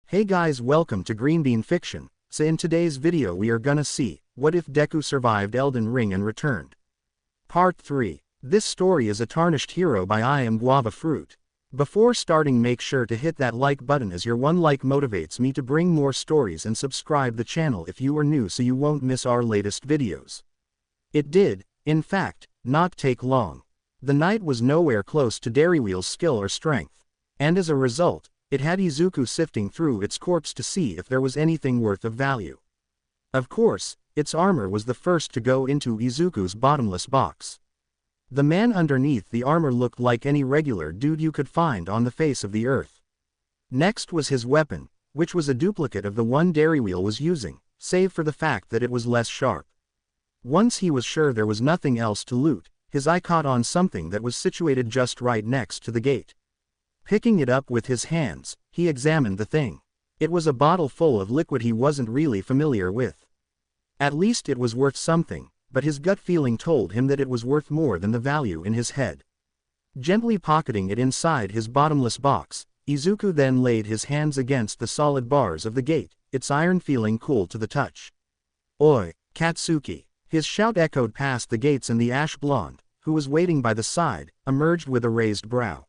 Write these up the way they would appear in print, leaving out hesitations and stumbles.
Hey guys, welcome to Green Bean Fiction. So in today's video we are gonna see, what if Deku survived Elden Ring and returned? Part 3. This story is a Tarnished hero by IAmGuavaFruit. Before starting, make sure to hit that like button, as your one like motivates me to bring more stories, and subscribe the channel if you are new so you won't miss our latest videos. It did, in fact, not take long. The knight was nowhere close to Darrywheel's skill or strength, and as a result, it had Izuku sifting through its corpse to see if there was anything worth of value. Of course, its armor was the first to go into Izuku's bottomless box. The man underneath the armor looked like any regular dude you could find on the face of the earth. Next was his weapon, which was a duplicate of the one Darrywheel was using, save for the fact that it was less sharp. Once he was sure there was nothing else to loot, his eye caught on something that was situated just right next to the gate. Picking it up with his hands, he examined the thing. It was a bottle full of liquid he wasn't really familiar with. At least it was worth something, but his gut feeling told him that it was worth more than the value in his head. Gently pocketing it inside his bottomless box, Izuku then laid his hands against the solid bars of the gate, its iron feeling cool to the touch. "Oi, Katsuki!" His shout echoed past the gates, and the ash blonde, who was waiting by the side, emerged with a raised brow.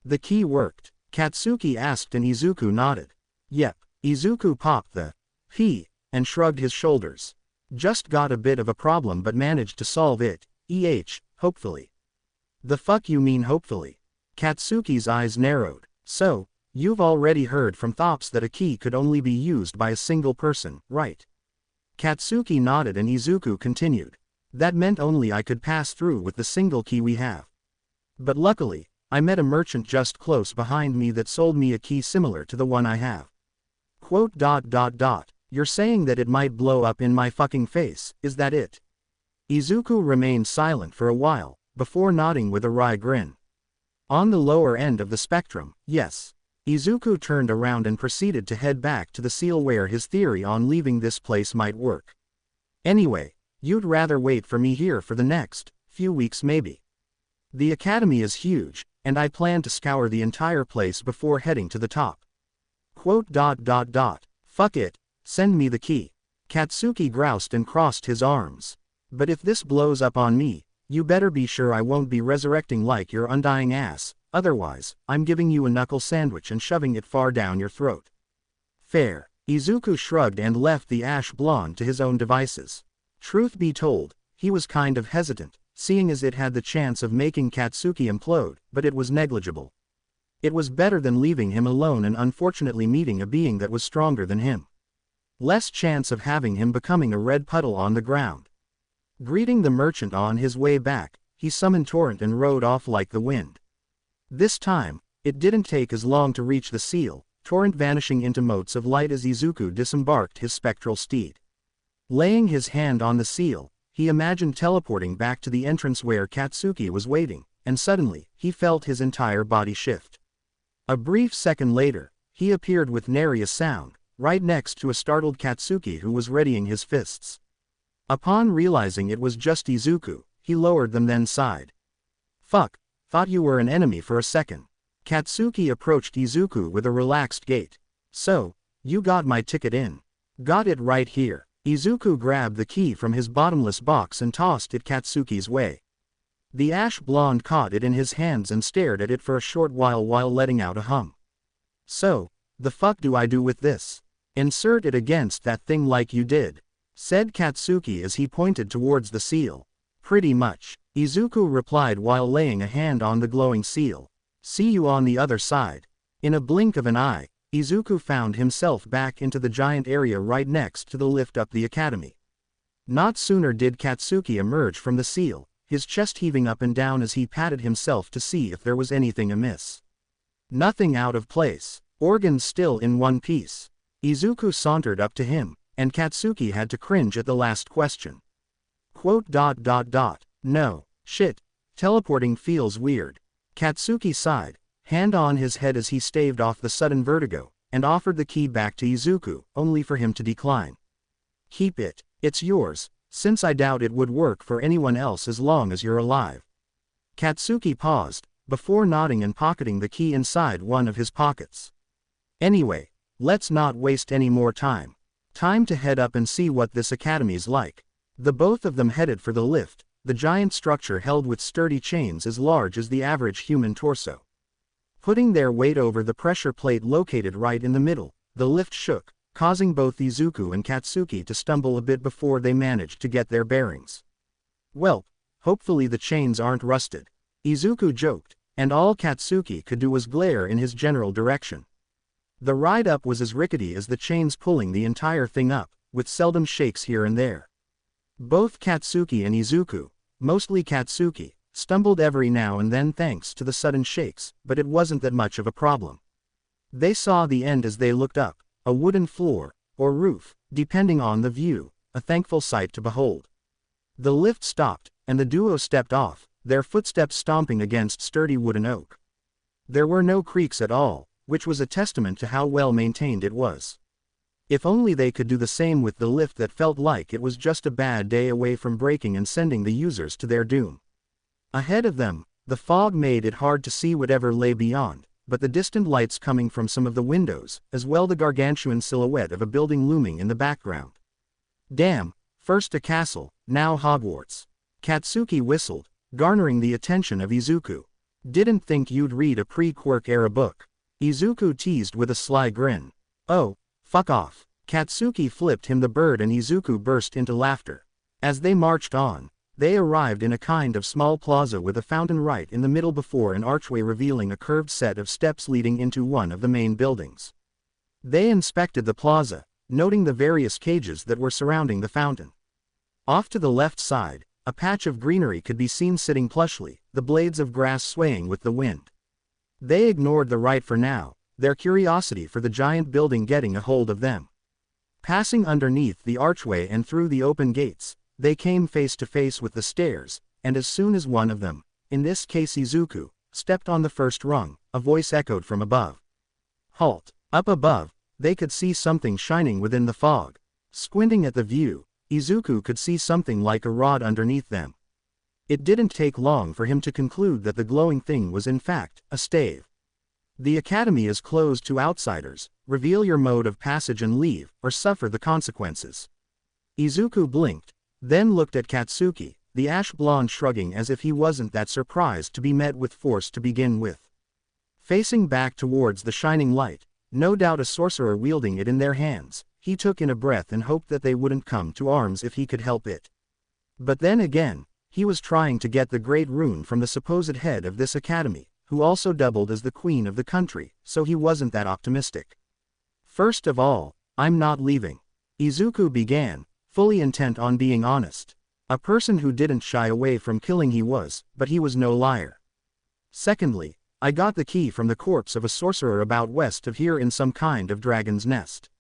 "The key worked?" Katsuki asked, and Izuku nodded. "Yep." Izuku popped the "P" and shrugged his shoulders. "Just got a bit of a problem but managed to solve it, hopefully." "The fuck you mean hopefully?" Katsuki's eyes narrowed. "So, you've already heard from Thops that a key could only be used by a single person, right?" Katsuki nodded, and Izuku continued. "That meant only I could pass through with the single key we have. But luckily, I met a merchant just close behind me that sold me a key similar to the one I have." "You're saying that it might blow up in my fucking face, is that it?" Izuku remained silent for a while, before nodding with a wry grin. "On the lower end of the spectrum, yes." Izuku turned around and proceeded to head back to the seal where his theory on leaving this place might work. "Anyway, you'd rather wait for me here for the next few weeks maybe? The academy is huge, and I plan to scour the entire place before heading to the top." "Fuck it, send me the key." Katsuki groused and crossed his arms. "But if this blows up on me, you better be sure I won't be resurrecting like your undying ass, otherwise, I'm giving you a knuckle sandwich and shoving it far down your throat." "Fair." Izuku shrugged and left the ash blonde to his own devices. Truth be told, he was kind of hesitant, seeing as it had the chance of making Katsuki implode, but it was negligible. It was better than leaving him alone and unfortunately meeting a being that was stronger than him. Less chance of having him becoming a red puddle on the ground. Greeting the merchant on his way back, he summoned Torrent and rode off like the wind. This time, it didn't take as long to reach the seal, Torrent vanishing into motes of light as Izuku disembarked his spectral steed. Laying his hand on the seal, he imagined teleporting back to the entrance where Katsuki was waiting, and suddenly, he felt his entire body shift. A brief second later, he appeared with nary a sound, right next to a startled Katsuki who was readying his fists. Upon realizing it was just Izuku, he lowered them then sighed. "Fuck, thought you were an enemy for a second." Katsuki approached Izuku with a relaxed gait. "So, you got my ticket in." "Got it right here." Izuku grabbed the key from his bottomless box and tossed it Katsuki's way. The ash blonde caught it in his hands and stared at it for a short while letting out a hum. "So, the fuck do I do with this?" "Insert it against that thing like you did," said Katsuki as he pointed towards the seal. "Pretty much," Izuku replied while laying a hand on the glowing seal. "See you on the other side." In a blink of an eye, Izuku found himself back into the giant area right next to the lift up the academy. Not sooner did Katsuki emerge from the seal, his chest heaving up and down as he patted himself to see if there was anything amiss. Nothing out of place, organs still in one piece. Izuku sauntered up to him, and Katsuki had to cringe at the last question. "No, shit, teleporting feels weird." Katsuki sighed, hand on his head as he staved off the sudden vertigo, and offered the key back to Izuku, only for him to decline. "Keep it, it's yours, since I doubt it would work for anyone else as long as you're alive." Katsuki paused, before nodding and pocketing the key inside one of his pockets. "Anyway, Let's not waste any more time. Time to head up and see what this academy's like. The both of them headed for the lift, the giant structure held with sturdy chains as large as the average human torso. Putting their weight over the pressure plate located right in the middle, the lift shook, causing both Izuku and Katsuki to stumble a bit before they managed to get their bearings. Well, hopefully the chains aren't rusted, Izuku joked, and all Katsuki could do was glare in his general direction. The ride up was as rickety as the chains pulling the entire thing up, with seldom shakes here and there. Both Katsuki and Izuku, mostly Katsuki, stumbled every now and then thanks to the sudden shakes, but it wasn't that much of a problem. They saw the end as they looked up, a wooden floor, or roof, depending on the view, a thankful sight to behold. The lift stopped, and the duo stepped off, their footsteps stomping against sturdy wooden oak. There were no creaks at all, which was a testament to how well maintained it was. If only they could do the same with the lift that felt like it was just a bad day away from breaking and sending the users to their doom. Ahead of them, the fog made it hard to see whatever lay beyond, but the distant lights coming from some of the windows, as well the gargantuan silhouette of a building looming in the background. Damn, first a castle, now Hogwarts. Katsuki whistled, garnering the attention of Izuku. Didn't think you'd read a pre-Quirk era book. Izuku teased with a sly grin. Oh, fuck off. Katsuki flipped him the bird and Izuku burst into laughter. As they marched on, they arrived in a kind of small plaza with a fountain right in the middle before an archway revealing a curved set of steps leading into one of the main buildings. They inspected the plaza, noting the various cages that were surrounding the fountain. Off to the left side, a patch of greenery could be seen sitting plushly, the blades of grass swaying with the wind. They ignored the right for now, their curiosity for the giant building getting a hold of them. Passing underneath the archway and through the open gates, they came face to face with the stairs, and as soon as one of them, in this case Izuku, stepped on the first rung, a voice echoed from above. Halt! Up above, they could see something shining within the fog. Squinting at the view, Izuku could see something like a rod underneath them. It didn't take long for him to conclude that the glowing thing was in fact a stave. The academy is closed to outsiders. Reveal your mode of passage and leave, or suffer the consequences. Izuku blinked, then looked at Katsuki, the ash blonde shrugging as if he wasn't that surprised to be met with force to begin with. Facing back towards the shining light, no doubt a sorcerer wielding it in their hands, he took in a breath and hoped that they wouldn't come to arms if he could help it. But then again, he was trying to get the great rune from the supposed head of this academy, who also doubled as the queen of the country, so he wasn't that optimistic. First of all, I'm not leaving. Izuku began, fully intent on being honest. A person who didn't shy away from killing he was, but he was no liar. Secondly, I got the key from the corpse of a sorcerer about west of here in some kind of dragon's nest.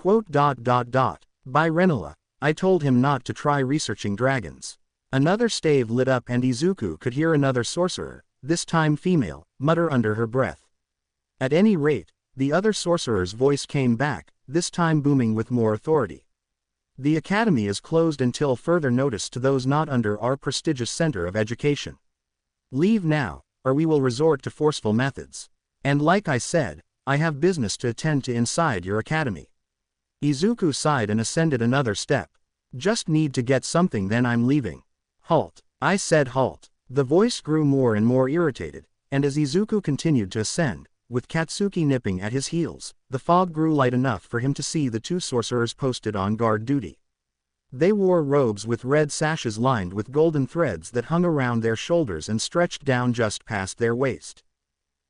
By Renala, I told him not to try researching dragons. Another stave lit up and Izuku could hear another sorcerer, this time female, mutter under her breath. At any rate, the other sorcerer's voice came back, this time booming with more authority. The academy is closed until further notice to those not under our prestigious center of education. Leave now, or we will resort to forceful methods. And like I said, I have business to attend to inside your academy. Izuku sighed and ascended another step. Just need to get something, then I'm leaving. Halt. I said halt. The voice grew more and more irritated, and as Izuku continued to ascend, with Katsuki nipping at his heels, the fog grew light enough for him to see the two sorcerers posted on guard duty. They wore robes with red sashes lined with golden threads that hung around their shoulders and stretched down just past their waist.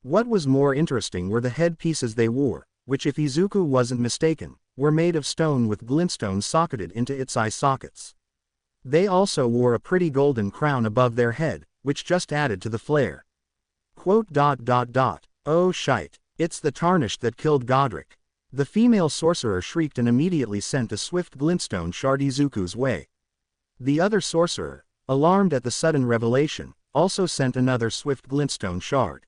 What was more interesting were the headpieces they wore, which if Izuku wasn't mistaken, were made of stone with glintstones socketed into its eye sockets. They also wore a pretty golden crown above their head, which just added to the flair. Oh shite, it's the Tarnished that killed Godric. The female sorcerer shrieked and immediately sent a swift glintstone shard Izuku's way. The other sorcerer, alarmed at the sudden revelation, also sent another swift glintstone shard.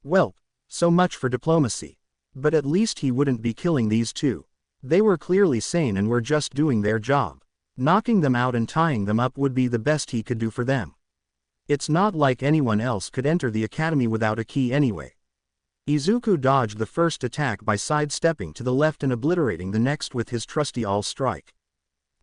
Well, so much for diplomacy. But at least he wouldn't be killing these two. They were clearly sane and were just doing their job. Knocking them out and tying them up would be the best he could do for them. It's not like anyone else could enter the academy without a key anyway. Izuku dodged the first attack by sidestepping to the left and obliterating the next with his trusty all-strike.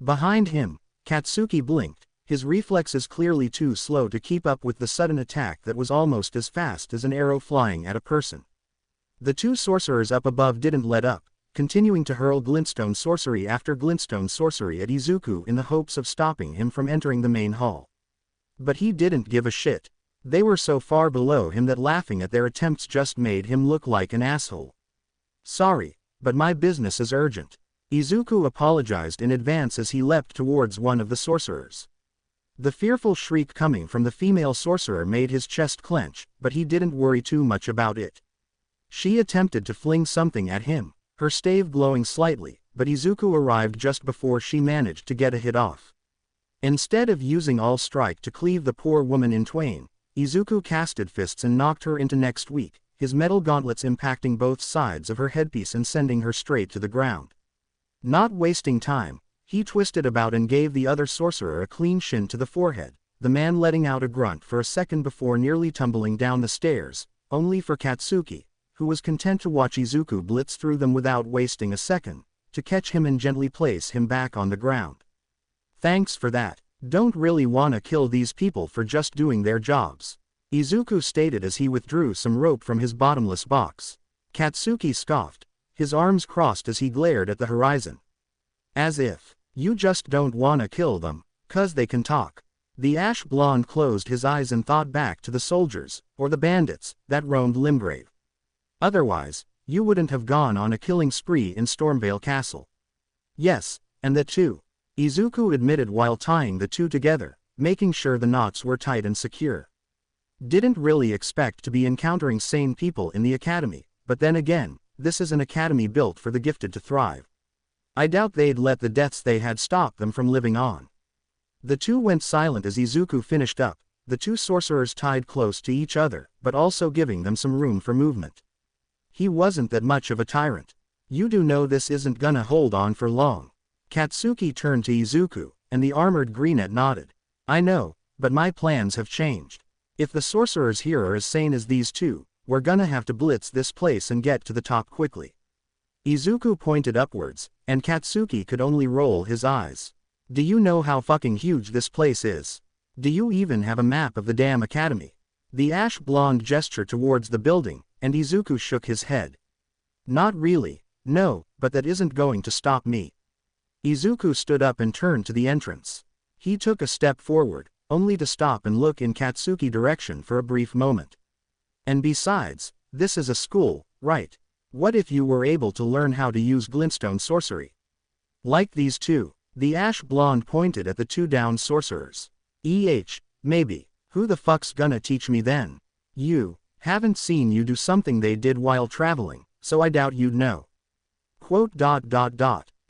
Behind him, Katsuki blinked, his reflexes clearly too slow to keep up with the sudden attack that was almost as fast as an arrow flying at a person. The two sorcerers up above didn't let up, continuing to hurl glintstone sorcery after glintstone sorcery at Izuku in the hopes of stopping him from entering the main hall. But he didn't give a shit. They were so far below him that laughing at their attempts just made him look like an asshole. "Sorry, but my business is urgent." Izuku apologized in advance as he leapt towards one of the sorcerers. The fearful shriek coming from the female sorcerer made his chest clench, but he didn't worry too much about it. She attempted to fling something at him, her stave glowing slightly, but Izuku arrived just before she managed to get a hit off. Instead of using all strike to cleave the poor woman in twain, Izuku casted fists and knocked her into next week, his metal gauntlets impacting both sides of her headpiece and sending her straight to the ground. Not wasting time, he twisted about and gave the other sorcerer a clean shin to the forehead, the man letting out a grunt for a second before nearly tumbling down the stairs, only for Katsuki, who was content to watch Izuku blitz through them without wasting a second, to catch him and gently place him back on the ground. "Thanks for that. Don't really wanna kill these people for just doing their jobs," Izuku stated as he withdrew some rope from his bottomless box. Katsuki scoffed, his arms crossed as he glared at the horizon. "As if you just don't wanna kill them, 'cause they can talk." The ash blonde closed his eyes and thought back to the soldiers, or the bandits, that roamed Limgrave. Otherwise, you wouldn't have gone on a killing spree in Stormvale Castle. "Yes, and that too," Izuku admitted while tying the two together, making sure the knots were tight and secure. Didn't really expect to be encountering sane people in the academy, but then again, this is an academy built for the gifted to thrive. I doubt they'd let the deaths they had stop them from living on. The two went silent as Izuku finished up, the two sorcerers tied close to each other, but also giving them some room for movement. He wasn't that much of a tyrant. "You do know this isn't gonna hold on for long." Katsuki turned to Izuku, and the armored greenette nodded. "I know, but my plans have changed. If the sorcerers here are as sane as these two, we're gonna have to blitz this place and get to the top quickly." Izuku pointed upwards, and Katsuki could only roll his eyes. "Do you know how fucking huge this place is? Do you even have a map of the damn academy?" The ash blonde gestured towards the building, and Izuku shook his head. "Not really, no, but that isn't going to stop me." Izuku stood up and turned to the entrance. He took a step forward, only to stop and look in Katsuki's direction for a brief moment. "And besides, this is a school, right? What if you were able to learn how to use glintstone sorcery? Like these two?" The ash blonde pointed at the two downed sorcerers. Maybe. Who the fuck's gonna teach me then? You haven't seen you do something they did while traveling, so I doubt you'd know.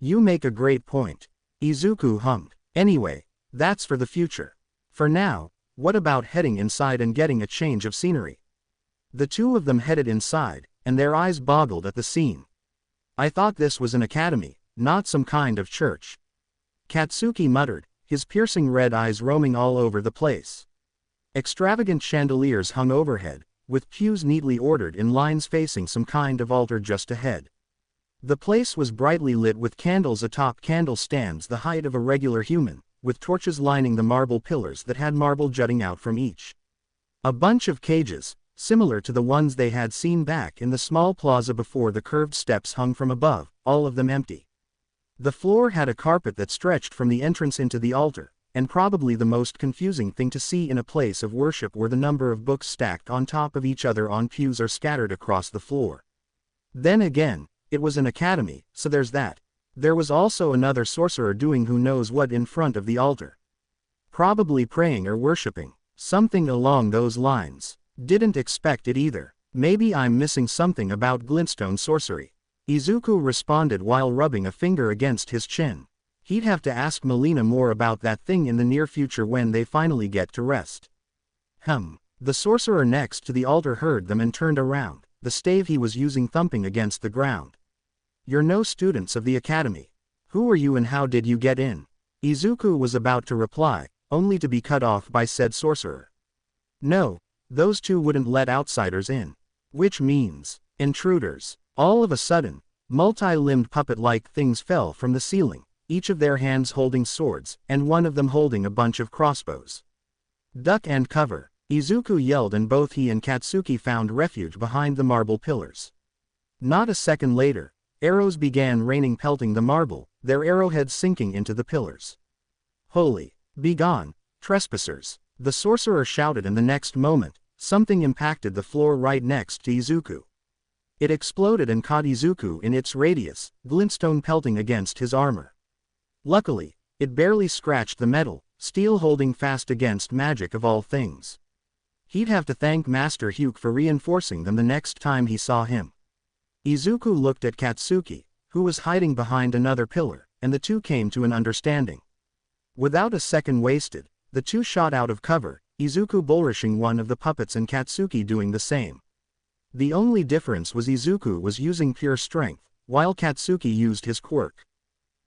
You make a great point. Izuku hummed. "Anyway, that's for the future. For now, what about heading inside and getting a change of scenery?" The two of them headed inside, and their eyes boggled at the scene. "I thought this was an academy, not some kind of church," Katsuki muttered, his piercing red eyes roaming all over the place. Extravagant chandeliers hung overhead, with pews neatly ordered in lines facing some kind of altar just ahead. The place was brightly lit with candles atop candle stands the height of a regular human, with torches lining the marble pillars that had marble jutting out from each. A bunch of cages, similar to the ones they had seen back in the small plaza before the curved steps hung from above, all of them empty. The floor had a carpet that stretched from the entrance into the altar, and probably the most confusing thing to see in a place of worship were the number of books stacked on top of each other on pews or scattered across the floor. Then again, it was an academy, so there's that. There was also another sorcerer doing who knows what in front of the altar. Probably praying or worshipping, something along those lines. Didn't expect it either. Maybe I'm missing something about glintstone sorcery. Izuku responded while rubbing a finger against his chin. He'd have to ask Molina more about that thing in the near future when they finally get to rest. The sorcerer next to the altar heard them and turned around, the stave he was using thumping against the ground. "You're no students of the academy. Who are you and how did you get in?" Izuku was about to reply, only to be cut off by said sorcerer. "No, those two wouldn't let outsiders in. Which means, intruders. All of a sudden, multi-limbed puppet-like things fell from the ceiling, each of their hands holding swords, and one of them holding a bunch of crossbows. Duck and cover, Izuku yelled, and both he and Katsuki found refuge behind the marble pillars. Not a second later, arrows began raining, pelting the marble, their arrowheads sinking into the pillars. Holy! Begone, trespassers! The sorcerer shouted, and the next moment, something impacted the floor right next to Izuku. It exploded and caught Izuku in its radius, glintstone pelting against his armor. Luckily, it barely scratched the metal, steel holding fast against magic of all things. He'd have to thank Master Hyuk for reinforcing them the next time he saw him. Izuku looked at Katsuki, who was hiding behind another pillar, and the two came to an understanding. Without a second wasted, the two shot out of cover, Izuku bulrushing one of the puppets and Katsuki doing the same. The only difference was Izuku was using pure strength, while Katsuki used his quirk.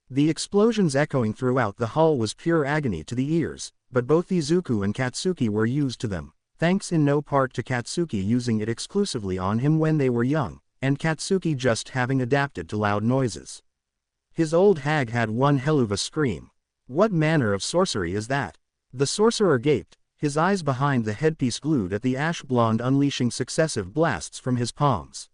The explosions echoing throughout the hall was pure agony to the ears, but both Izuku and Katsuki were used to them, thanks in no part to Katsuki using it exclusively on him when they were young, and Katsuki just having adapted to loud noises. His old hag had one hell of a scream. What manner of sorcery is that? The sorcerer gaped, his eyes behind the headpiece glued at the ash blonde, unleashing successive blasts from his palms.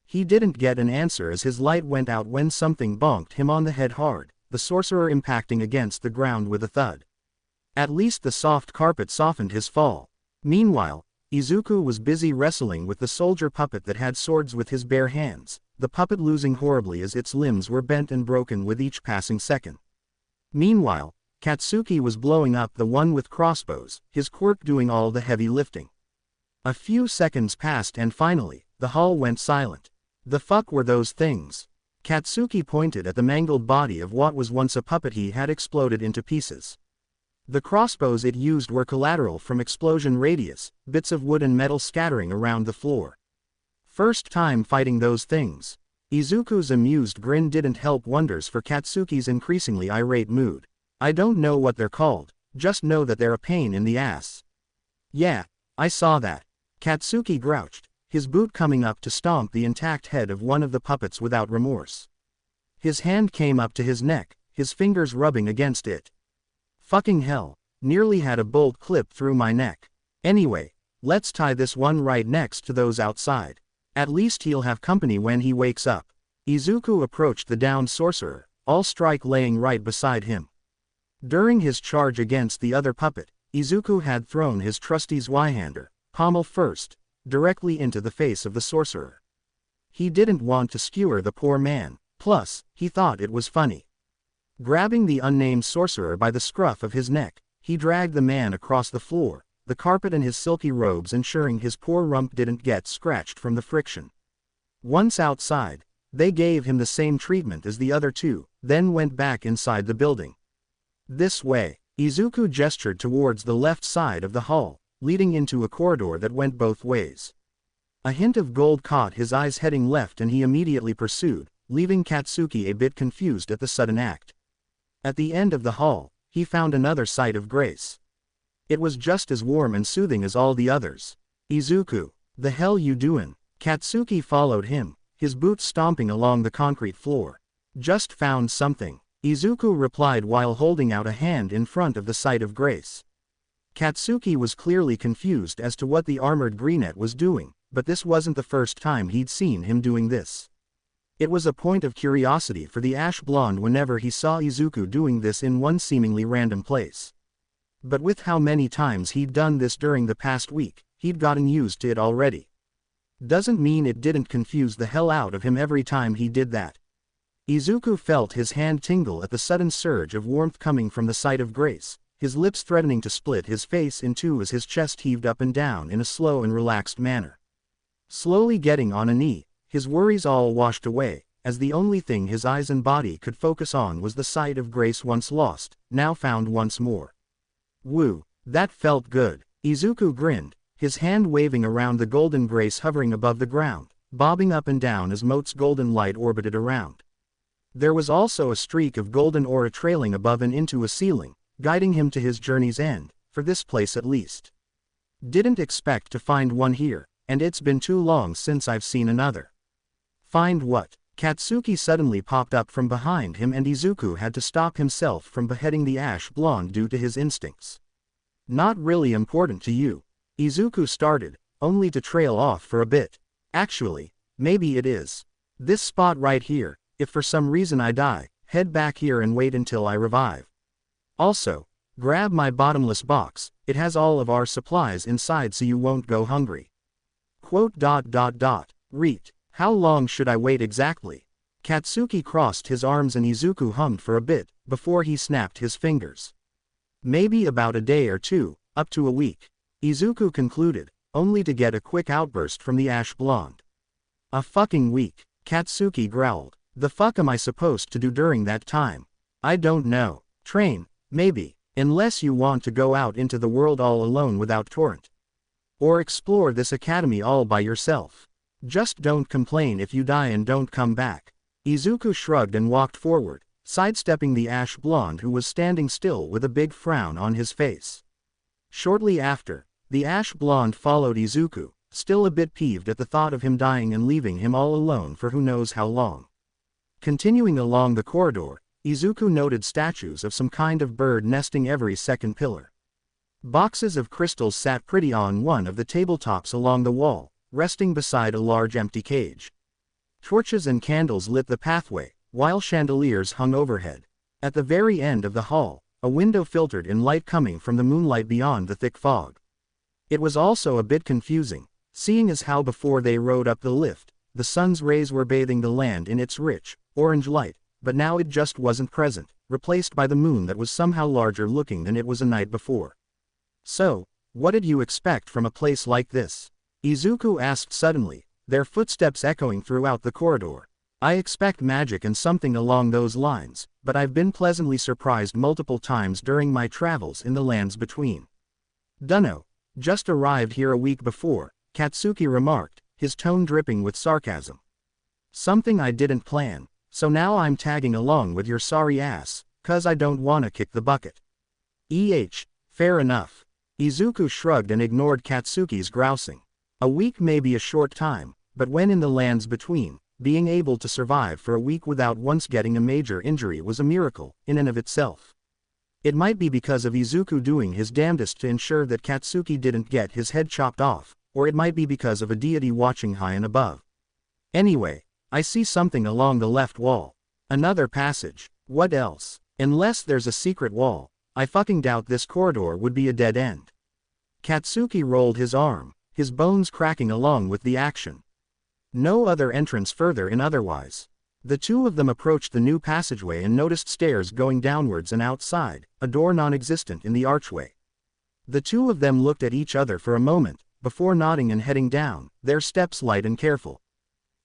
He didn't get an answer as his light went out when something bonked him on the head hard, the sorcerer impacting against the ground with a thud. At least the soft carpet softened his fall. Meanwhile, Izuku was busy wrestling with the soldier puppet that had swords with his bare hands, the puppet losing horribly as its limbs were bent and broken with each passing second. Meanwhile, Katsuki was blowing up the one with crossbows, his quirk doing all the heavy lifting. A few seconds passed and finally, the hall went silent. The fuck were those things? Katsuki pointed at the mangled body of what was once a puppet he had exploded into pieces. The crossbows it used were collateral from explosion radius, bits of wood and metal scattering around the floor. First time fighting those things. Izuku's amused grin didn't help wonders for Katsuki's increasingly irate mood. I don't know what they're called, just know that they're a pain in the ass. Yeah, I saw that. Katsuki grouched, his boot coming up to stomp the intact head of one of the puppets without remorse. His hand came up to his neck, his fingers rubbing against it. Fucking hell, nearly had a bolt clip through my neck. Anyway, let's tie this one right next to those outside. At least he'll have company when he wakes up. Izuku approached the downed sorcerer, all strike laying right beside him. During his charge against the other puppet, Izuku had thrown his trusty Zweihander, pommel first, directly into the face of the sorcerer. He didn't want to skewer the poor man, plus, he thought it was funny. Grabbing the unnamed sorcerer by the scruff of his neck, he dragged the man across the floor, the carpet and his silky robes ensuring his poor rump didn't get scratched from the friction. Once outside, they gave him the same treatment as the other two, then went back inside the building. This way, Izuku gestured towards the left side of the hall, leading into a corridor that went both ways. A hint of gold caught his eyes heading left and he immediately pursued, leaving Katsuki a bit confused at the sudden act. At the end of the hall, he found another site of grace. It was just as warm and soothing as all the others. Izuku, the hell you doin'? Katsuki followed him, his boots stomping along the concrete floor. Just found something, Izuku replied while holding out a hand in front of the site of grace. Katsuki was clearly confused as to what the armored greenette was doing, but this wasn't the first time he'd seen him doing this. It was a point of curiosity for the ash blonde whenever he saw Izuku doing this in one seemingly random place. But with how many times he'd done this during the past week, he'd gotten used to it already. Doesn't mean it didn't confuse the hell out of him every time he did that. Izuku felt his hand tingle at the sudden surge of warmth coming from the site of grace, his lips threatening to split his face in two as his chest heaved up and down in a slow and relaxed manner. Slowly getting on a knee, his worries all washed away, as the only thing his eyes and body could focus on was the sight of grace once lost, now found once more. Woo, that felt good. Izuku grinned, his hand waving around the golden grace hovering above the ground, bobbing up and down as Moat's golden light orbited around. There was also a streak of golden aura trailing above and into a ceiling, guiding him to his journey's end, for this place at least. Didn't expect to find one here, and it's been too long since I've seen another. Find what? Katsuki suddenly popped up from behind him and Izuku had to stop himself from beheading the ash blonde due to his instincts. Not really important to you. Izuku started, only to trail off for a bit. Actually, maybe it is. This spot right here, if for some reason I die, head back here and wait until I revive. Also, grab my bottomless box, it has all of our supplies inside so you won't go hungry. Reet. How long should I wait exactly? Katsuki crossed his arms and Izuku hummed for a bit, before he snapped his fingers. Maybe about a day or two, up to a week. Izuku concluded, only to get a quick outburst from the ash blonde. A fucking week, Katsuki growled. The fuck am I supposed to do during that time? I don't know. Train, maybe, unless you want to go out into the world all alone without Torrent. Or explore this academy all by yourself. Just don't complain if you die and don't come back. Izuku shrugged and walked forward, sidestepping the ash blonde who was standing still with a big frown on his face. Shortly after, the ash blonde followed Izuku, still a bit peeved at the thought of him dying and leaving him all alone for who knows how long. Continuing along the corridor, Izuku noted statues of some kind of bird nesting every second pillar. Boxes of crystals sat pretty on one of the tabletops along the wall, resting beside a large empty cage. Torches and candles lit the pathway, while chandeliers hung overhead. At the very end of the hall, a window filtered in light coming from the moonlight beyond the thick fog. It was also a bit confusing, seeing as how before they rode up the lift, the sun's rays were bathing the land in its rich, orange light, but now it just wasn't present, replaced by the moon that was somehow larger looking than it was a night before. So, what did you expect from a place like this? Izuku asked suddenly, their footsteps echoing throughout the corridor. I expect magic and something along those lines, but I've been pleasantly surprised multiple times during my travels in the lands between. Dunno, just arrived here a week before, Katsuki remarked, his tone dripping with sarcasm. Something I didn't plan, so now I'm tagging along with your sorry ass, 'cause I don't wanna kick the bucket. Fair enough. Izuku shrugged and ignored Katsuki's grousing. A week may be a short time, but when in the lands between, being able to survive for a week without once getting a major injury was a miracle, in and of itself. It might be because of Izuku doing his damnedest to ensure that Katsuki didn't get his head chopped off, or it might be because of a deity watching high and above. Anyway, I see something along the left wall. Another passage. What else? Unless there's a secret wall, I fucking doubt this corridor would be a dead end. Katsuki rolled his arm, his bones cracking along with the action. No other entrance further in otherwise. The two of them approached the new passageway and noticed stairs going downwards and outside, a door non-existent in the archway. The two of them looked at each other for a moment, before nodding and heading down, their steps light and careful.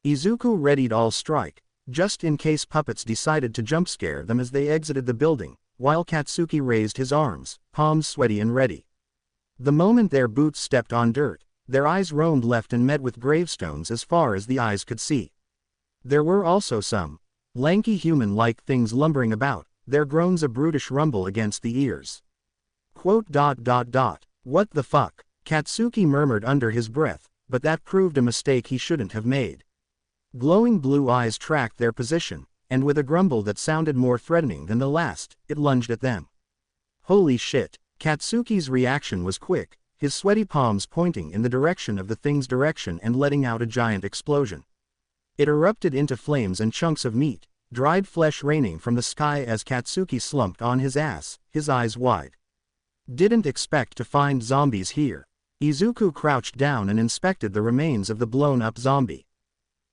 Izuku readied all strike, just in case puppets decided to jump scare them as they exited the building, while Katsuki raised his arms, palms sweaty and ready. The moment their boots stepped on dirt, their eyes roamed left and met with gravestones as far as the eyes could see. There were also some lanky human-like things lumbering about, their groans a brutish rumble against the ears. What the fuck? Katsuki murmured under his breath, but that proved a mistake he shouldn't have made. Glowing blue eyes tracked their position, and with a grumble that sounded more threatening than the last, it lunged at them. Holy shit! Katsuki's reaction was quick, his sweaty palms pointing in the direction of the thing's direction and letting out a giant explosion. It erupted into flames and chunks of meat, dried flesh raining from the sky as Katsuki slumped on his ass, his eyes wide. Didn't expect to find zombies here. Izuku crouched down and inspected the remains of the blown-up zombie.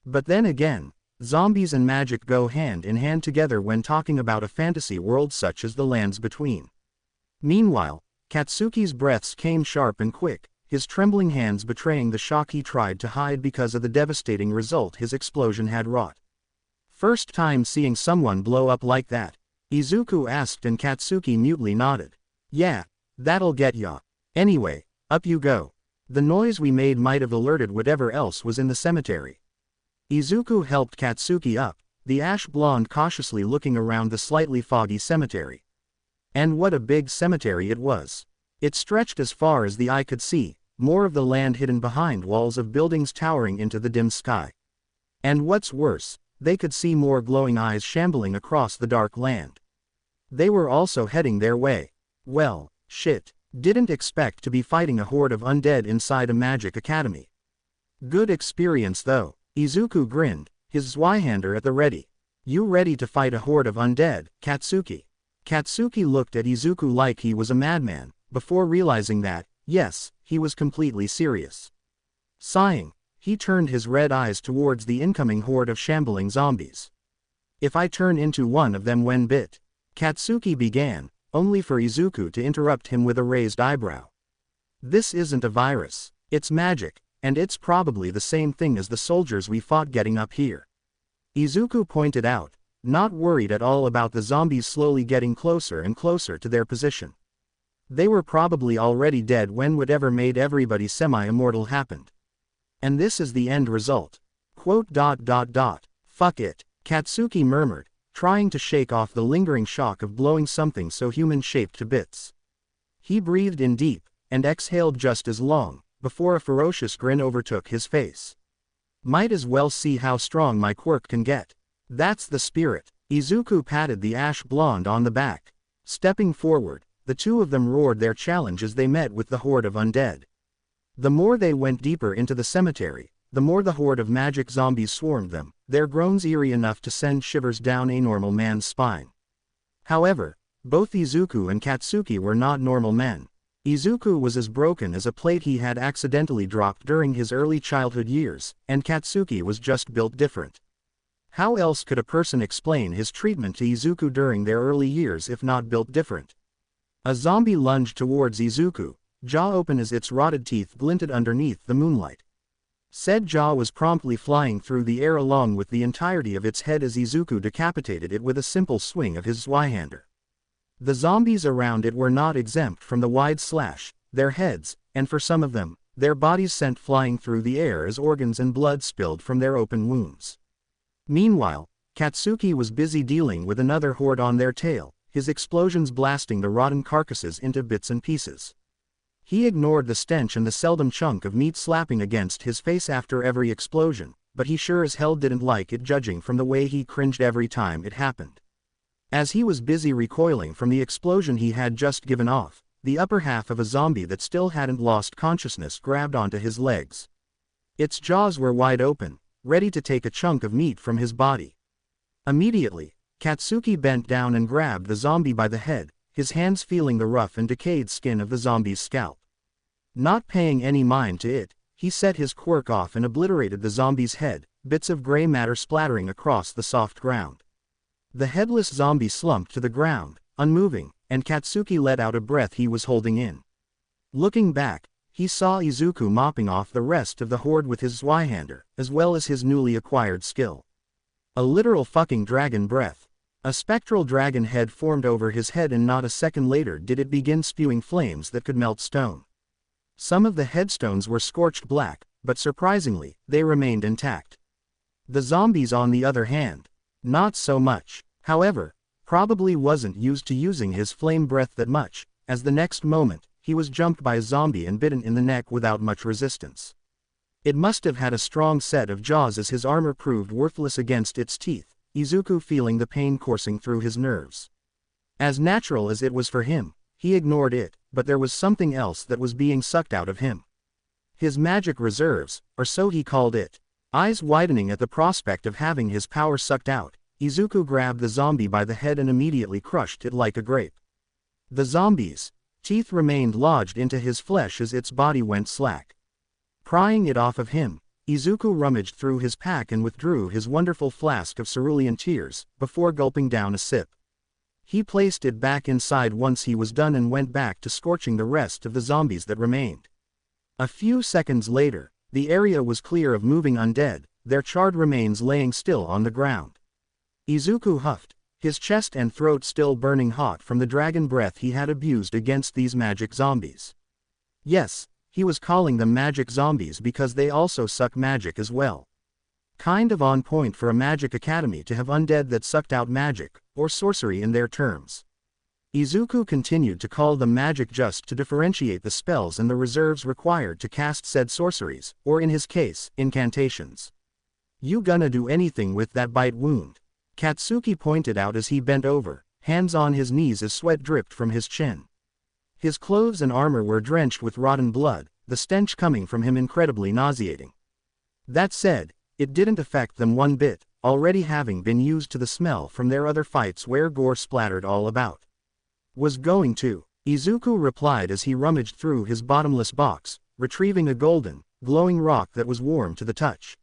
But then again, zombies and magic go hand in hand together when talking about a fantasy world such as the lands between. Meanwhile, Katsuki's breaths came sharp and quick, his trembling hands betraying the shock he tried to hide because of the devastating result his explosion had wrought. First time seeing someone blow up like that? Izuku asked and Katsuki mutely nodded. Yeah, that'll get ya. Anyway, up you go. The noise we made might have alerted whatever else was in the cemetery. Izuku helped Katsuki up, the ash blonde cautiously looking around the slightly foggy cemetery. And what a big cemetery it was. It stretched as far as the eye could see, more of the land hidden behind walls of buildings towering into the dim sky. And what's worse, they could see more glowing eyes shambling across the dark land. They were also heading their way. Well, shit. Didn't expect to be fighting a horde of undead inside a magic academy. Good experience though. Izuku grinned, his Zweihander at the ready. You ready to fight a horde of undead, Katsuki? Katsuki looked at Izuku like he was a madman, before realizing that, yes, he was completely serious. Sighing, he turned his red eyes towards the incoming horde of shambling zombies. If I turn into one of them when bit, Katsuki began, only for Izuku to interrupt him with a raised eyebrow. This isn't a virus, it's magic, and it's probably the same thing as the soldiers we fought getting up here. Izuku pointed out, not worried at all about the zombies slowly getting closer and closer to their position. They were probably already dead when whatever made everybody semi-immortal happened. And this is the end result. Quote. Fuck it, Katsuki murmured, trying to shake off the lingering shock of blowing something so human-shaped to bits. He breathed in deep, and exhaled just as long, before a ferocious grin overtook his face. Might as well see how strong my quirk can get. That's the spirit. Izuku patted the ash blonde on the back. Stepping forward, the two of them roared their challenge as they met with the horde of undead. The more they went deeper into the cemetery, the more the horde of magic zombies swarmed them, their groans eerie enough to send shivers down a normal man's spine. However, both Izuku and Katsuki were not normal men. Izuku was as broken as a plate he had accidentally dropped during his early childhood years, and Katsuki was just built different. How else could a person explain his treatment to Izuku during their early years if not built different? A zombie lunged towards Izuku, jaw open as its rotted teeth glinted underneath the moonlight. Said jaw was promptly flying through the air along with the entirety of its head as Izuku decapitated it with a simple swing of his Zweihander. The zombies around it were not exempt from the wide slash, their heads, and for some of them, their bodies sent flying through the air as organs and blood spilled from their open wounds. Meanwhile, Katsuki was busy dealing with another horde on their tail, his explosions blasting the rotten carcasses into bits and pieces. He ignored the stench and the seldom chunk of meat slapping against his face after every explosion, but he sure as hell didn't like it judging from the way he cringed every time it happened. As he was busy recoiling from the explosion he had just given off, the upper half of a zombie that still hadn't lost consciousness grabbed onto his legs. Its jaws were wide open, ready to take a chunk of meat from his body. Immediately, Katsuki bent down and grabbed the zombie by the head, his hands feeling the rough and decayed skin of the zombie's scalp. Not paying any mind to it, he set his quirk off and obliterated the zombie's head, bits of gray matter splattering across the soft ground. The headless zombie slumped to the ground, unmoving, and Katsuki let out a breath he was holding in. Looking back, he saw Izuku mopping off the rest of the horde with his Zweihander, as well as his newly acquired skill. A literal fucking dragon breath. A spectral dragon head formed over his head and not a second later did it begin spewing flames that could melt stone. Some of the headstones were scorched black, but surprisingly, they remained intact. The zombies on the other hand, not so much. However, probably wasn't used to using his flame breath that much, as the next moment, he was jumped by a zombie and bitten in the neck without much resistance. It must have had a strong set of jaws as his armor proved worthless against its teeth, Izuku feeling the pain coursing through his nerves. As natural as it was for him, he ignored it, but there was something else that was being sucked out of him. His magic reserves, or so he called it. Eyes widening at the prospect of having his power sucked out, Izuku grabbed the zombie by the head and immediately crushed it like a grape. The zombie's teeth remained lodged into his flesh as its body went slack. Prying it off of him, Izuku rummaged through his pack and withdrew his wonderful flask of cerulean tears, before gulping down a sip. He placed it back inside once he was done and went back to scorching the rest of the zombies that remained. A few seconds later, the area was clear of moving undead, their charred remains laying still on the ground. Izuku huffed, his chest and throat still burning hot from the dragon breath he had abused against these magic zombies. Yes, he was calling them magic zombies because they also suck magic as well. Kind of on point for a magic academy to have undead that sucked out magic, or sorcery in their terms. Izuku continued to call them magic just to differentiate the spells and the reserves required to cast said sorceries, or in his case, incantations. You gonna do anything with that bite wound? Katsuki pointed out as he bent over, hands on his knees as sweat dripped from his chin. His clothes and armor were drenched with rotten blood, the stench coming from him incredibly nauseating. That said, it didn't affect them one bit, already having been used to the smell from their other fights where gore splattered all about. Was going to, Izuku replied as he rummaged through his bottomless box, retrieving a golden, glowing rock that was warm to the touch.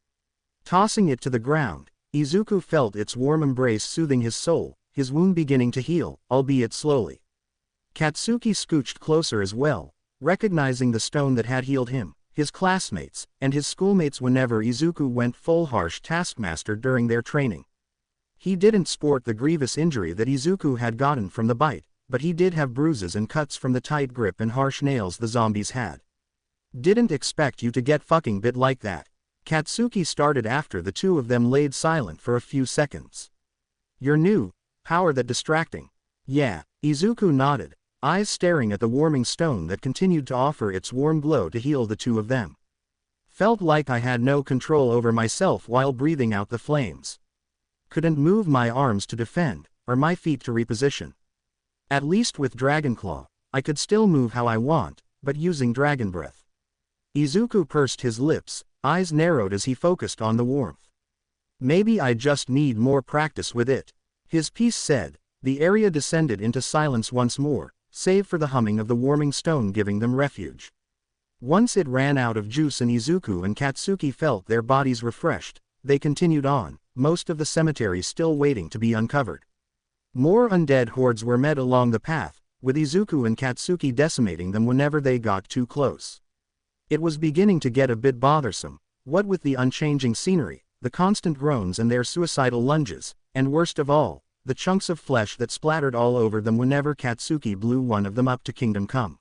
Tossing it to the ground, Izuku felt its warm embrace soothing his soul, his wound beginning to heal, albeit slowly. Katsuki scooched closer as well, recognizing the stone that had healed him, his classmates, and his schoolmates whenever Izuku went full harsh taskmaster during their training. He didn't sport the grievous injury that Izuku had gotten from the bite, but he did have bruises and cuts from the tight grip and harsh nails the zombies had. Didn't expect you to get fucking bit like that. Katsuki started after the two of them laid silent for a few seconds. Your new power that distracting? Yeah, Izuku nodded, eyes staring at the warming stone that continued to offer its warm glow to heal the two of them. Felt like I had no control over myself while breathing out the flames. Couldn't move my arms to defend, or my feet to reposition. At least with Dragon Claw, I could still move how I want, but using Dragon Breath. Izuku pursed his lips, eyes narrowed as he focused on the warmth. Maybe I just need more practice with it. His piece said. The area descended into silence once more, save for the humming of the warming stone giving them refuge. Once it ran out of juice and Izuku and Katsuki felt their bodies refreshed, they continued on, most of the cemetery still waiting to be uncovered. More undead hordes were met along the path, with Izuku and Katsuki decimating them whenever they got too close. It was beginning to get a bit bothersome, what with the unchanging scenery, the constant groans and their suicidal lunges, and worst of all, the chunks of flesh that splattered all over them whenever Katsuki blew one of them up to Kingdom Come.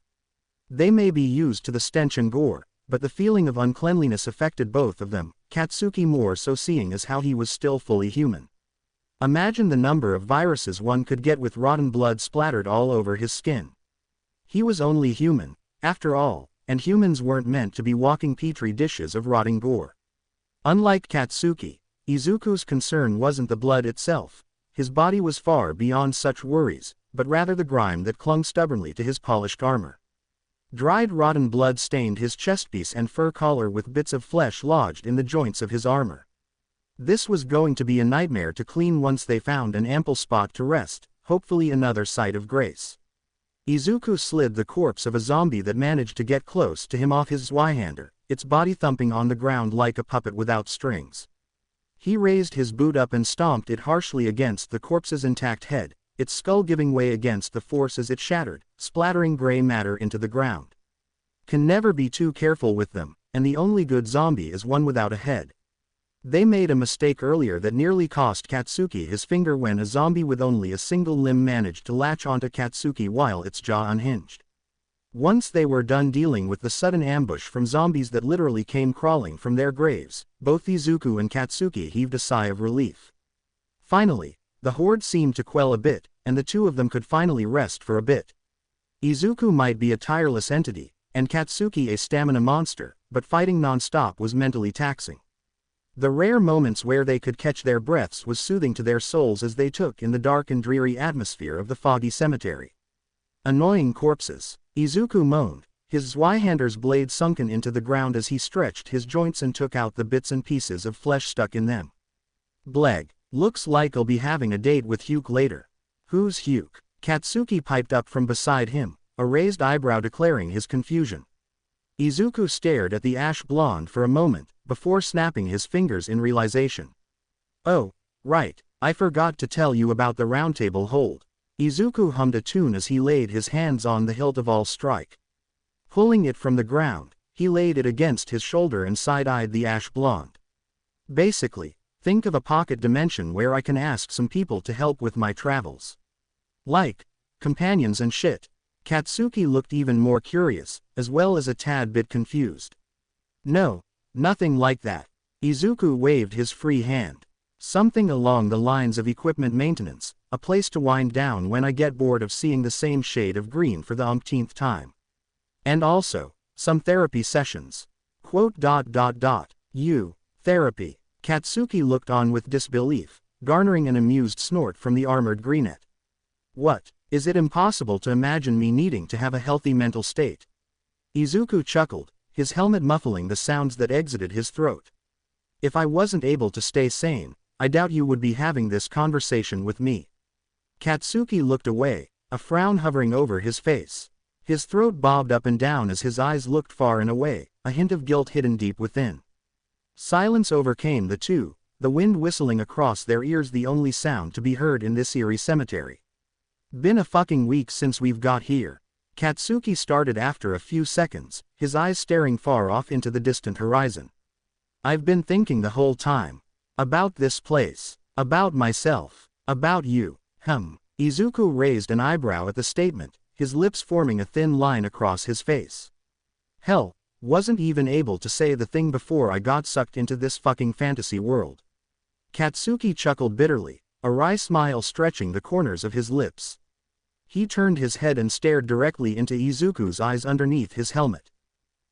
They may be used to the stench and gore, but the feeling of uncleanliness affected both of them, Katsuki more so seeing as how he was still fully human. Imagine the number of viruses one could get with rotten blood splattered all over his skin. He was only human, after all, and humans weren't meant to be walking petri dishes of rotting gore. Unlike Katsuki, Izuku's concern wasn't the blood itself. His body was far beyond such worries, but rather the grime that clung stubbornly to his polished armor. Dried rotten blood stained his chestpiece and fur collar with bits of flesh lodged in the joints of his armor. This was going to be a nightmare to clean once they found an ample spot to rest, hopefully another sight of grace. Izuku slid the corpse of a zombie that managed to get close to him off his Zweihander, its body thumping on the ground like a puppet without strings. He raised his boot up and stomped it harshly against the corpse's intact head, its skull giving way against the force as it shattered, splattering gray matter into the ground. Can never be too careful with them, and the only good zombie is one without a head. They made a mistake earlier that nearly cost Katsuki his finger when a zombie with only a single limb managed to latch onto Katsuki while its jaw unhinged. Once they were done dealing with the sudden ambush from zombies that literally came crawling from their graves, both Izuku and Katsuki heaved a sigh of relief. Finally, the horde seemed to quell a bit, and the two of them could finally rest for a bit. Izuku might be a tireless entity, and Katsuki a stamina monster, but fighting non-stop was mentally taxing. The rare moments where they could catch their breaths was soothing to their souls as they took in the dark and dreary atmosphere of the foggy cemetery. Annoying corpses, Izuku moaned, his Zweihander's blade sunken into the ground as he stretched his joints and took out the bits and pieces of flesh stuck in them. Bleg, looks like I'll be having a date with Hugh later. Who's Hugh? Katsuki piped up from beside him, a raised eyebrow declaring his confusion. Izuku stared at the ash blonde for a moment, before snapping his fingers in realization. Oh, right, I forgot to tell you about the roundtable hold. Izuku hummed a tune as he laid his hands on the hilt of all strike. Pulling it from the ground, he laid it against his shoulder and side-eyed the ash blonde. Basically, think of a pocket dimension where I can ask some people to help with my travels. Like, companions and shit. Katsuki looked even more curious, as well as a tad bit confused. No, nothing like that. Izuku waved his free hand. Something along the lines of equipment maintenance, a place to wind down when I get bored of seeing the same shade of green for the umpteenth time. And also, some therapy sessions. Quote. You, therapy. Katsuki looked on with disbelief, garnering an amused snort from the armored greenette. What, is it impossible to imagine me needing to have a healthy mental state? Izuku chuckled, his helmet muffling the sounds that exited his throat. If I wasn't able to stay sane, I doubt you would be having this conversation with me. Katsuki looked away, a frown hovering over his face. His throat bobbed up and down as his eyes looked far and away, a hint of guilt hidden deep within. Silence overcame the two, the wind whistling across their ears, the only sound to be heard in this eerie cemetery. Been a fucking week since we've got here. Katsuki started after a few seconds, his eyes staring far off into the distant horizon. I've been thinking the whole time. About this place. About myself. About you. Izuku raised an eyebrow at the statement, his lips forming a thin line across his face. Hell, wasn't even able to say the thing before I got sucked into this fucking fantasy world. Katsuki chuckled bitterly, a wry smile stretching the corners of his lips. He turned his head and stared directly into Izuku's eyes underneath his helmet.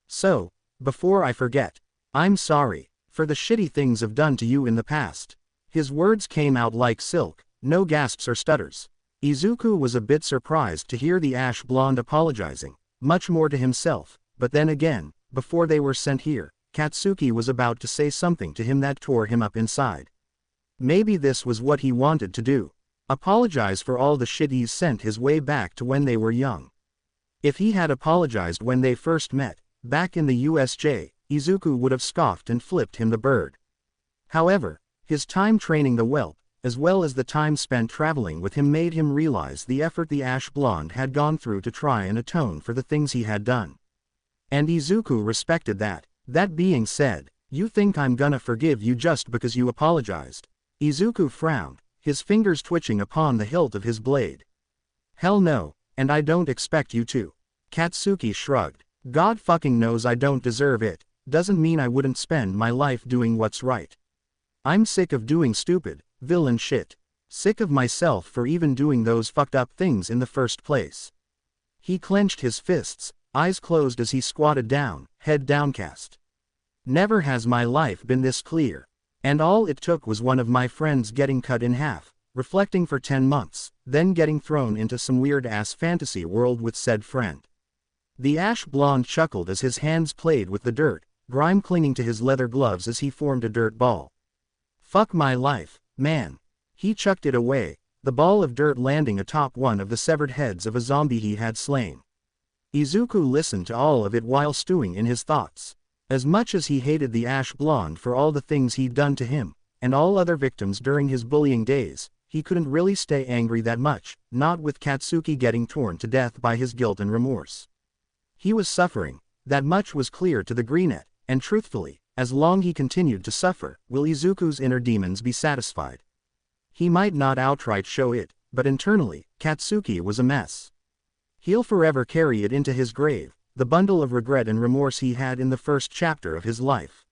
So, before I forget, I'm sorry for the shitty things I've done to you in the past. His words came out like silk, no gasps or stutters. Izuku was a bit surprised to hear the ash blonde apologizing, much more to himself, but then again, before they were sent here, Katsuki was about to say something to him that tore him up inside. Maybe this was what he wanted to do. Apologize for all the shit he's sent his way back to when they were young. If he had apologized when they first met, back in the USJ, Izuku would have scoffed and flipped him the bird. However, his time training the whelp, as well as the time spent traveling with him, made him realize the effort the ash blonde had gone through to try and atone for the things he had done. And Izuku respected that. That being said, you think I'm gonna forgive you just because you apologized? Izuku frowned, his fingers twitching upon the hilt of his blade. Hell no, and I don't expect you to. Katsuki shrugged. God fucking knows I don't deserve it. Doesn't mean I wouldn't spend my life doing what's right. I'm sick of doing stupid, villain shit. Sick of myself for even doing those fucked up things in the first place. He clenched his fists, eyes closed as he squatted down, head downcast. Never has my life been this clear. And all it took was one of my friends getting cut in half, reflecting for 10 months, then getting thrown into some weird-ass fantasy world with said friend. The ash blonde chuckled as his hands played with the dirt, grime clinging to his leather gloves as he formed a dirt ball. Fuck my life, man. He chucked it away, the ball of dirt landing atop one of the severed heads of a zombie he had slain. Izuku listened to all of it while stewing in his thoughts. As much as he hated the ash blonde for all the things he'd done to him, and all other victims during his bullying days, he couldn't really stay angry that much, not with Katsuki getting torn to death by his guilt and remorse. He was suffering, that much was clear to the greenette, and truthfully, as long he continued to suffer, will Izuku's inner demons be satisfied? He might not outright show it, but internally, Katsuki was a mess. He'll forever carry it into his grave, the bundle of regret and remorse he had in the first chapter of his life.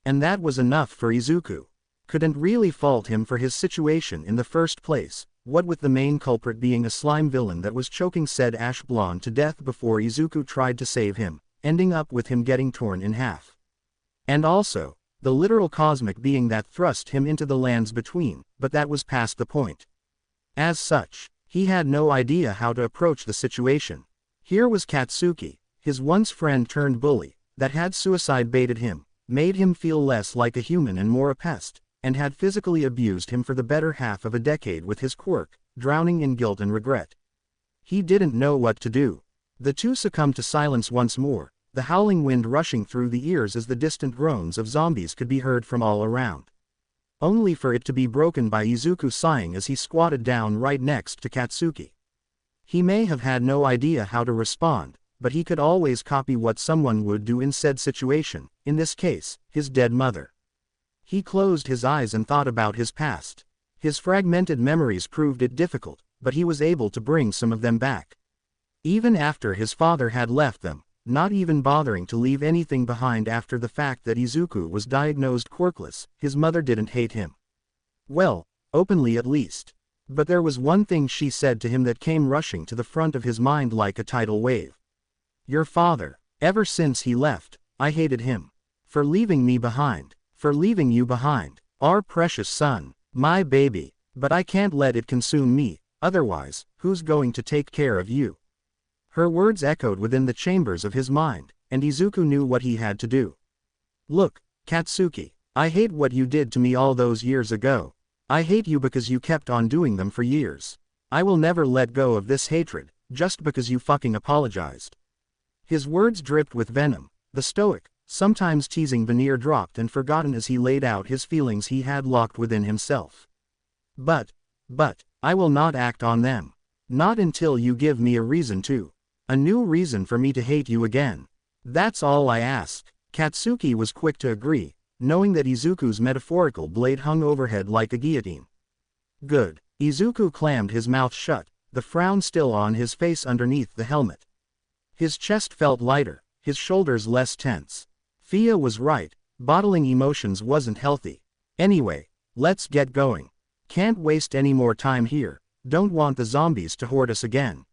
And that was enough for Izuku. Couldn't really fault him for his situation in the first place, what with the main culprit being a slime villain that was choking said ash blonde to death before Izuku tried to save him, ending up with him getting torn in half. And also, the literal cosmic being that thrust him into the lands between, but that was past the point. As such, he had no idea how to approach the situation. Here was Katsuki, his once friend turned bully, that had suicide baited him, made him feel less like a human and more a pest, and had physically abused him for the better half of a decade with his quirk, drowning in guilt and regret. He didn't know what to do. The two succumbed to silence once more, the howling wind rushing through the ears as the distant groans of zombies could be heard from all around. Only for it to be broken by Izuku sighing as he squatted down right next to Katsuki. He may have had no idea how to respond, but he could always copy what someone would do in said situation, in this case, his dead mother. He closed his eyes and thought about his past. His fragmented memories proved it difficult, but he was able to bring some of them back. Even after his father had left them, not even bothering to leave anything behind after the fact that Izuku was diagnosed quirkless, his mother didn't hate him. Well, openly at least. But there was one thing she said to him that came rushing to the front of his mind like a tidal wave. Your father. Ever since he left, I hated him. For leaving me behind. For leaving you behind. Our precious son. My baby. But I can't let it consume me, otherwise, who's going to take care of you? Her words echoed within the chambers of his mind, and Izuku knew what he had to do. Look, Katsuki, I hate what you did to me all those years ago. I hate you because you kept on doing them for years. I will never let go of this hatred, just because you fucking apologized. His words dripped with venom, the stoic, sometimes teasing veneer dropped and forgotten as he laid out his feelings he had locked within himself. But, I will not act on them. Not until you give me a reason to. A new reason for me to hate you again. That's all I ask. Katsuki was quick to agree, knowing that Izuku's metaphorical blade hung overhead like a guillotine. Good. Izuku clammed his mouth shut, the frown still on his face underneath the helmet. His chest felt lighter, his shoulders less tense. Fia was right, bottling emotions wasn't healthy. Anyway, let's get going. Can't waste any more time here, don't want the zombies to horde us again.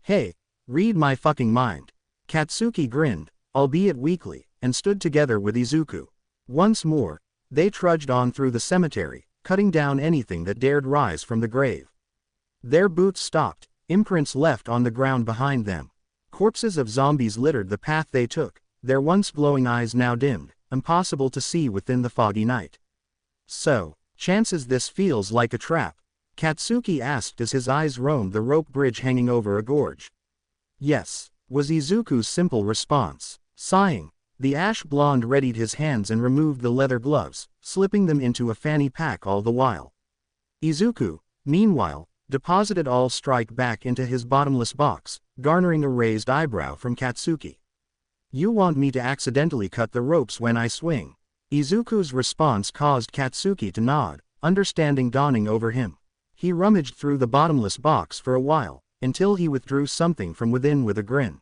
Hey, read my fucking mind. Katsuki grinned, albeit weakly, and stood together with Izuku. Once more, they trudged on through the cemetery, cutting down anything that dared rise from the grave. Their boots stopped, imprints left on the ground behind them. Corpses of zombies littered the path they took, their once glowing eyes now dimmed, impossible to see within the foggy night. So, chances this feels like a trap? Katsuki asked as his eyes roamed the rope bridge hanging over a gorge. Yes, was Izuku's simple response. Sighing, the ash blonde readied his hands and removed the leather gloves, slipping them into a fanny pack all the while. Izuku, meanwhile, deposited all strike back into his bottomless box, garnering a raised eyebrow from Katsuki. You want me to accidentally cut the ropes when I swing? Izuku's response caused Katsuki to nod, understanding dawning over him. He rummaged through the bottomless box for a while, until he withdrew something from within with a grin.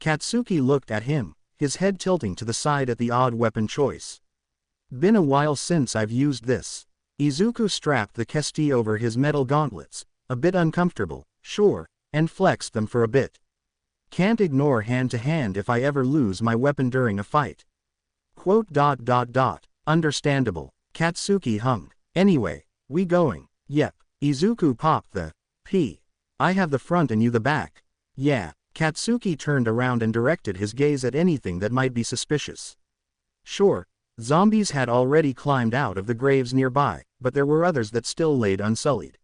Katsuki looked at him, his head tilting to the side at the odd weapon choice. Been a while since I've used this. Izuku strapped the kesti over his metal gauntlets, a bit uncomfortable, sure, and flexed them for a bit. Can't ignore hand-to-hand if I ever lose my weapon during a fight. Understandable. Katsuki hummed. Anyway, we going? Yep. Izuku popped the P. I have the front and you the back. Yeah. Katsuki turned around and directed his gaze at anything that might be suspicious. Sure, zombies had already climbed out of the graves nearby, but there were others that still laid unsullied.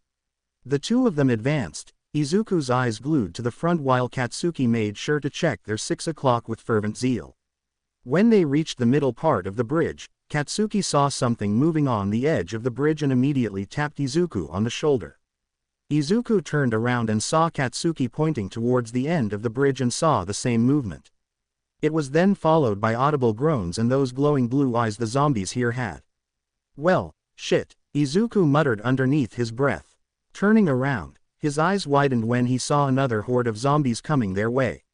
The two of them advanced, Izuku's eyes glued to the front while Katsuki made sure to check their 6 o'clock with fervent zeal. When they reached the middle part of the bridge, Katsuki saw something moving on the edge of the bridge and immediately tapped Izuku on the shoulder. Izuku turned around and saw Katsuki pointing towards the end of the bridge and saw the same movement. It was then followed by audible groans and those glowing blue eyes the zombies here had. Well, shit, Izuku muttered underneath his breath. Turning around, his eyes widened when he saw another horde of zombies coming their way.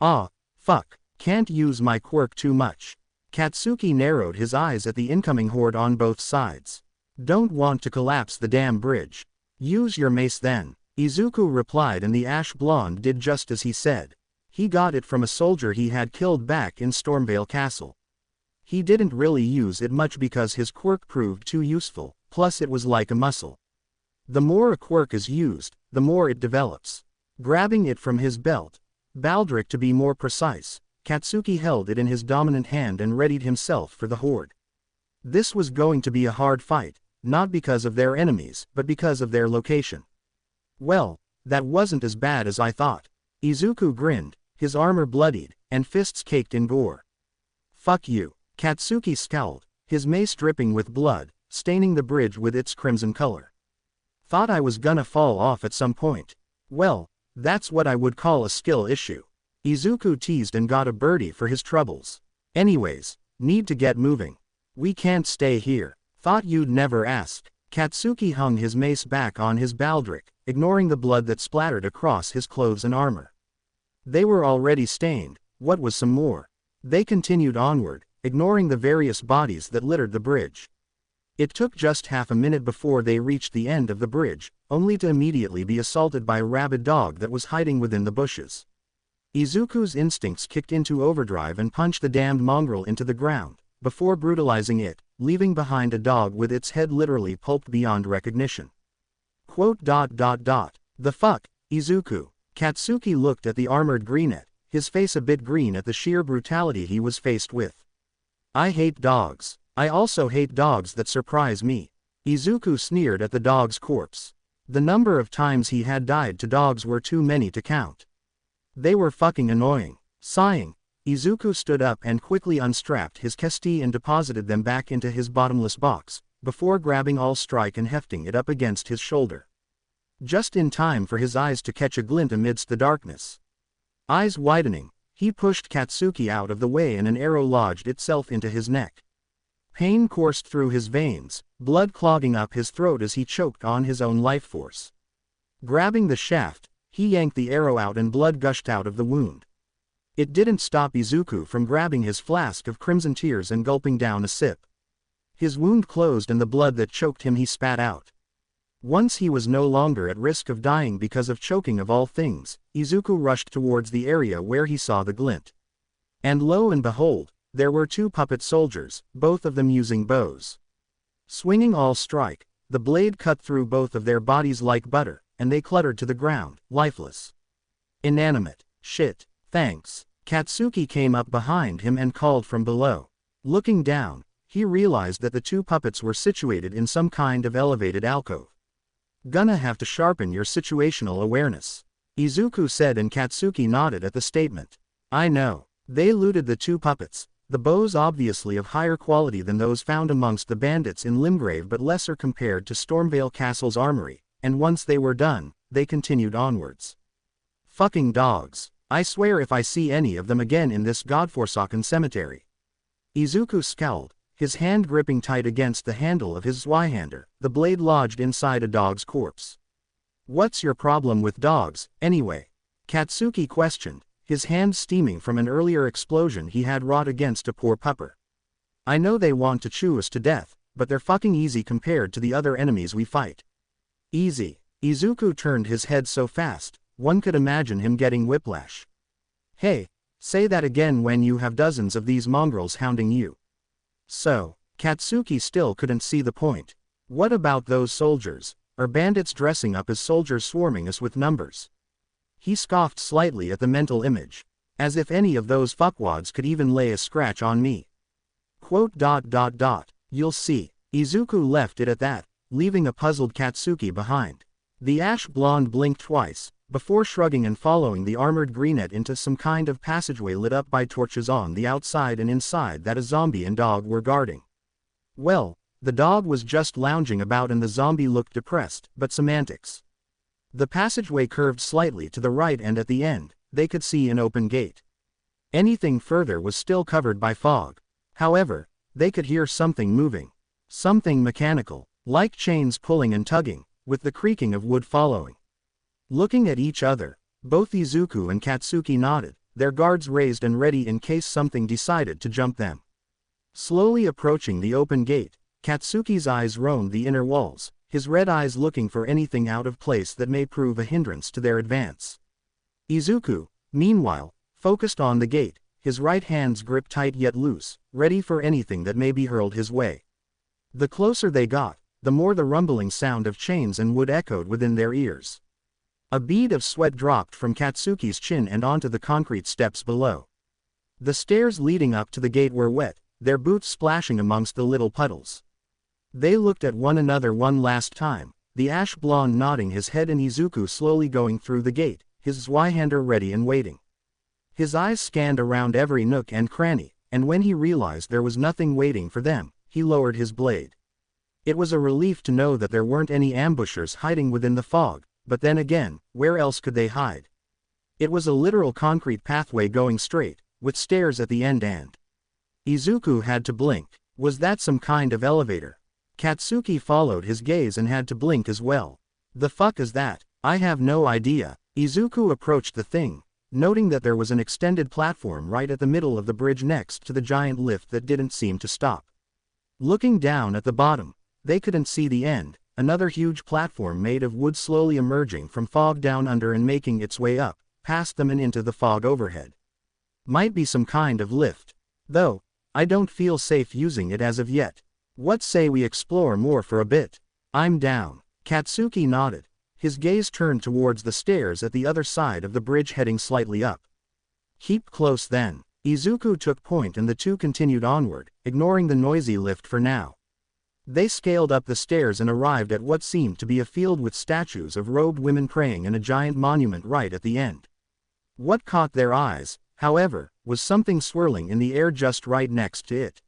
Ah, fuck, can't use my quirk too much. Katsuki narrowed his eyes at the incoming horde on both sides. Don't want to collapse the damn bridge. Use your mace then. Izuku replied and the ash blonde did just as he said. He got it from a soldier he had killed back in Stormvale Castle. He didn't really use it much because his quirk proved too useful, plus it was like a muscle. The more a quirk is used, the more it develops. Grabbing it from his belt, baldric to be more precise, Katsuki held it in his dominant hand and readied himself for the horde. This was going to be a hard fight, not because of their enemies, but because of their location. Well, that wasn't as bad as I thought. Izuku grinned, his armor bloodied, and fists caked in gore. Fuck you. Katsuki scowled, his mace dripping with blood, staining the bridge with its crimson color. Thought I was gonna fall off at some point. Well, that's what I would call a skill issue. Izuku teased and got a birdie for his troubles. Anyways, need to get moving. We can't stay here. Thought you'd never ask. Katsuki hung his mace back on his baldric, ignoring the blood that splattered across his clothes and armor. They were already stained, what was some more? They continued onward, ignoring the various bodies that littered the bridge. It took just half a minute before they reached the end of the bridge, only to immediately be assaulted by a rabid dog that was hiding within the bushes. Izuku's instincts kicked into overdrive and punched the damned mongrel into the ground, before brutalizing it, leaving behind a dog with its head literally pulped beyond recognition. The fuck, Izuku? Katsuki looked at the armored greenette, his face a bit green at the sheer brutality he was faced with. I hate dogs. I also hate dogs that surprise me. Izuku sneered at the dog's corpse. The number of times he had died to dogs were too many to count. They were fucking annoying. Sighing, Izuku stood up and quickly unstrapped his kesti and deposited them back into his bottomless box, before grabbing all strike and hefting it up against his shoulder. Just in time for his eyes to catch a glint amidst the darkness. Eyes widening, he pushed Katsuki out of the way and an arrow lodged itself into his neck. Pain coursed through his veins, blood clogging up his throat as he choked on his own life force. Grabbing the shaft, he yanked the arrow out and blood gushed out of the wound. It didn't stop Izuku from grabbing his flask of crimson tears and gulping down a sip. His wound closed and the blood that choked him he spat out. Once he was no longer at risk of dying because of choking of all things, Izuku rushed towards the area where he saw the glint. And lo and behold, there were two puppet soldiers, both of them using bows. Swinging all strike, the blade cut through both of their bodies like butter, and they cluttered to the ground, lifeless. Inanimate. Shit. Thanks. Katsuki came up behind him and called from below. Looking down, he realized that the two puppets were situated in some kind of elevated alcove. Gonna have to sharpen your situational awareness, Izuku said, and Katsuki nodded at the statement. I know. They looted the two puppets, the bows obviously of higher quality than those found amongst the bandits in Limgrave but lesser compared to Stormvale Castle's armory, and once they were done, they continued onwards. Fucking dogs. I swear if I see any of them again in this godforsaken cemetery. Izuku scowled, his hand gripping tight against the handle of his Zweihander, the blade lodged inside a dog's corpse. What's your problem with dogs, anyway? Katsuki questioned, his hand steaming from an earlier explosion he had wrought against a poor pupper. I know they want to chew us to death, but they're fucking easy compared to the other enemies we fight. Easy. Izuku turned his head so fast, one could imagine him getting whiplash. Hey, say that again when you have dozens of these mongrels hounding you. So, Katsuki still couldn't see the point. What about those soldiers? Are bandits dressing up as soldiers swarming us with numbers? He scoffed slightly at the mental image. As if any of those fuckwads could even lay a scratch on me. You'll see. Izuku left it at that, leaving a puzzled Katsuki behind. The ash blonde blinked twice, before shrugging and following the armored greenette into some kind of passageway lit up by torches on the outside and inside that a zombie and dog were guarding. Well, the dog was just lounging about and the zombie looked depressed, but semantics. The passageway curved slightly to the right and at the end, they could see an open gate. Anything further was still covered by fog. However, they could hear something moving. Something mechanical, like chains pulling and tugging, with the creaking of wood following. Looking at each other, both Izuku and Katsuki nodded, their guards raised and ready in case something decided to jump them. Slowly approaching the open gate, Katsuki's eyes roamed the inner walls, his red eyes looking for anything out of place that may prove a hindrance to their advance. Izuku, meanwhile, focused on the gate, his right hands gripped tight yet loose, ready for anything that may be hurled his way. The closer they got, the more the rumbling sound of chains and wood echoed within their ears. A bead of sweat dropped from Katsuki's chin and onto the concrete steps below. The stairs leading up to the gate were wet, their boots splashing amongst the little puddles. They looked at one another one last time, the ash blonde nodding his head and Izuku slowly going through the gate, his Zweihander ready and waiting. His eyes scanned around every nook and cranny, and when he realized there was nothing waiting for them, he lowered his blade. It was a relief to know that there weren't any ambushers hiding within the fog, but then again, where else could they hide? It was a literal concrete pathway going straight, with stairs at the end and Izuku had to blink. Was that some kind of elevator? Katsuki followed his gaze and had to blink as well. The fuck is that? I have no idea. Izuku approached the thing, noting that there was an extended platform right at the middle of the bridge next to the giant lift that didn't seem to stop. Looking down at the bottom, They couldn't see the end. Another huge platform made of wood slowly emerging from fog down under and making its way up, past them and into the fog overhead. Might be some kind of lift. Though, I don't feel safe using it as of yet. What say we explore more for a bit? I'm down. Katsuki nodded. His gaze turned towards the stairs at the other side of the bridge heading slightly up. Keep close then. Izuku took point and the two continued onward, ignoring the noisy lift for now. They scaled up the stairs and arrived at what seemed to be a field with statues of robed women praying and a giant monument right at the end. What caught their eyes, however, was something swirling in the air just right next to it.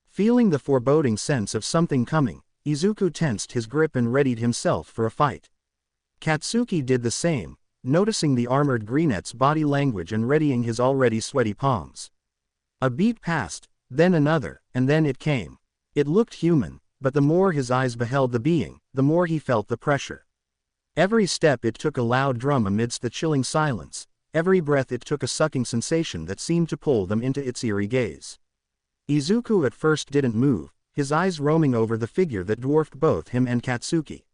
Feeling the foreboding sense of something coming, Izuku tensed his grip and readied himself for a fight. Katsuki did the same, noticing the armored brunette's body language and readying his already sweaty palms. A beat passed, then another, and then it came. It looked human, but the more his eyes beheld the being, the more he felt the pressure. Every step it took a loud drum amidst the chilling silence, every breath it took a sucking sensation that seemed to pull them into its eerie gaze. Izuku at first didn't move, his eyes roaming over the figure that dwarfed both him and Katsuki.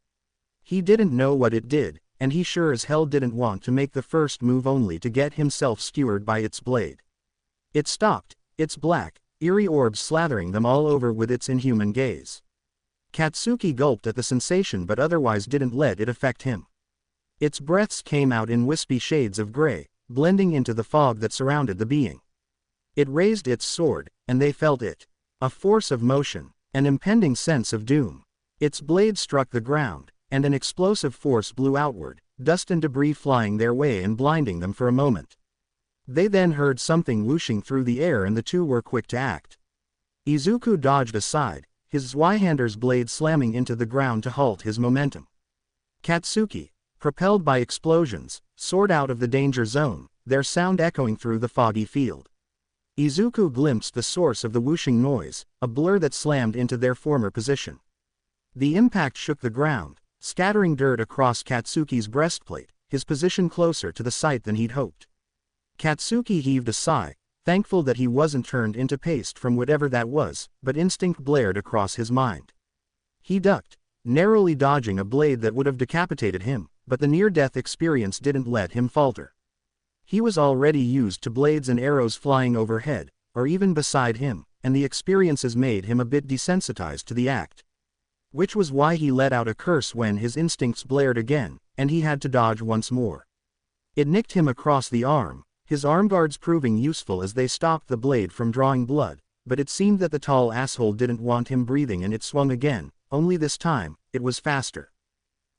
He didn't know what it did, and he sure as hell didn't want to make the first move only to get himself skewered by its blade. It stopped, its black, eerie orbs slathering them all over with its inhuman gaze. Katsuki gulped at the sensation but otherwise didn't let it affect him. Its breaths came out in wispy shades of gray, blending into the fog that surrounded the being. It raised its sword, and they felt it. A force of motion, an impending sense of doom. Its blade struck the ground, and an explosive force blew outward, dust and debris flying their way and blinding them for a moment. They then heard something whooshing through the air and the two were quick to act. Izuku dodged aside, his Zweihander's blade slamming into the ground to halt his momentum. Katsuki, propelled by explosions, soared out of the danger zone, their sound echoing through the foggy field. Izuku glimpsed the source of the whooshing noise, a blur that slammed into their former position. The impact shook the ground, scattering dirt across Katsuki's breastplate, his position closer to the site than he'd hoped. Katsuki heaved a sigh, thankful that he wasn't turned into paste from whatever that was, but instinct blared across his mind. He ducked, narrowly dodging a blade that would have decapitated him, but the near-death experience didn't let him falter. He was already used to blades and arrows flying overhead, or even beside him, and the experiences made him a bit desensitized to the act. Which was why he let out a curse when his instincts blared again, and he had to dodge once more. It nicked him across the arm, his arm guards proving useful as they stopped the blade from drawing blood, but it seemed that the tall asshole didn't want him breathing and it swung again, only this time, it was faster.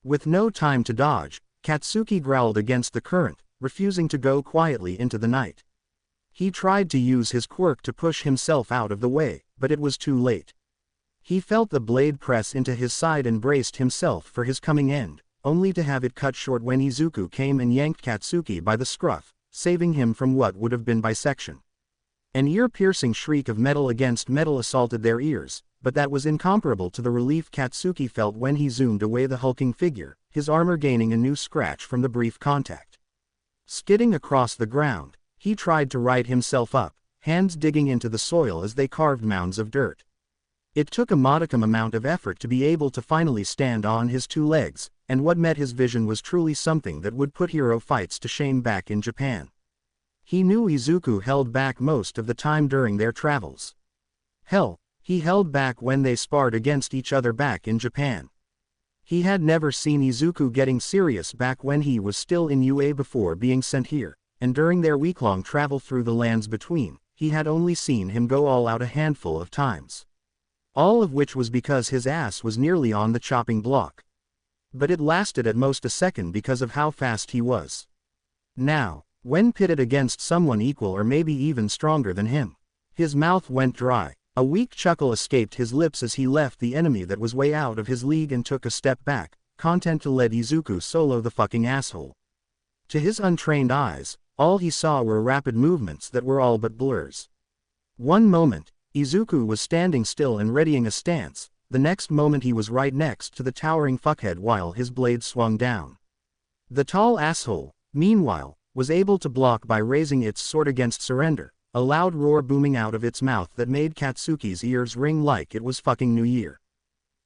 With no time to dodge, Katsuki growled against the current, refusing to go quietly into the night. He tried to use his quirk to push himself out of the way, but it was too late. He felt the blade press into his side and braced himself for his coming end, only to have it cut short when Izuku came and yanked Katsuki by the scruff, saving him from what would have been bisection. An ear-piercing shriek of metal against metal assaulted their ears, but that was incomparable to the relief Katsuki felt when he zoomed away the hulking figure, his armor gaining a new scratch from the brief contact. Skidding across the ground, he tried to right himself up, hands digging into the soil as they carved mounds of dirt. It took a modicum amount of effort to be able to finally stand on his two legs, and what met his vision was truly something that would put hero fights to shame back in Japan. He knew Izuku held back most of the time during their travels. Hell, he held back when they sparred against each other back in Japan. He had never seen Izuku getting serious back when he was still in UA before being sent here, and during their week-long travel through the lands between, he had only seen him go all out a handful of times. All of which was because his ass was nearly on the chopping block. But it lasted at most a second because of how fast he was. Now, when pitted against someone equal or maybe even stronger than him, his mouth went dry. A weak chuckle escaped his lips as he left the enemy that was way out of his league and took a step back, content to let Izuku solo the fucking asshole. To his untrained eyes, all he saw were rapid movements that were all but blurs. One moment, Izuku was standing still and readying a stance, the next moment he was right next to the towering fuckhead while his blade swung down. The tall asshole, meanwhile, was able to block by raising its sword against surrender, a loud roar booming out of its mouth that made Katsuki's ears ring like it was fucking New Year.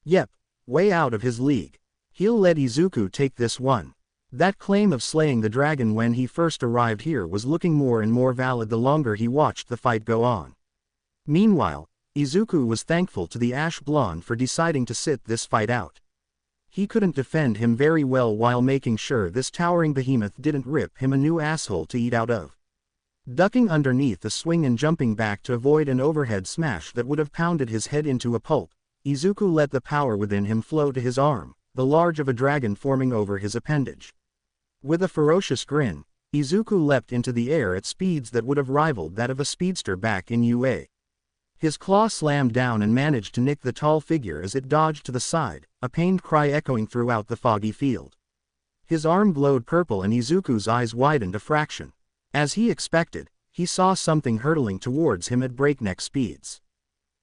Yep, way out of his league. He'll let Izuku take this one. That claim of slaying the dragon when he first arrived here was looking more and more valid the longer he watched the fight go on. Meanwhile, Izuku was thankful to the Ash Blonde for deciding to sit this fight out. He couldn't defend him very well while making sure this towering behemoth didn't rip him a new asshole to eat out of. Ducking underneath a swing and jumping back to avoid an overhead smash that would have pounded his head into a pulp, Izuku let the power within him flow to his arm, the large of a dragon forming over his appendage. With a ferocious grin, Izuku leapt into the air at speeds that would have rivaled that of a speedster back in UA. His claw slammed down and managed to nick the tall figure as it dodged to the side, a pained cry echoing throughout the foggy field. His arm glowed purple and Izuku's eyes widened a fraction. As he expected, he saw something hurtling towards him at breakneck speeds.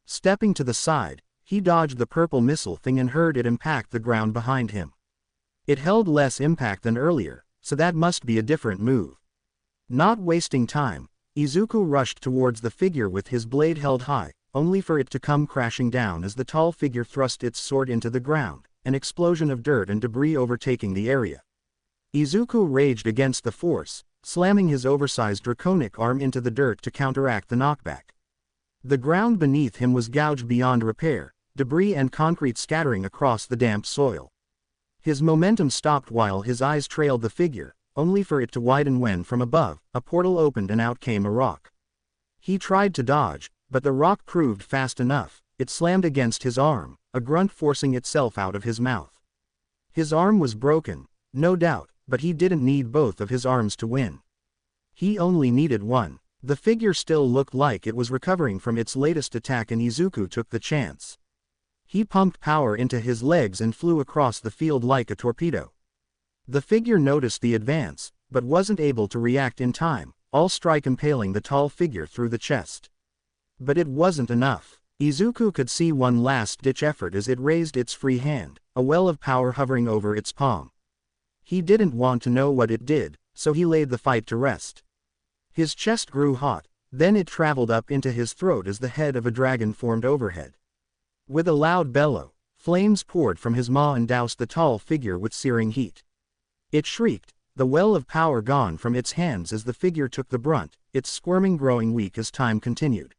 Stepping to the side, he dodged the purple missile thing and heard it impact the ground behind him. It held less impact than earlier, so that must be a different move. Not wasting time, Izuku rushed towards the figure with his blade held high, only for it to come crashing down as the tall figure thrust its sword into the ground, an explosion of dirt and debris overtaking the area. Izuku raged against the force, slamming his oversized draconic arm into the dirt to counteract the knockback. The ground beneath him was gouged beyond repair, debris and concrete scattering across the damp soil. His momentum stopped while his eyes trailed the figure, only for it to widen when from above, a portal opened and out came a rock. He tried to dodge, but the rock proved fast enough. It slammed against his arm, a grunt forcing itself out of his mouth. His arm was broken, no doubt, but he didn't need both of his arms to win. He only needed one. The figure still looked like it was recovering from its latest attack and Izuku took the chance. He pumped power into his legs and flew across the field like a torpedo. The figure noticed the advance, but wasn't able to react in time, all strike impaling the tall figure through the chest. But it wasn't enough. Izuku could see one last-ditch effort as it raised its free hand, a well of power hovering over its palm. He didn't want to know what it did, so he laid the fight to rest. His chest grew hot, then it traveled up into his throat as the head of a dragon formed overhead. With a loud bellow, flames poured from his maw and doused the tall figure with searing heat. It shrieked, the well of power gone from its hands as the figure took the brunt, its squirming growing weak as time continued.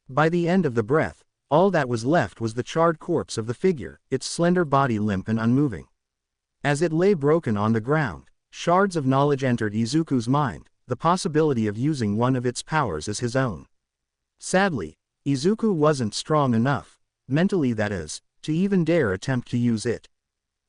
By the end of the breath, all that was left was the charred corpse of the figure, its slender body limp and unmoving. As it lay broken on the ground, shards of knowledge entered Izuku's mind, the possibility of using one of its powers as his own. Sadly, Izuku wasn't strong enough, mentally that is, to even dare attempt to use it.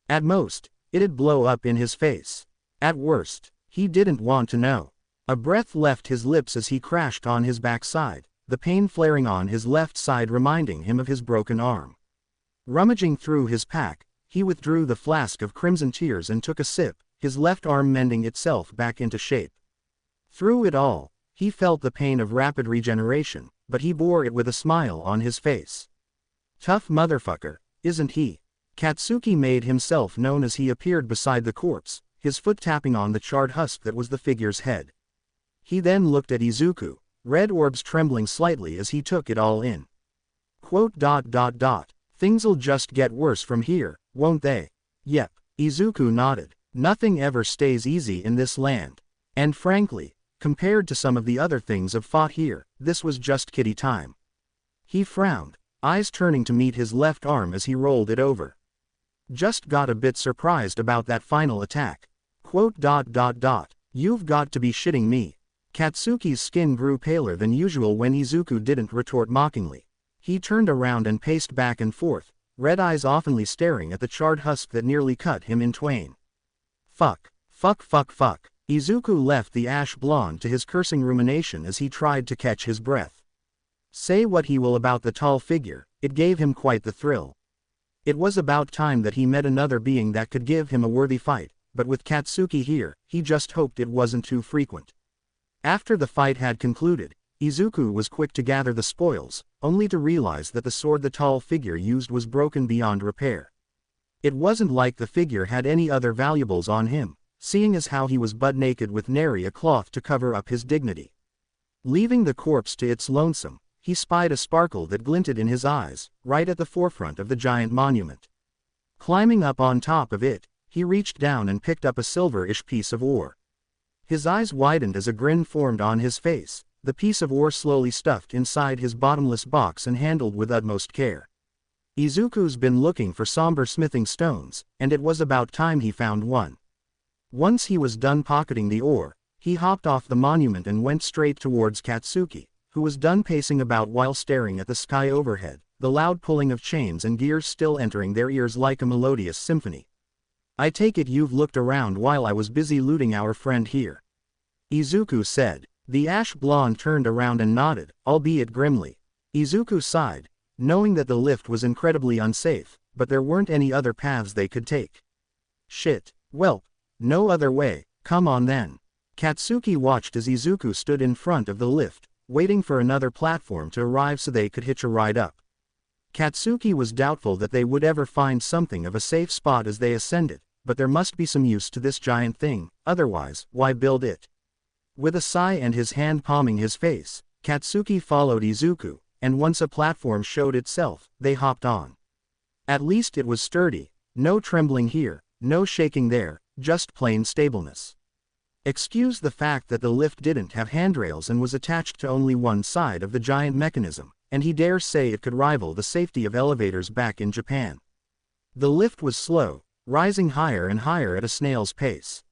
At most, it'd blow up in his face. At worst, he didn't want to know. A breath left his lips as he crashed on his backside, the pain flaring on his left side reminding him of his broken arm. Rummaging through his pack, he withdrew the flask of crimson tears and took a sip, his left arm mending itself back into shape. Through it all, he felt the pain of rapid regeneration, but he bore it with a smile on his face. Tough motherfucker, isn't he? Katsuki made himself known as he appeared beside the corpse, his foot tapping on the charred husk that was the figure's head. He then looked at Izuku, red orbs trembling slightly as he took it all in. Things'll just get worse from here, won't they? Yep, Izuku nodded. Nothing ever stays easy in this land. And frankly, compared to some of the other things I've fought here, this was just kiddie time. He frowned, eyes turning to meet his left arm as he rolled it over. Just got a bit surprised about that final attack. You've got to be shitting me. Katsuki's skin grew paler than usual when Izuku didn't retort mockingly. He turned around and paced back and forth, red eyes oftenly staring at the charred husk that nearly cut him in twain. Fuck. Izuku left the ash blonde to his cursing rumination as he tried to catch his breath. Say what he will about the tall figure, it gave him quite the thrill. It was about time that he met another being that could give him a worthy fight, but with Katsuki here, he just hoped it wasn't too frequent. After the fight had concluded, Izuku was quick to gather the spoils, only to realize that the sword the tall figure used was broken beyond repair. It wasn't like the figure had any other valuables on him, seeing as how he was butt naked with nary a cloth to cover up his dignity. Leaving the corpse to its lonesome, he spied a sparkle that glinted in his eyes, right at the forefront of the giant monument. Climbing up on top of it, he reached down and picked up a silver-ish piece of ore. His eyes widened as a grin formed on his face, the piece of ore slowly stuffed inside his bottomless box and handled with utmost care. Izuku's been looking for somber smithing stones, and it was about time he found one. Once he was done pocketing the ore, he hopped off the monument and went straight towards Katsuki, who was done pacing about while staring at the sky overhead, the loud pulling of chains and gears still entering their ears like a melodious symphony. "I take it you've looked around while I was busy looting our friend here," Izuku said. The ash blonde turned around and nodded, albeit grimly. Izuku sighed, knowing that the lift was incredibly unsafe, but there weren't any other paths they could take. Shit. Welp. No other way, come on then. Katsuki watched as Izuku stood in front of the lift, waiting for another platform to arrive so they could hitch a ride up. Katsuki was doubtful that they would ever find something of a safe spot as they ascended, but there must be some use to this giant thing, otherwise, why build it? With a sigh and his hand palming his face, Katsuki followed Izuku, and once a platform showed itself, they hopped on. At least it was sturdy, no trembling here, no shaking there, just plain stableness. Excuse the fact that the lift didn't have handrails and was attached to only one side of the giant mechanism, and he dares say it could rival the safety of elevators back in Japan. The lift was slow, rising higher and higher at a snail's pace.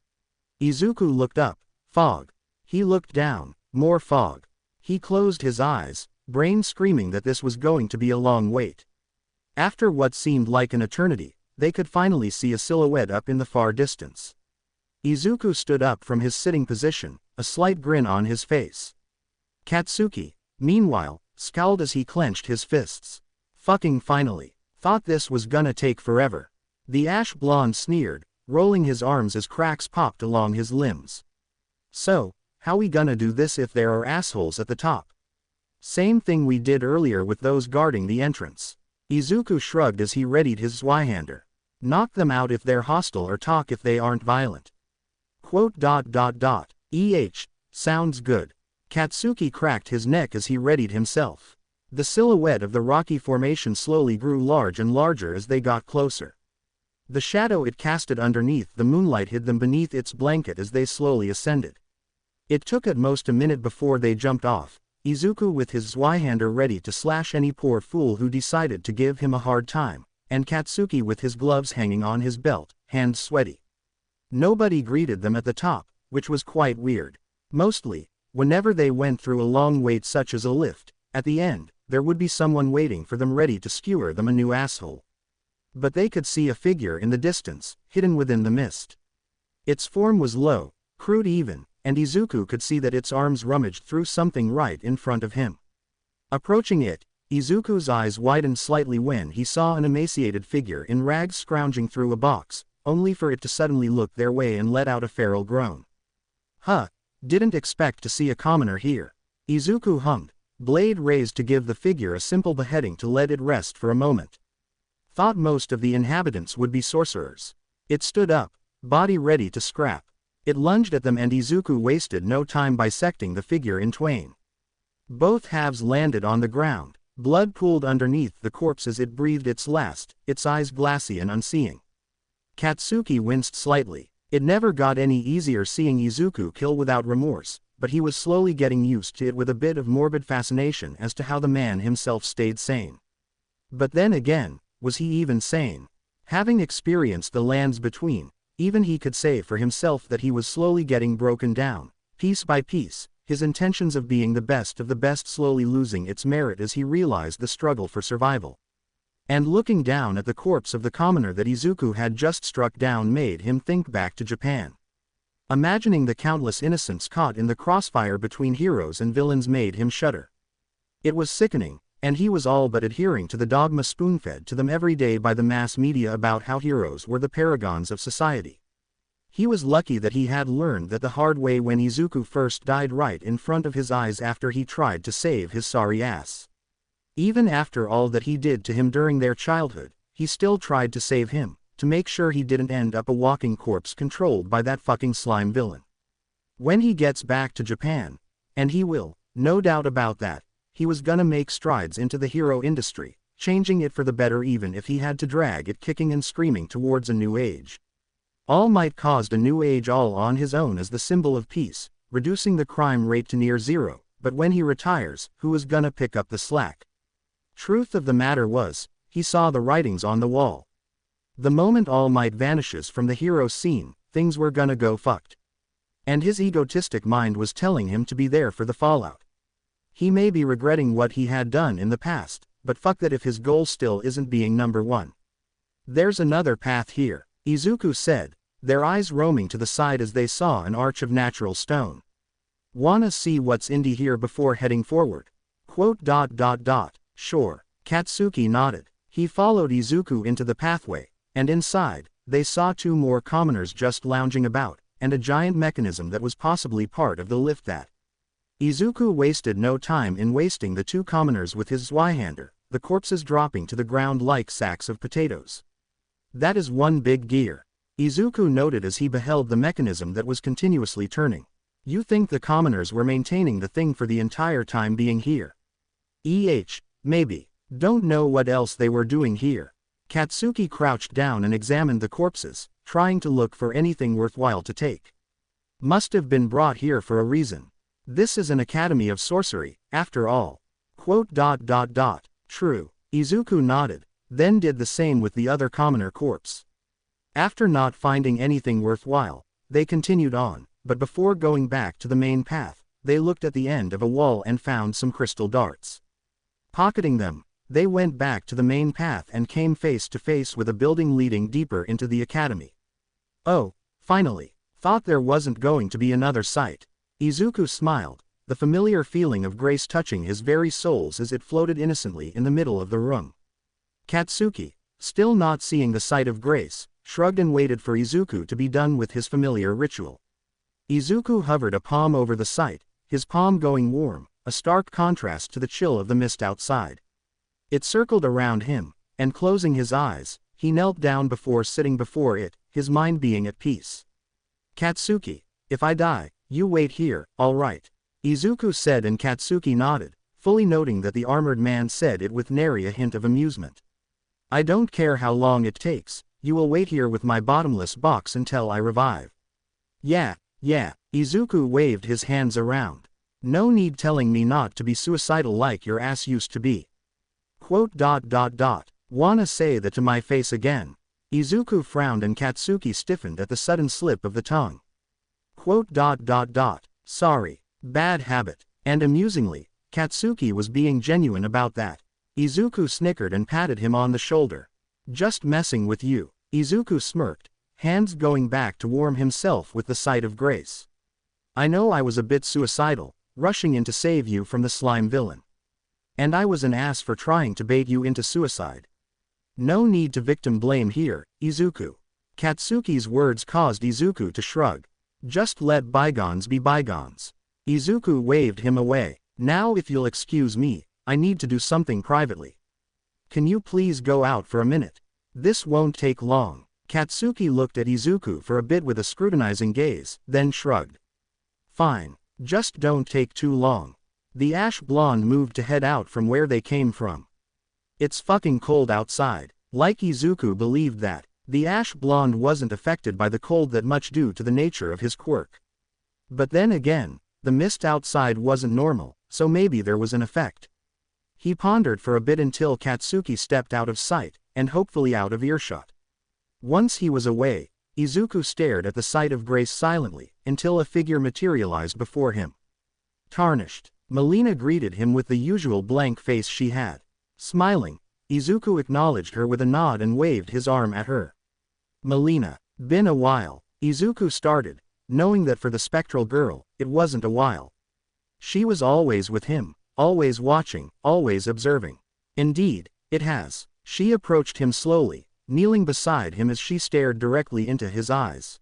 Izuku looked up, fog. He looked down, more fog. He closed his eyes, brain screaming that this was going to be a long wait. After what seemed like an eternity, they could finally see a silhouette up in the far distance. Izuku stood up from his sitting position, a slight grin on his face. Katsuki, meanwhile, scowled as he clenched his fists. Fucking finally. Thought this was gonna take forever. The ash blonde sneered, rolling his arms as cracks popped along his limbs. So, how we gonna do this if there are assholes at the top? Same thing we did earlier with those guarding the entrance. Izuku shrugged as he readied his Zweihander. Knock them out if they're hostile or talk if they aren't violent. Sounds good. Katsuki cracked his neck as he readied himself. The silhouette of the rocky formation slowly grew large and larger as they got closer. The shadow it casted underneath the moonlight hid them beneath its blanket as they slowly ascended. It took at most a minute before they jumped off, Izuku with his Zweihander ready to slash any poor fool who decided to give him a hard time, and Katsuki with his gloves hanging on his belt, hands sweaty. Nobody greeted them at the top, which was quite weird. Mostly, whenever they went through a long wait such as a lift, at the end, there would be someone waiting for them ready to skewer them a new asshole. But they could see a figure in the distance, hidden within the mist. Its form was low, crude even, and Izuku could see that its arms rummaged through something right in front of him. Approaching it, Izuku's eyes widened slightly when he saw an emaciated figure in rags scrounging through a box, only for it to suddenly look their way and let out a feral groan. Huh, didn't expect to see a commoner here. Izuku hummed, blade raised to give the figure a simple beheading to let it rest for a moment. Thought most of the inhabitants would be sorcerers. It stood up, body ready to scrap. It lunged at them and Izuku wasted no time bisecting the figure in twain. Both halves landed on the ground, blood pooled underneath the corpse as it breathed its last, its eyes glassy and unseeing. Katsuki winced slightly. It never got any easier seeing Izuku kill without remorse, but he was slowly getting used to it with a bit of morbid fascination as to how the man himself stayed sane. But then again, was he even sane? Having experienced the lands between, even he could say for himself that he was slowly getting broken down, piece by piece, his intentions of being the best of the best slowly losing its merit as he realized the struggle for survival. And looking down at the corpse of the commoner that Izuku had just struck down made him think back to Japan. Imagining the countless innocents caught in the crossfire between heroes and villains made him shudder. It was sickening, and he was all but adhering to the dogma spoon-fed to them every day by the mass media about how heroes were the paragons of society. He was lucky that he had learned that the hard way when Izuku first died right in front of his eyes after he tried to save his sorry ass. Even after all that he did to him during their childhood, he still tried to save him, to make sure he didn't end up a walking corpse controlled by that fucking slime villain. When he gets back to Japan, and he will, no doubt about that, he was gonna make strides into the hero industry, changing it for the better even if he had to drag it kicking and screaming towards a new age. All Might caused a new age all on his own as the symbol of peace, reducing the crime rate to near zero, but when he retires, who is gonna pick up the slack? Truth of the matter was, he saw the writings on the wall. The moment All Might vanishes from the hero scene, things were gonna go fucked. And his egotistic mind was telling him to be there for the fallout. He may be regretting what he had done in the past, but fuck that if his goal still isn't being number one. There's another path here, Izuku said, their eyes roaming to the side as they saw an arch of natural stone. Wanna see what's indie here before heading forward? Sure. Katsuki nodded. He followed Izuku into the pathway, and inside, they saw two more commoners just lounging about, and a giant mechanism that was possibly part of the lift that. Izuku wasted no time in wasting the two commoners with his Zweihander, the corpses dropping to the ground like sacks of potatoes. That is one big gear, Izuku noted as he beheld the mechanism that was continuously turning. You think the commoners were maintaining the thing for the entire time being here? Maybe. Don't know what else they were doing here. Katsuki crouched down and examined the corpses, trying to look for anything worthwhile to take. Must have been brought here for a reason. This is an academy of sorcery, after all. True. Izuku nodded, then did the same with the other commoner corpse. After not finding anything worthwhile, they continued on, but before going back to the main path, they looked at the end of a wall and found some crystal darts. Pocketing them, they went back to the main path and came face to face with a building leading deeper into the academy. Oh, finally. Thought there wasn't going to be another sight. Izuku smiled, the familiar feeling of grace touching his very soul as it floated innocently in the middle of the room. Katsuki, still not seeing the sight of grace, shrugged and waited for Izuku to be done with his familiar ritual. Izuku hovered a palm over the sight, his palm going warm, a stark contrast to the chill of the mist outside. It circled around him, and closing his eyes, he knelt down before sitting before it, his mind being at peace. Katsuki, if I die, you wait here, all right, Izuku said, and Katsuki nodded, fully noting that the armored man said it with nary a hint of amusement. I don't care how long it takes, you will wait here with my bottomless box until I revive. Yeah, Izuku waved his hands around. No need telling me not to be suicidal like your ass used to be. Wanna say that to my face again? Izuku frowned and Katsuki stiffened at the sudden slip of the tongue. Sorry, bad habit, and amusingly, Katsuki was being genuine about that. Izuku snickered and patted him on the shoulder. Just messing with you, Izuku smirked, hands going back to warm himself with the sight of grace. I know I was a bit suicidal, rushing in to save you from the slime villain. And I was an ass for trying to bait you into suicide. No need to victim blame here, Izuku. Katsuki's words caused Izuku to shrug. Just let bygones be bygones. Izuku waved him away. Now if you'll excuse me, I need to do something privately. Can you please go out for a minute? This won't take long. Katsuki looked at Izuku for a bit with a scrutinizing gaze, then shrugged. Fine. Just don't take too long. The ash blonde moved to head out from where they came from. It's fucking cold outside. Like Izuku believed that, the ash blonde wasn't affected by the cold that much due to the nature of his quirk. But then again, the mist outside wasn't normal, so maybe there was an effect. He pondered for a bit until Katsuki stepped out of sight, and hopefully out of earshot. Once he was away, Izuku stared at the sight of grace silently, until a figure materialized before him. Tarnished. Molina greeted him with the usual blank face she had. Smiling, Izuku acknowledged her with a nod and waved his arm at her. Molina. Been a while, Izuku started, knowing that for the spectral girl, it wasn't a while. She was always with him, always watching, always observing. Indeed, it has. She approached him slowly, kneeling beside him as she stared directly into his eyes.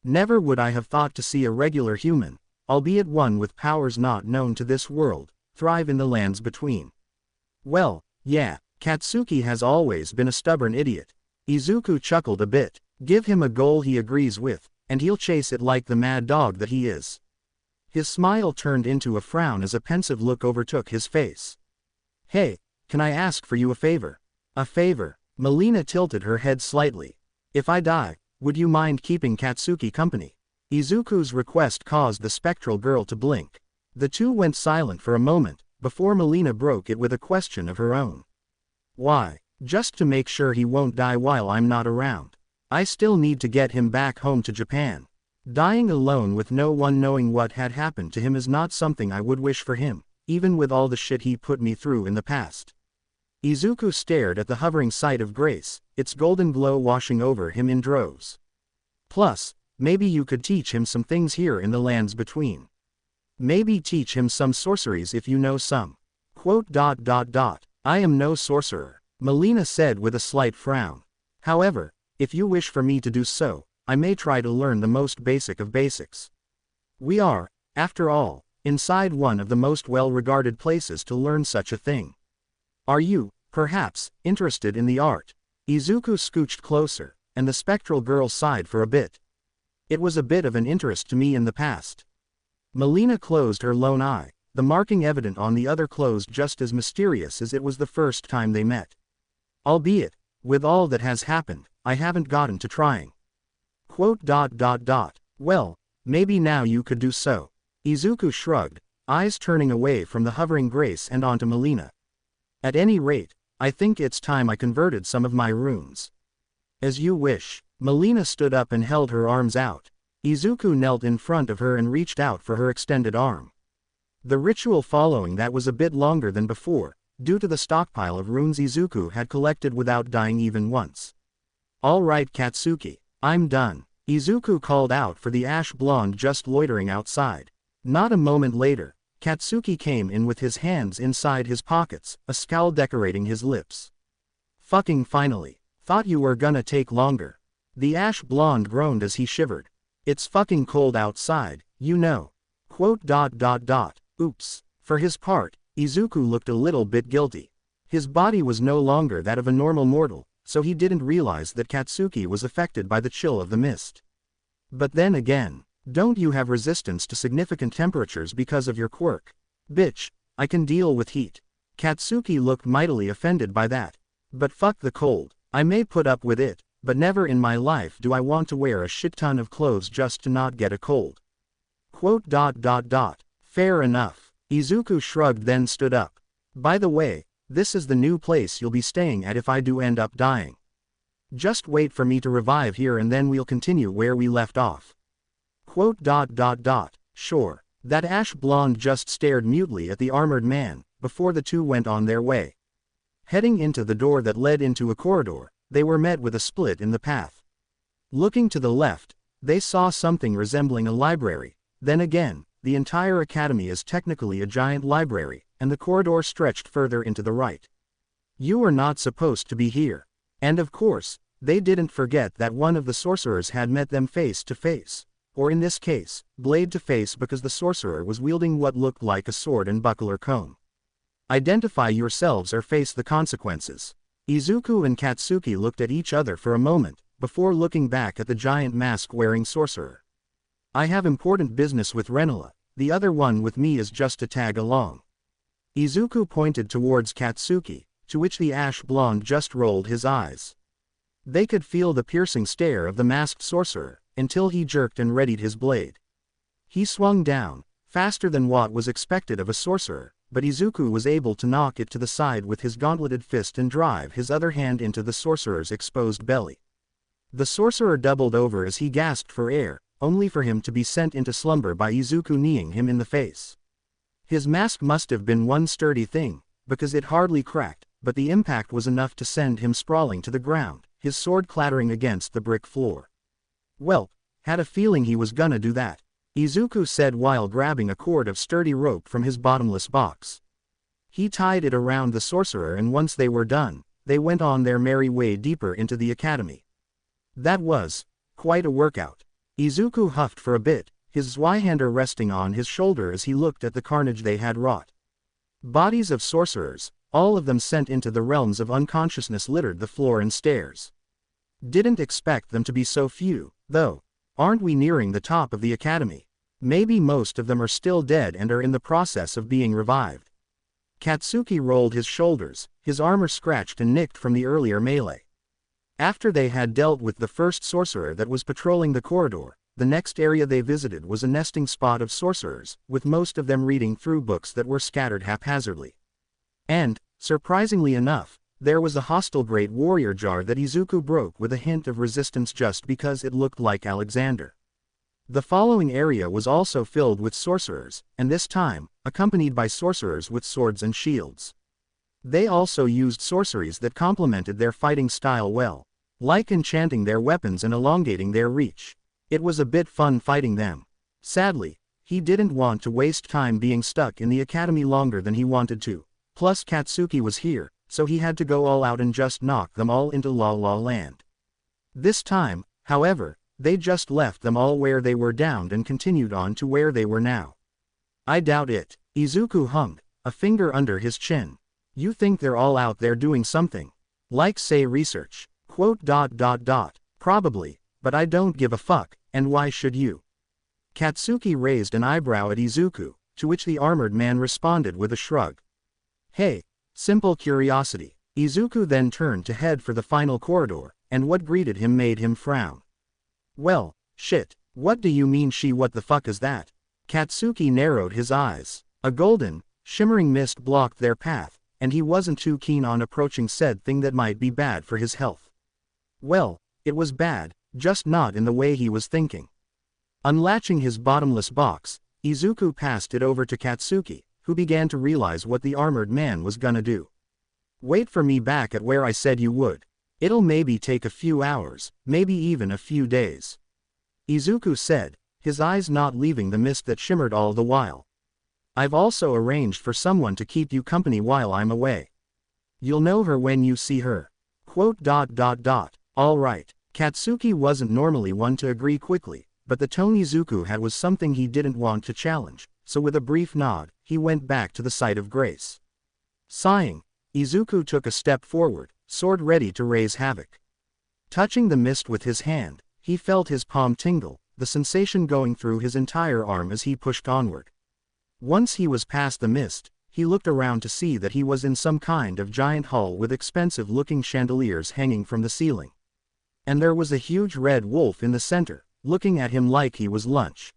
Never would I have thought to see a regular human, albeit one with powers not known to this world, thrive in the lands between. Well, yeah, Katsuki has always been a stubborn idiot. Izuku chuckled a bit. Give him a goal he agrees with, and he'll chase it like the mad dog that he is. His smile turned into a frown as a pensive look overtook his face. Hey, can I ask for you a favor? A favor? Molina tilted her head slightly. If I die, would you mind keeping Katsuki company? Izuku's request caused the spectral girl to blink. The two went silent for a moment, before Molina broke it with a question of her own. Why? Just to make sure he won't die while I'm not around. I still need to get him back home to Japan. Dying alone with no one knowing what had happened to him is not something I would wish for him, even with all the shit he put me through in the past. Izuku stared at the hovering sight of Grace, its golden glow washing over him in droves. Plus, maybe you could teach him some things here in the lands between. Maybe teach him some sorceries if you know some. I am no sorcerer, Molina said with a slight frown. However, if you wish for me to do so, I may try to learn the most basic of basics. We are, after all, inside one of the most well-regarded places to learn such a thing. Are you, perhaps, interested in the art? Izuku scooched closer, and the spectral girl sighed for a bit. It was a bit of an interest to me in the past. Molina closed her lone eye, the marking evident on the other closed just as mysterious as it was the first time they met. Albeit, with all that has happened, I haven't gotten to trying. Well, maybe now you could do so. Izuku shrugged, eyes turning away from the hovering Grace and onto Molina. At any rate, I think it's time I converted some of my runes. As you wish. Molina stood up and held her arms out. Izuku knelt in front of her and reached out for her extended arm. The ritual following that was a bit longer than before, due to the stockpile of runes Izuku had collected without dying even once. All right Katsuki, I'm done. Izuku called out for the ash blonde just loitering outside. Not a moment later, Katsuki came in with his hands inside his pockets, a scowl decorating his lips. Fucking finally. Thought you were gonna take longer. The ash blonde groaned as he shivered. It's fucking cold outside, you know. Oops. For his part, Izuku looked a little bit guilty. His body was no longer that of a normal mortal, so he didn't realize that Katsuki was affected by the chill of the mist. But then again, don't you have resistance to significant temperatures because of your quirk? Bitch, I can deal with heat. Katsuki looked mightily offended by that. But fuck the cold, I may put up with it, but never in my life do I want to wear a shit ton of clothes just to not get a cold. Fair enough. Izuku shrugged then stood up. By the way, this is the new place you'll be staying at if I do end up dying. Just wait for me to revive here and then we'll continue where we left off. Sure. That ash blonde just stared mutely at the armored man, before the two went on their way. Heading into the door that led into a corridor, they were met with a split in the path. Looking to the left, they saw something resembling a library. Then again, the entire academy is technically a giant library, and the corridor stretched further into the right. You are not supposed to be here. And of course, they didn't forget that one of the sorcerers had met them face to face. Or in this case, blade to face because the sorcerer was wielding what looked like a sword and buckler comb. Identify yourselves or face the consequences. Izuku and Katsuki looked at each other for a moment, before looking back at the giant mask-wearing sorcerer. I have important business with Renola, the other one with me is just to tag along. Izuku pointed towards Katsuki, to which the ash blonde just rolled his eyes. They could feel the piercing stare of the masked sorcerer, until he jerked and readied his blade. He swung down, faster than what was expected of a sorcerer, but Izuku was able to knock it to the side with his gauntleted fist and drive his other hand into the sorcerer's exposed belly. The sorcerer doubled over as he gasped for air, only for him to be sent into slumber by Izuku kneeing him in the face. His mask must have been one sturdy thing, because it hardly cracked, but the impact was enough to send him sprawling to the ground, his sword clattering against the brick floor. Well, had a feeling he was gonna do that, Izuku said while grabbing a cord of sturdy rope from his bottomless box. He tied it around the sorcerer and once they were done, they went on their merry way deeper into the academy. That was quite a workout. Izuku huffed for a bit, his Zweihander resting on his shoulder as he looked at the carnage they had wrought. Bodies of sorcerers, all of them sent into the realms of unconsciousness, littered the floor and stairs. Didn't expect them to be so few, though. Aren't we nearing the top of the academy? Maybe most of them are still dead and are in the process of being revived. Katsuki rolled his shoulders, his armor scratched and nicked from the earlier melee. After they had dealt with the first sorcerer that was patrolling the corridor, the next area they visited was a nesting spot of sorcerers, with most of them reading through books that were scattered haphazardly. And, surprisingly enough, there was a hostile great warrior jar that Izuku broke with a hint of resistance just because it looked like Alexander. The following area was also filled with sorcerers, and this time, accompanied by sorcerers with swords and shields. They also used sorceries that complemented their fighting style well, like enchanting their weapons and elongating their reach. It was a bit fun fighting them. Sadly, he didn't want to waste time being stuck in the academy longer than he wanted to, plus Katsuki was here, so he had to go all out and just knock them all into La La Land. This time, however, they just left them all where they were downed and continued on to where they were now. I doubt it, Izuku hummed, a finger under his chin. You think they're all out there doing something? Like say research, quote. Probably, but I don't give a fuck, and why should you? Katsuki raised an eyebrow at Izuku, to which the armored man responded with a shrug. Hey, simple curiosity. Izuku then turned to head for the final corridor, and what greeted him made him frown. Well, shit, what do you mean what the fuck is that? Katsuki narrowed his eyes. A golden, shimmering mist blocked their path, and he wasn't too keen on approaching said thing that might be bad for his health. Well, it was bad, just not in the way he was thinking. Unlatching his bottomless box, Izuku passed it over to Katsuki, who began to realize what the armored man was gonna do. Wait for me back at where I said you would. It'll maybe take a few hours, maybe even a few days. Izuku said, his eyes not leaving the mist that shimmered all the while. I've also arranged for someone to keep you company while I'm away. You'll know her when you see her. Quote. All right. Katsuki wasn't normally one to agree quickly, but the tone Izuku had was something he didn't want to challenge, so with a brief nod, he went back to the site of grace. Sighing, Izuku took a step forward, sword ready to raise havoc. Touching the mist with his hand, he felt his palm tingle, the sensation going through his entire arm as he pushed onward. Once he was past the mist, he looked around to see that he was in some kind of giant hall with expensive-looking chandeliers hanging from the ceiling. And there was a huge red wolf in the center, looking at him like he was lunch.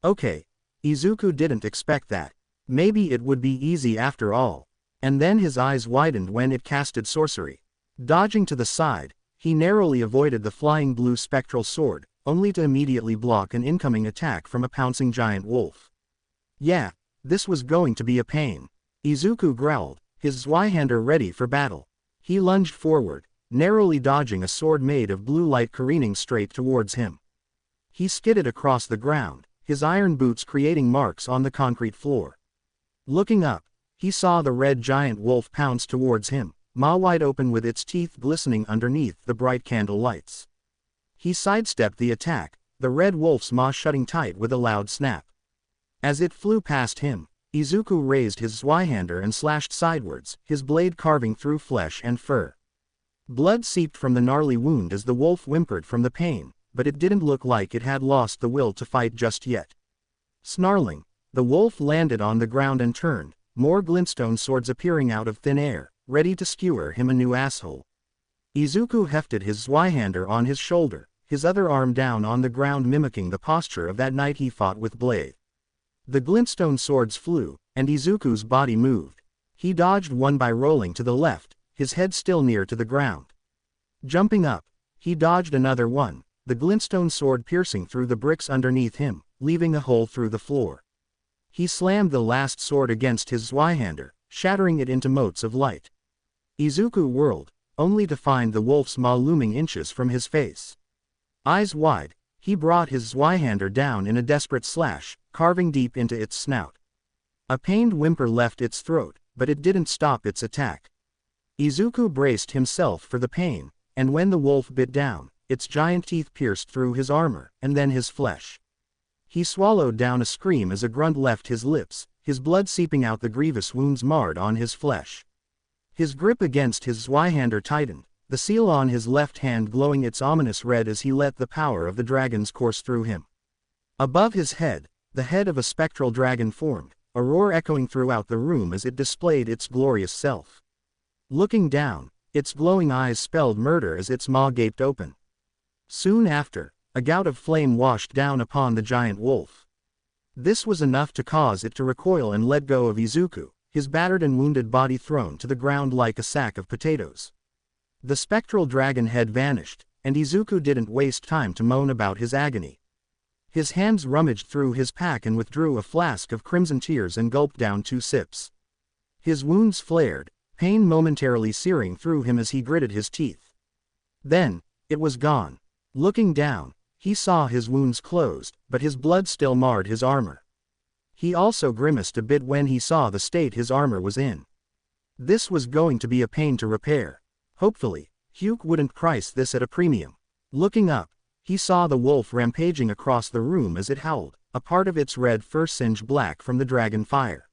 Okay, Izuku didn't expect that. Maybe it would be easy after all. And then his eyes widened when it casted sorcery. Dodging to the side, he narrowly avoided the flying blue spectral sword, only to immediately block an incoming attack from a pouncing giant wolf. Yeah, this was going to be a pain. Izuku growled, his Zweihander ready for battle. He lunged forward, narrowly dodging a sword made of blue light careening straight towards him. He skidded across the ground, his iron boots creating marks on the concrete floor. Looking up, he saw the red giant wolf pounce towards him, maw wide open with its teeth glistening underneath the bright candle lights. He sidestepped the attack, the red wolf's maw shutting tight with a loud snap. As it flew past him, Izuku raised his Zweihander and slashed sidewards, his blade carving through flesh and fur. Blood seeped from the gnarly wound as the wolf whimpered from the pain, but it didn't look like it had lost the will to fight just yet. Snarling, the wolf landed on the ground and turned, more glintstone swords appearing out of thin air, ready to skewer him a new asshole. Izuku hefted his Zweihander on his shoulder, his other arm down on the ground mimicking the posture of that night he fought with Blade. The glintstone swords flew, and Izuku's body moved. He dodged one by rolling to the left, his head still near to the ground. Jumping up, he dodged another one, the glintstone sword piercing through the bricks underneath him, leaving a hole through the floor. He slammed the last sword against his Zweihander, shattering it into motes of light. Izuku whirled, only to find the wolf's maw looming inches from his face. Eyes wide, he brought his Zweihander down in a desperate slash, carving deep into its snout. A pained whimper left its throat, but it didn't stop its attack. Izuku braced himself for the pain, and when the wolf bit down, its giant teeth pierced through his armor, and then his flesh. He swallowed down a scream as a grunt left his lips, his blood seeping out the grievous wounds marred on his flesh. His grip against his Zweihander tightened, the seal on his left hand glowing its ominous red as he let the power of the dragons course through him. Above his head, the head of a spectral dragon formed, a roar echoing throughout the room as it displayed its glorious self. Looking down, its glowing eyes spelled murder as its maw gaped open. Soon after, a gout of flame washed down upon the giant wolf. This was enough to cause it to recoil and let go of Izuku, his battered and wounded body thrown to the ground like a sack of potatoes. The spectral dragon head vanished, and Izuku didn't waste time to moan about his agony. His hands rummaged through his pack and withdrew a flask of crimson tears and gulped down 2 sips. His wounds flared, pain momentarily searing through him as he gritted his teeth. Then, it was gone. Looking down, he saw his wounds closed, but his blood still marred his armor. He also grimaced a bit when he saw the state his armor was in. This was going to be a pain to repair. Hopefully, Hugh wouldn't price this at a premium. Looking up, he saw the wolf rampaging across the room as it howled, a part of its red fur singed black from the dragon fire.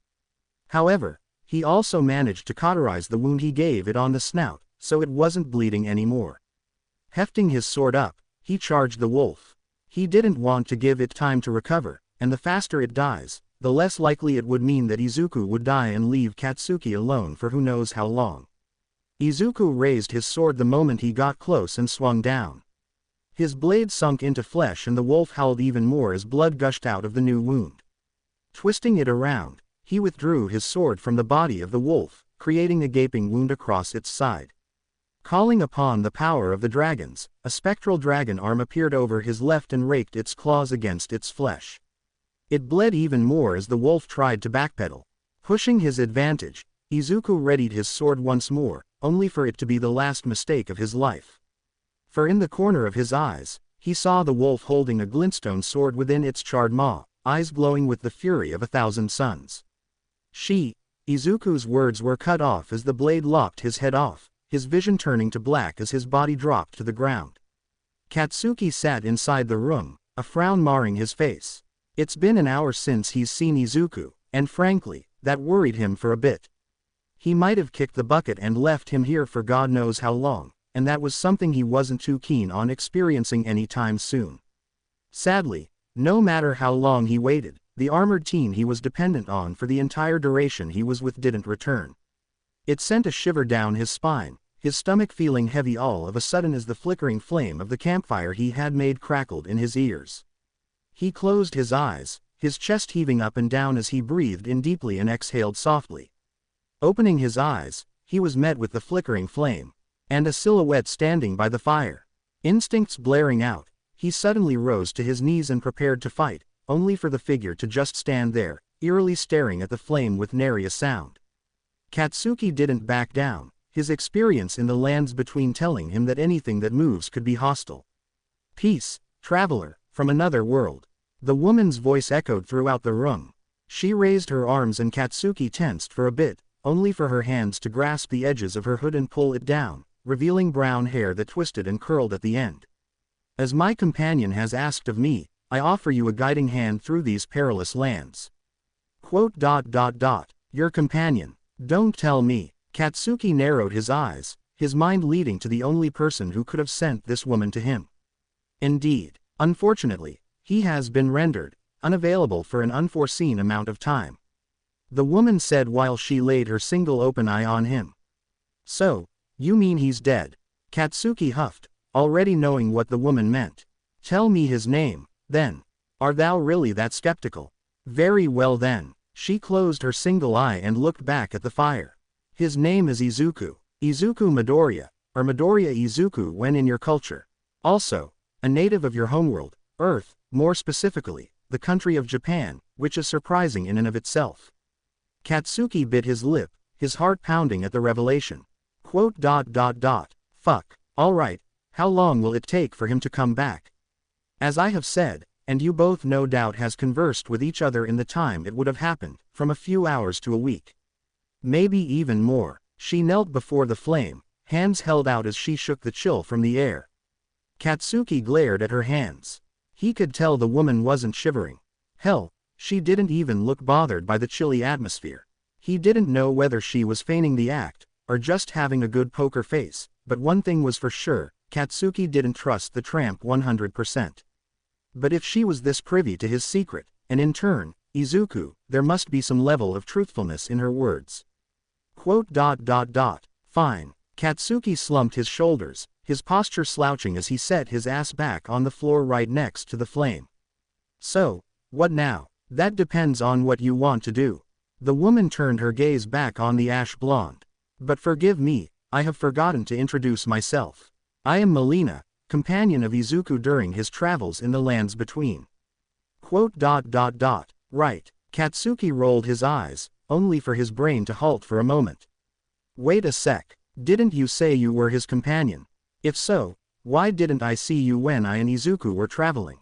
However, he also managed to cauterize the wound he gave it on the snout, so it wasn't bleeding anymore. Hefting his sword up, he charged the wolf. He didn't want to give it time to recover, and the faster it dies, the less likely it would mean that Izuku would die and leave Katsuki alone for who knows how long. Izuku raised his sword the moment he got close and swung down. His blade sunk into flesh and the wolf howled even more as blood gushed out of the new wound. Twisting it around, he withdrew his sword from the body of the wolf, creating a gaping wound across its side. Calling upon the power of the dragons, a spectral dragon arm appeared over his left and raked its claws against its flesh. It bled even more as the wolf tried to backpedal. Pushing his advantage, Izuku readied his sword once more, only for it to be the last mistake of his life. For in the corner of his eyes, he saw the wolf holding a glintstone sword within its charred maw, eyes glowing with the fury of 1,000 suns. Izuku's words were cut off as the blade lopped his head off, his vision turning to black as his body dropped to the ground. Katsuki sat inside the room, a frown marring his face. It's been an hour since he's seen Izuku, and frankly, that worried him for a bit. He might have kicked the bucket and left him here for God knows how long, and that was something he wasn't too keen on experiencing any time soon. Sadly, no matter how long he waited, the armored team he was dependent on for the entire duration he was with didn't return. It sent a shiver down his spine, his stomach feeling heavy all of a sudden as the flickering flame of the campfire he had made crackled in his ears. He closed his eyes, his chest heaving up and down as he breathed in deeply and exhaled softly. Opening his eyes, he was met with the flickering flame, and a silhouette standing by the fire. Instincts blaring out, he suddenly rose to his knees and prepared to fight, only for the figure to just stand there, eerily staring at the flame with nary a sound. Katsuki didn't back down, his experience in the lands between telling him that anything that moves could be hostile. "Peace, traveler, from another world." The woman's voice echoed throughout the room. She raised her arms and Katsuki tensed for a bit, only for her hands to grasp the edges of her hood and pull it down, revealing brown hair that twisted and curled at the end. "As my companion has asked of me, I offer you a guiding hand through these perilous lands." Your companion. Don't tell me. Katsuki narrowed his eyes, his mind leading to the only person who could have sent this woman to him. Indeed, unfortunately, he has been rendered unavailable for an unforeseen amount of time. The woman said while she laid her single open eye on him. "So, you mean he's dead?" Katsuki huffed, already knowing what the woman meant. "Tell me his name, then. Are thou really that skeptical?" "Very well then." She closed her single eye and looked back at the fire. "His name is Izuku. Izuku Midoriya, or Midoriya Izuku when in your culture. Also, a native of your homeworld, Earth, more specifically, the country of Japan, which is surprising in and of itself." Katsuki bit his lip, his heart pounding at the revelation. Fuck. Alright, how long will it take for him to come back? As I have said, and you both no doubt has conversed with each other in the time it would have happened, from a few hours to a week. Maybe even more. She knelt before the flame, hands held out as she shook the chill from the air. Katsuki glared at her hands. He could tell the woman wasn't shivering. Hell, she didn't even look bothered by the chilly atmosphere. He didn't know whether she was feigning the act, or just having a good poker face, but one thing was for sure, Katsuki didn't trust the tramp 100%. But if she was this privy to his secret, And in turn, Izuku, there must be some level of truthfulness in her words. Quote. Fine. Katsuki slumped his shoulders, his posture slouching as he set his ass back on the floor right next to the flame. So, what now? That depends on what you want to do. The woman turned her gaze back on the ash blonde. But forgive me, I have forgotten to introduce myself. I am Molina, companion of Izuku during his travels in the lands between. Quote. Right. Katsuki rolled his eyes, only for his brain to halt for a moment. Wait a sec. Didn't you say you were his companion? If so, why didn't I see you when I and Izuku were traveling?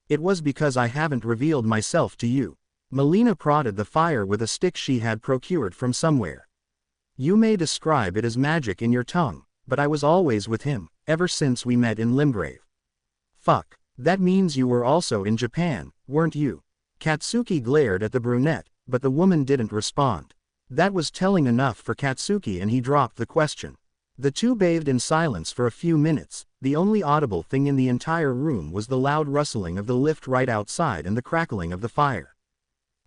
It was because I haven't revealed myself to you. Molina prodded the fire with a stick she had procured from somewhere. You may describe it as magic in your tongue, but I was always with him, ever since we met in Limgrave. Fuck, that means you were also in Japan, weren't you? Katsuki glared at the brunette, but the woman didn't respond. That was telling enough for Katsuki and he dropped the question. The two bathed in silence for a few minutes. The only audible thing in the entire room was the loud rustling of the lift right outside and the crackling of the fire.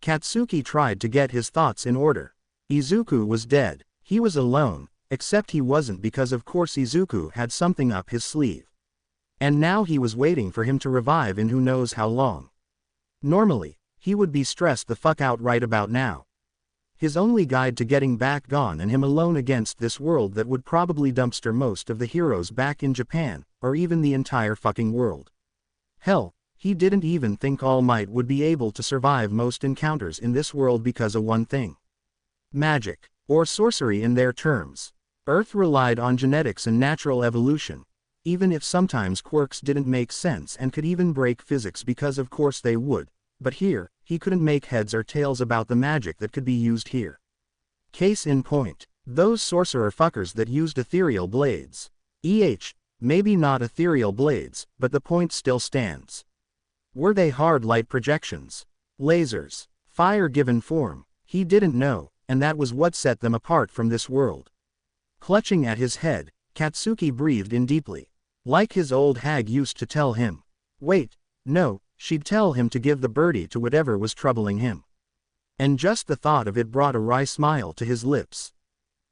Katsuki tried to get his thoughts in order. Izuku was dead. He was alone, except he wasn't because of course Izuku had something up his sleeve. And now he was waiting for him to revive in who knows how long. Normally, he would be stressed the fuck out right about now. His only guide to getting back gone and him alone against this world that would probably dumpster most of the heroes back in Japan, or even the entire fucking world. Hell, he didn't even think All Might would be able to survive most encounters in this world because of one thing. Magic, or sorcery in their terms. Earth relied on genetics and natural evolution, even if sometimes quirks didn't make sense and could even break physics because of course they would, but here, he couldn't make heads or tails about the magic that could be used here. Case in point, those sorcerer fuckers that used ethereal blades. Maybe not ethereal blades, but the point still stands. Were they hard light projections? Lasers? Fire given form? He didn't know, and that was what set them apart from this world. Clutching at his head, Katsuki breathed in deeply. Like his old hag used to tell him. Wait, no. She'd tell him to give the birdie to whatever was troubling him. And just the thought of it brought a wry smile to his lips.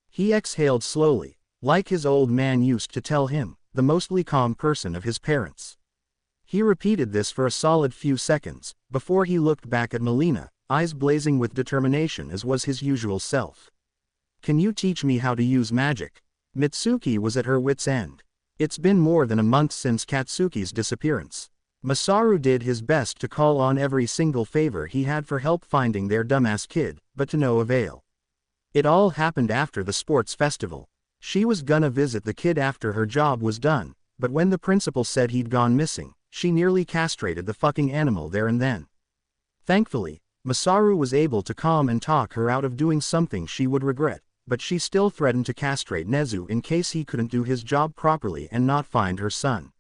He exhaled slowly, like his old man used to tell him, the mostly calm person of his parents. He repeated this for a solid few seconds, before he looked back at Molina, eyes blazing with determination as was his usual self. Can you teach me how to use magic? Mitsuki was at her wit's end. It's been more than a month since Katsuki's disappearance. Masaru did his best to call on every single favor he had for help finding their dumbass kid, but to no avail. It all happened after the sports festival. She was gonna visit the kid after her job was done, but when the principal said he'd gone missing, she nearly castrated the fucking animal there and then. Thankfully, Masaru was able to calm and talk her out of doing something she would regret, but she still threatened to castrate Nezu in case he couldn't do his job properly and not find her son.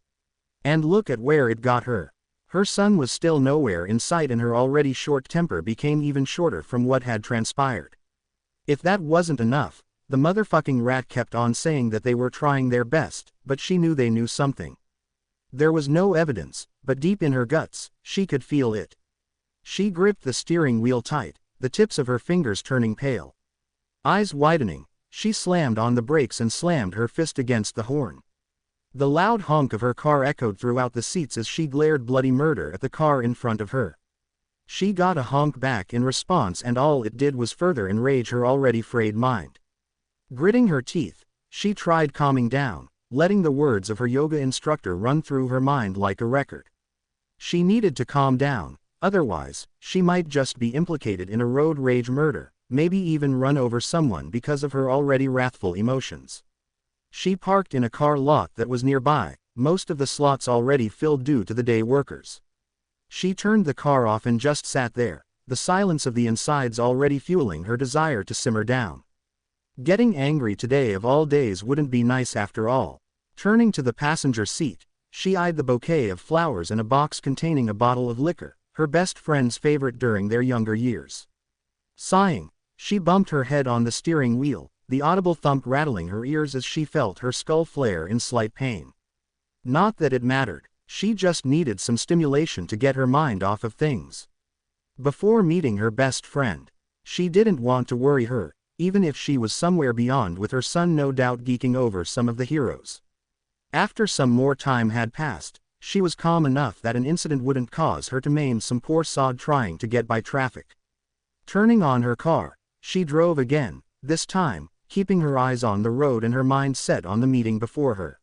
And look at where it got her. Her son was still nowhere in sight and her already short temper became even shorter from what had transpired. If that wasn't enough, the motherfucking rat kept on saying that they were trying their best, but she knew they knew something. There was no evidence, but deep in her guts, she could feel it. She gripped the steering wheel tight, the tips of her fingers turning pale. Eyes widening, she slammed on the brakes and slammed her fist against the horn. The loud honk of her car echoed throughout the seats as she glared bloody murder at the car in front of her. She got a honk back in response and all it did was further enrage her already frayed mind. Gritting her teeth, she tried calming down, letting the words of her yoga instructor run through her mind like a record. She needed to calm down, otherwise, she might just be implicated in a road rage murder, maybe even run over someone because of her already wrathful emotions. She parked in a car lot that was nearby, most of the slots already filled due to the day workers. She turned the car off and just sat there, the silence of the insides already fueling her desire to simmer down. Getting angry today of all days wouldn't be nice after all. Turning to the passenger seat, she eyed the bouquet of flowers and a box containing a bottle of liquor, her best friend's favorite during their younger years. Sighing, she bumped her head on the steering wheel, the audible thump rattling her ears as she felt her skull flare in slight pain. Not that it mattered, she just needed some stimulation to get her mind off of things. Before meeting her best friend, she didn't want to worry her, even if she was somewhere beyond with her son, no doubt geeking over some of the heroes. After some more time had passed, she was calm enough that an incident wouldn't cause her to maim some poor sod trying to get by traffic. Turning on her car, she drove again, this time, keeping her eyes on the road and her mind set on the meeting before her.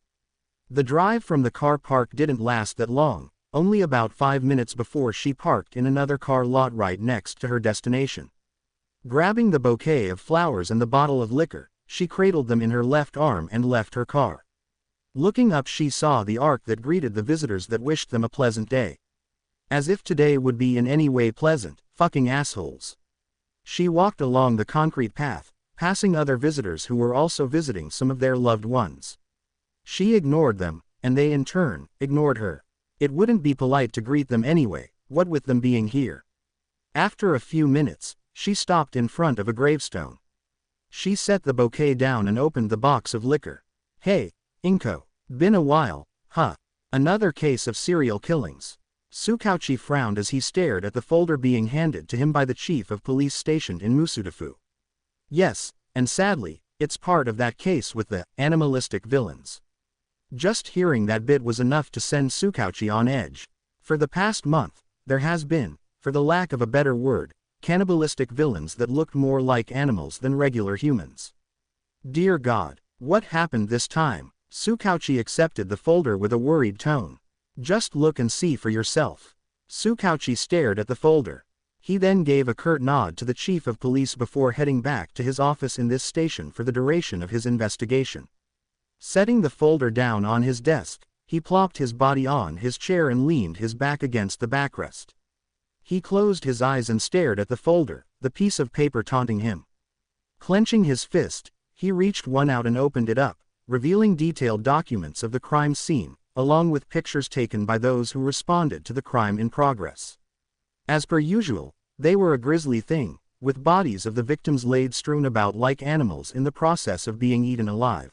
The drive from the car park didn't last that long, only about 5 minutes before she parked in another car lot right next to her destination. Grabbing the bouquet of flowers and the bottle of liquor, she cradled them in her left arm and left her car. Looking up, she saw the arc that greeted the visitors that wished them a pleasant day. As if today would be in any way pleasant, fucking assholes. She walked along the concrete path, passing other visitors who were also visiting some of their loved ones. She ignored them, and they in turn, ignored her. It wouldn't be polite to greet them anyway, what with them being here. After a few minutes, she stopped in front of a gravestone. She set the bouquet down and opened the box of liquor. Hey, Inko. Been a while, huh? Another case of serial killings. Tsukauchi frowned as he stared at the folder being handed to him by the chief of police stationed in Musudafu. Yes, and sadly, it's part of that case with the animalistic villains. Just hearing that bit was enough to send Tsukauchi on edge. For the past month, there has been, for the lack of a better word, cannibalistic villains that looked more like animals than regular humans. Dear God, what happened this time? Tsukauchi accepted the folder with a worried tone. Just look and see for yourself. Tsukauchi stared at the folder. He then gave a curt nod to the chief of police before heading back to his office in this station for the duration of his investigation. Setting the folder down on his desk, he plopped his body on his chair and leaned his back against the backrest. He closed his eyes and stared at the folder, the piece of paper taunting him. Clenching his fist, he reached one out and opened it up, revealing detailed documents of the crime scene, along with pictures taken by those who responded to the crime in progress. As per usual, they were a grisly thing, with bodies of the victims laid strewn about like animals in the process of being eaten alive.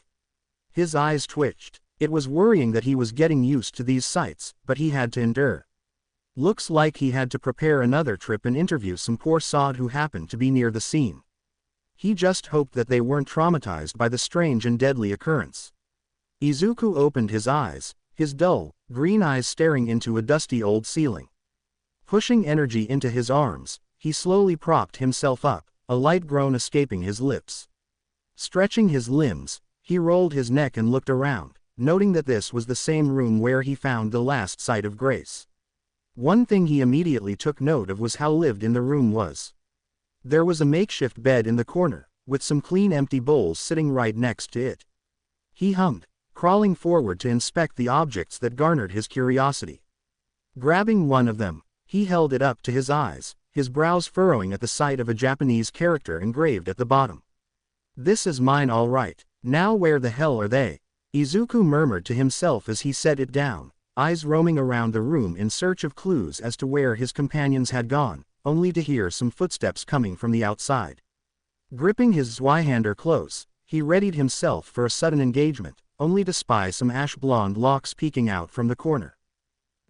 His eyes twitched. It was worrying that he was getting used to these sights, but he had to endure. Looks like he had to prepare another trip and interview some poor sod who happened to be near the scene. He just hoped that they weren't traumatized by the strange and deadly occurrence. Izuku opened his eyes, his dull, green eyes staring into a dusty old ceiling. Pushing energy into his arms, he slowly propped himself up, a light groan escaping his lips. Stretching his limbs, he rolled his neck and looked around, noting that this was the same room where he found the last sight of Grace. One thing he immediately took note of was how lived in the room was. There was a makeshift bed in the corner, with some clean empty bowls sitting right next to it. He hummed, crawling forward to inspect the objects that garnered his curiosity. Grabbing one of them, he held it up to his eyes, his brows furrowing at the sight of a Japanese character engraved at the bottom. This is mine, all right. Now where the hell are they? Izuku murmured to himself as he set it down, eyes roaming around the room in search of clues as to where his companions had gone, only to hear some footsteps coming from the outside. Gripping his Zweihander close, he readied himself for a sudden engagement, only to spy some ash-blonde locks peeking out from the corner.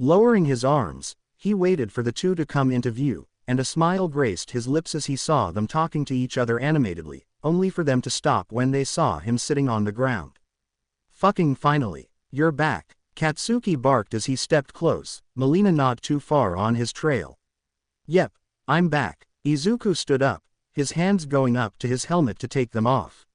Lowering his arms, he waited for the two to come into view, and a smile graced his lips as he saw them talking to each other animatedly, only for them to stop when they saw him sitting on the ground. Fucking finally, you're back, Katsuki barked as he stepped close, Molina not too far on his trail. Yep, I'm back. Izuku stood up, his hands going up to his helmet to take them off.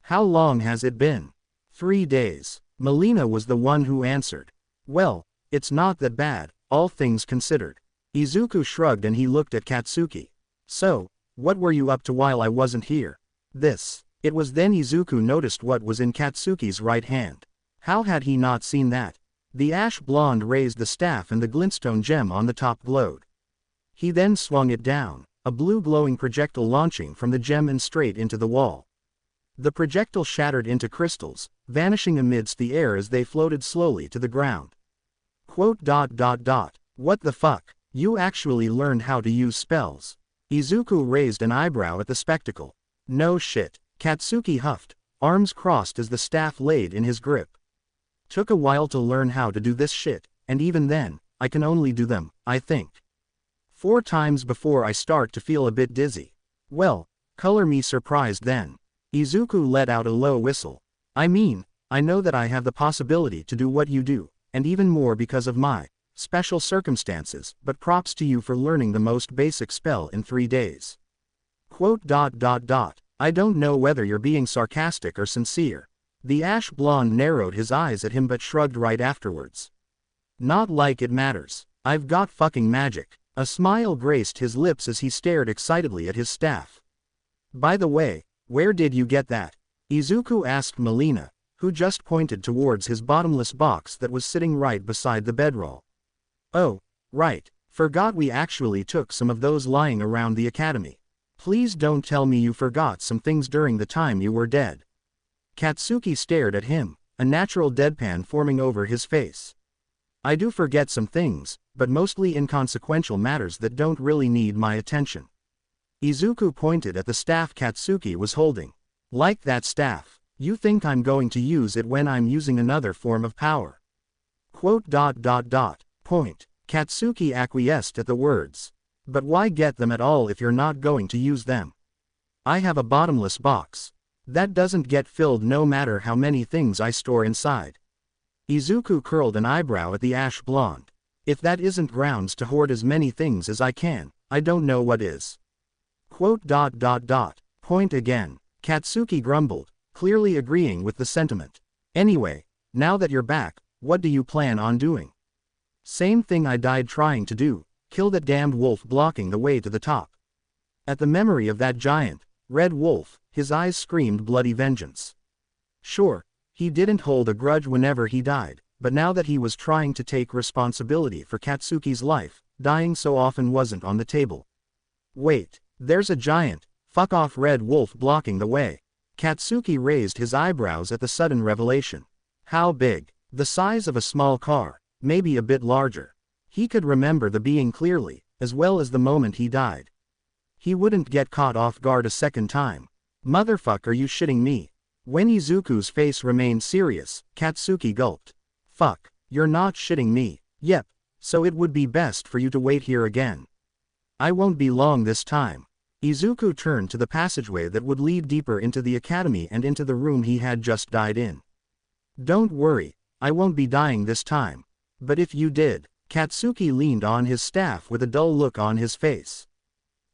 How long has it been? 3 days. Molina was the one who answered. Well, it's not that bad, all things considered. Izuku shrugged and he looked at Katsuki. So, what were you up to while I wasn't here? This. It was then Izuku noticed what was in Katsuki's right hand. How had he not seen that? The ash blonde raised the staff and the glintstone gem on the top glowed. He then swung it down, a blue glowing projectile launching from the gem and straight into the wall. The projectile shattered into crystals, vanishing amidst the air as they floated slowly to the ground. What the fuck? You actually learned how to use spells. Izuku raised an eyebrow at the spectacle. No shit, Katsuki huffed, arms crossed as the staff laid in his grip. Took a while to learn how to do this shit, and even then, I can only do them, I think. 4 times before I start to feel a bit dizzy. Well, color me surprised then. Izuku let out a low whistle. I mean, I know that I have the possibility to do what you do, and even more because of my special circumstances, but props to you for learning the most basic spell in 3 days. Quote. I don't know whether you're being sarcastic or sincere. The ash blonde narrowed his eyes at him but shrugged right afterwards. Not like it matters. I've got fucking magic. A smile graced his lips as he stared excitedly at his staff. By the way, where did you get that? Izuku asked Molina, who just pointed towards his bottomless box that was sitting right beside the bedroll. Oh, right, forgot we actually took some of those lying around the academy. Please don't tell me you forgot some things during the time you were dead. Katsuki stared at him, a natural deadpan forming over his face. I do forget some things, but mostly inconsequential matters that don't really need my attention. Izuku pointed at the staff Katsuki was holding. Like that staff, you think I'm going to use it when I'm using another form of power? Quote. Point. Katsuki acquiesced at the words. But why get them at all if you're not going to use them? I have a bottomless box. That doesn't get filled no matter how many things I store inside. Izuku curled an eyebrow at the ash blonde. If that isn't grounds to hoard as many things as I can, I don't know what is. Quote. Point again. Katsuki grumbled, clearly agreeing with the sentiment. Anyway, now that you're back, what do you plan on doing? Same thing I died trying to do, kill that damned wolf blocking the way to the top. At the memory of that giant, red wolf, his eyes screamed bloody vengeance. Sure, he didn't hold a grudge whenever he died, but now that he was trying to take responsibility for Katsuki's life, dying so often wasn't on the table. Wait, there's a giant, fuck-off red wolf blocking the way. Katsuki raised his eyebrows at the sudden revelation. How big? The size of a small car, maybe a bit larger. He could remember the being clearly, as well as the moment he died. He wouldn't get caught off guard a second time. Motherfuck, are you shitting me? When Izuku's face remained serious, Katsuki gulped. Fuck, you're not shitting me. Yep, so it would be best for you to wait here again. I won't be long this time. Izuku turned to the passageway that would lead deeper into the academy and into the room he had just died in. Don't worry, I won't be dying this time. But if you did, Katsuki leaned on his staff with a dull look on his face.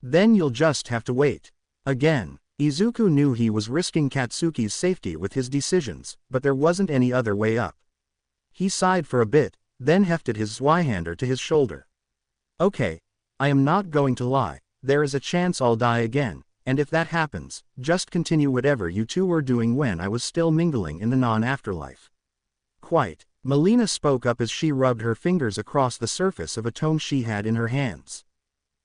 Then you'll just have to wait. Again, Izuku knew he was risking Katsuki's safety with his decisions, but there wasn't any other way up. He sighed for a bit, then hefted his Zweihander to his shoulder. Okay, I am not going to lie, there is a chance I'll die again, and if that happens, just continue whatever you two were doing when I was still mingling in the non-afterlife. Quite. Molina spoke up as she rubbed her fingers across the surface of a tome she had in her hands.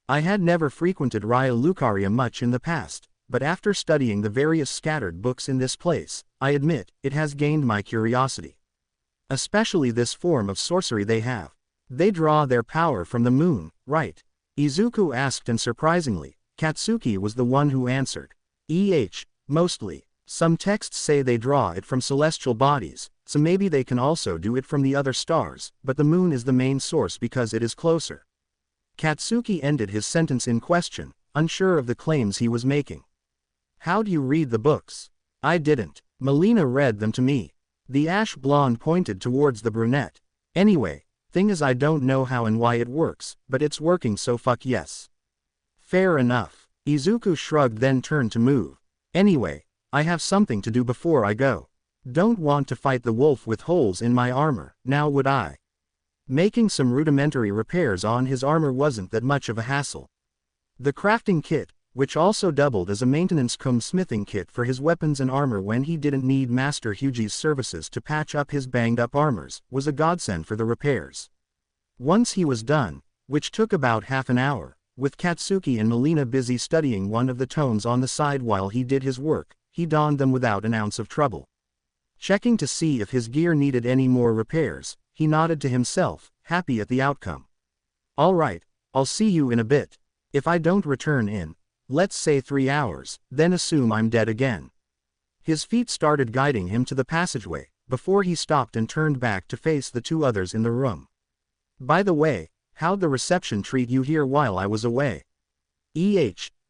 I had never frequented Raya Lucaria much in the past, but after studying the various scattered books in this place, I admit, it has gained my curiosity. Especially this form of sorcery they have. They draw their power from the moon, right? Izuku asked, and surprisingly, Katsuki was the one who answered. Mostly. Some texts say they draw it from celestial bodies, so maybe they can also do it from the other stars, but the moon is the main source because it is closer. Katsuki ended his sentence in question, unsure of the claims he was making. How do you read the books? I didn't. Molina read them to me. The ash blonde pointed towards the brunette. Anyway, thing is I don't know how and why it works, but it's working, so fuck yes. Fair enough. Izuku shrugged, then turned to move. Anyway, I have something to do before I go. Don't want to fight the wolf with holes in my armor, now would I? Making some rudimentary repairs on his armor wasn't that much of a hassle. The crafting kit, which also doubled as a maintenance-cum-smithing kit for his weapons and armor when he didn't need Master Huji's services to patch up his banged-up armors, was a godsend for the repairs. Once he was done, which took about half an hour, with Katsuki and Molina busy studying one of the tomes on the side while he did his work, he donned them without an ounce of trouble. Checking to see if his gear needed any more repairs, he nodded to himself, happy at the outcome. All right, I'll see you in a bit. If I don't return in, let's say 3 hours, then assume I'm dead again. His feet started guiding him to the passageway, before he stopped and turned back to face the two others in the room. By the way, How'd the reception treat you here while I was away?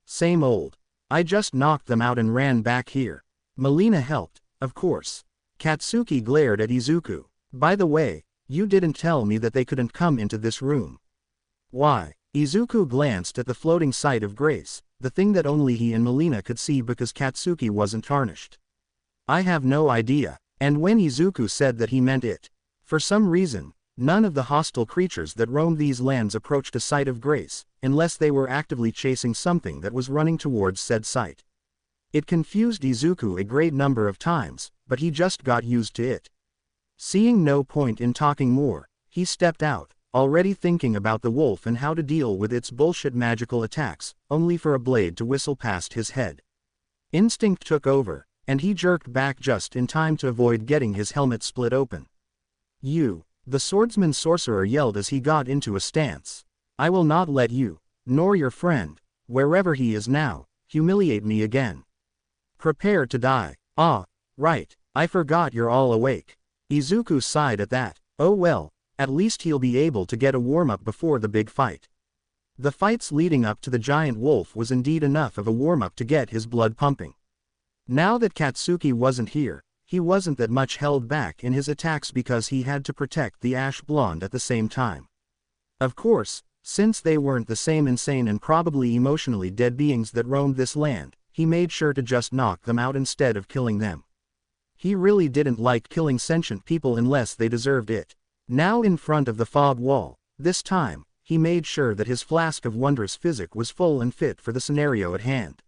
Same old. I just knocked them out and ran back here. Molina helped, of course. Katsuki glared at Izuku. By the way, you didn't tell me that they couldn't come into this room. Why? Izuku glanced at the floating sight of grace, the thing that only he and Molina could see because Katsuki wasn't tarnished. I have no idea. And when Izuku said that he meant it. For some reason, none of the hostile creatures that roamed these lands approached a site of grace, unless they were actively chasing something that was running towards said site. It confused Izuku a great number of times, but he just got used to it. Seeing no point in talking more, he stepped out, already thinking about the wolf and how to deal with its bullshit magical attacks, only for a blade to whistle past his head. Instinct took over, and he jerked back just in time to avoid getting his helmet split open. You, the swordsman sorcerer yelled as he got into a stance. I will not let you, nor your friend, wherever he is now, humiliate me again. Prepare to die. Ah, right, I forgot you're all awake. Izuku sighed at that. Oh well, at least he'll be able to get a warm-up before the big fight. The fights leading up to the giant wolf was indeed enough of a warm-up to get his blood pumping. Now that Katsuki wasn't here, he wasn't that much held back in his attacks because he had to protect the ash blonde at the same time. Of course, since they weren't the same insane and probably emotionally dead beings that roamed this land, he made sure to just knock them out instead of killing them. He really didn't like killing sentient people unless they deserved it. Now in front of the fog wall, this time, he made sure that his flask of wondrous physic was full and fit for the scenario at hand.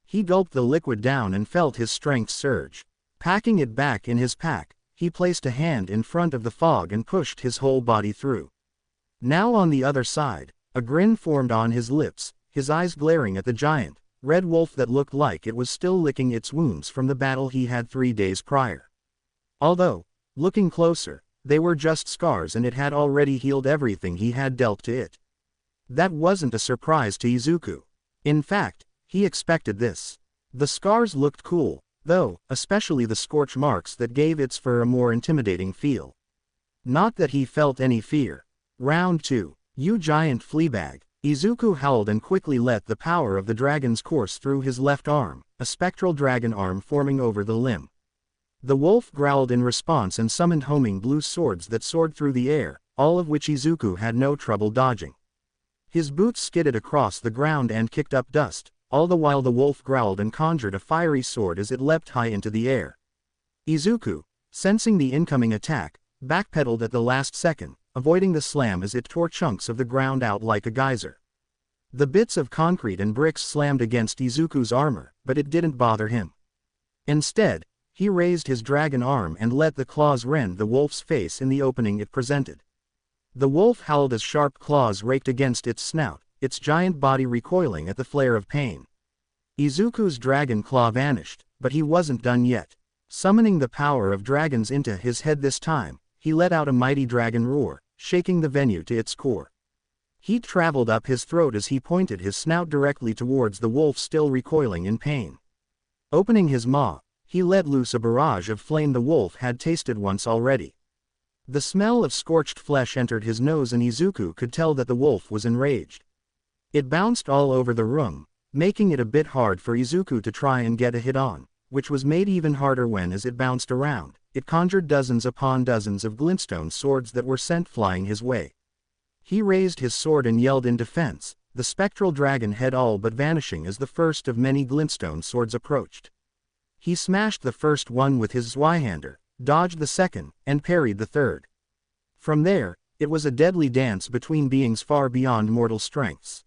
He gulped the liquid down and felt his strength surge. Packing it back in his pack, he placed a hand in front of the fog and pushed his whole body through. Now on the other side, a grin formed on his lips, his eyes glaring at the giant, red wolf that looked like it was still licking its wounds from the battle he had 3 days prior. Although, looking closer, they were just scars and it had already healed everything he had dealt to it. That wasn't a surprise to Izuku. In fact, he expected this. The scars looked cool, though, especially the scorch marks that gave its fur a more intimidating feel. Not that he felt any fear. Round 2. You giant fleabag. Izuku howled and quickly let the power of the dragon's course through his left arm, a spectral dragon arm forming over the limb. The wolf growled in response and summoned homing blue swords that soared through the air, all of which Izuku had no trouble dodging. His boots skidded across the ground and kicked up dust, all the while the wolf growled and conjured a fiery sword as it leapt high into the air. Izuku, sensing the incoming attack, backpedaled at the last second, avoiding the slam as it tore chunks of the ground out like a geyser. The bits of concrete and bricks slammed against Izuku's armor, but it didn't bother him. Instead, he raised his dragon arm and let the claws rend the wolf's face in the opening it presented. The wolf howled as sharp claws raked against its snout, its giant body recoiling at the flare of pain. Izuku's dragon claw vanished, but he wasn't done yet. Summoning the power of dragons into his head this time, he let out a mighty dragon roar, shaking the venue to its core. Heat traveled up his throat as he pointed his snout directly towards the wolf still recoiling in pain. Opening his maw, he let loose a barrage of flame the wolf had tasted once already. The smell of scorched flesh entered his nose and Izuku could tell that the wolf was enraged. It bounced all over the room, making it a bit hard for Izuku to try and get a hit on, which was made even harder when as it bounced around, it conjured dozens upon dozens of glintstone swords that were sent flying his way. He raised his sword and yelled in defense, the spectral dragon head all but vanishing as the first of many glintstone swords approached. He smashed the first one with his Zweihander, dodged the second, and parried the third. From there, it was a deadly dance between beings far beyond mortal strengths.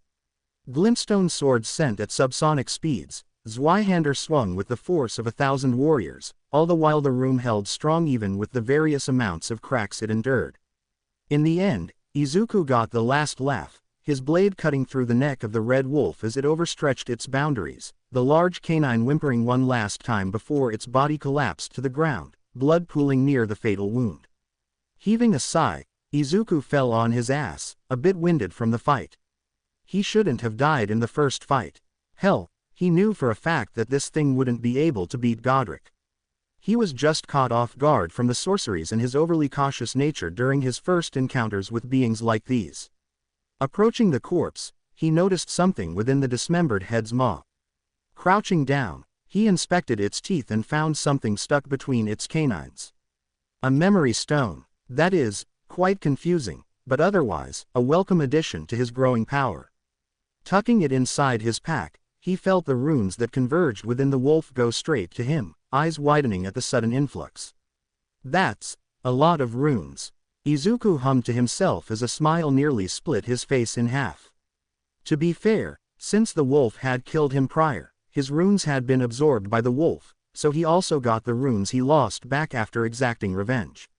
Glintstone swords sent at subsonic speeds, Zweihander swung with the force of 1,000 warriors, all the while the room held strong even with the various amounts of cracks it endured. In the end, Izuku got the last laugh, his blade cutting through the neck of the red wolf as it overstretched its boundaries, the large canine whimpering one last time before its body collapsed to the ground, blood pooling near the fatal wound. Heaving a sigh, Izuku fell on his ass, a bit winded from the fight. He shouldn't have died in the first fight. Hell, he knew for a fact that this thing wouldn't be able to beat Godric. He was just caught off guard from the sorceries and his overly cautious nature during his first encounters with beings like these. Approaching the corpse, he noticed something within the dismembered head's maw. Crouching down, he inspected its teeth and found something stuck between its canines. A memory stone. That is, quite confusing, but otherwise, a welcome addition to his growing power. Tucking it inside his pack, he felt the runes that converged within the wolf go straight to him, eyes widening at the sudden influx. That's a lot of runes. Izuku hummed to himself as a smile nearly split his face in half. To be fair, since the wolf had killed him prior, his runes had been absorbed by the wolf, so he also got the runes he lost back after exacting revenge.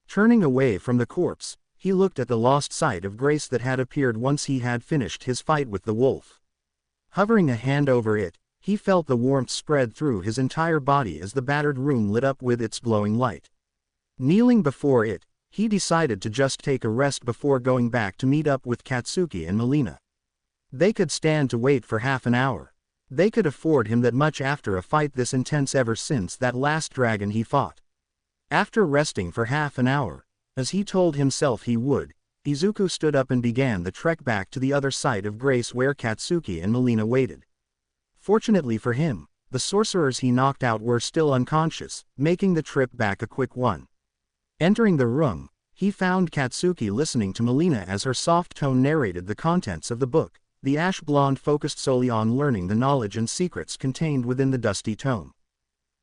Turning away from the corpse, he looked at the lost sight of grace that had appeared once he had finished his fight with the wolf. Hovering a hand over it, he felt the warmth spread through his entire body as the battered room lit up with its glowing light. Kneeling before it, he decided to just take a rest before going back to meet up with Katsuki and Molina. They could stand to wait for half an hour. They could afford him that much after a fight this intense ever since that last dragon he fought. After resting for half an hour, as he told himself he would, Izuku stood up and began the trek back to the other side of grace where Katsuki and Molina waited. Fortunately for him, the sorcerers he knocked out were still unconscious, making the trip back a quick one. Entering the room, he found Katsuki listening to Molina as her soft tone narrated the contents of the book, the ash blonde focused solely on learning the knowledge and secrets contained within the dusty tome.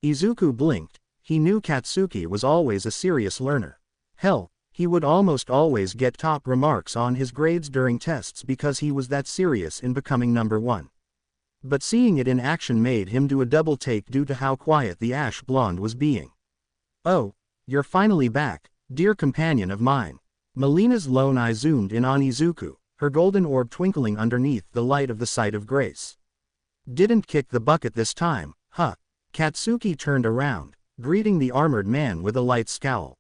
Izuku blinked. He knew Katsuki was always a serious learner. Hell, he would almost always get top remarks on his grades during tests because he was that serious in becoming number one. But seeing it in action made him do a double take due to how quiet the ash blonde was being. "Oh, you're finally back, dear companion of mine." Molina's lone eye zoomed in on Izuku, her golden orb twinkling underneath the light of the sight of grace. "Didn't kick the bucket this time, huh?" Katsuki turned around, greeting the armored man with a light scowl.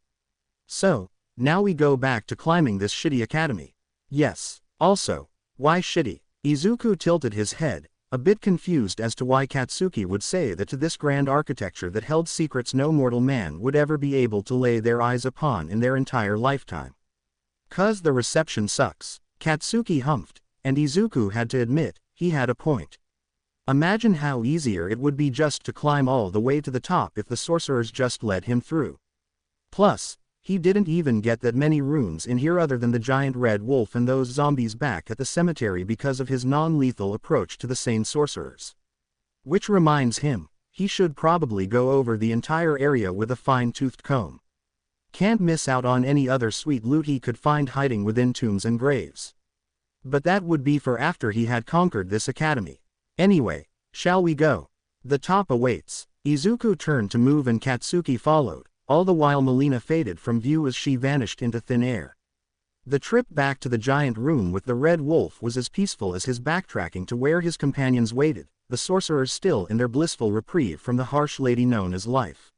"So, now we go back to climbing this shitty academy." "Yes. Also, why shitty?" Izuku tilted his head, a bit confused as to why Katsuki would say that to this grand architecture that held secrets no mortal man would ever be able to lay their eyes upon in their entire lifetime. "'Cause the reception sucks," Katsuki humphed, and Izuku had to admit, he had a point. Imagine how easier it would be just to climb all the way to the top if the sorcerers just let him through. Plus, he didn't even get that many runes in here other than the giant red wolf and those zombies back at the cemetery because of his non-lethal approach to the sane sorcerers. Which reminds him, he should probably go over the entire area with a fine-toothed comb. Can't miss out on any other sweet loot he could find hiding within tombs and graves. But that would be for after he had conquered this academy. Anyway, shall we go? The top awaits. Izuku turned to move and Katsuki followed, all the while Molina faded from view as she vanished into thin air. The trip back to the giant room with the red wolf was as peaceful as his backtracking to where his companions waited, the sorcerers still in their blissful reprieve from the harsh lady known as life.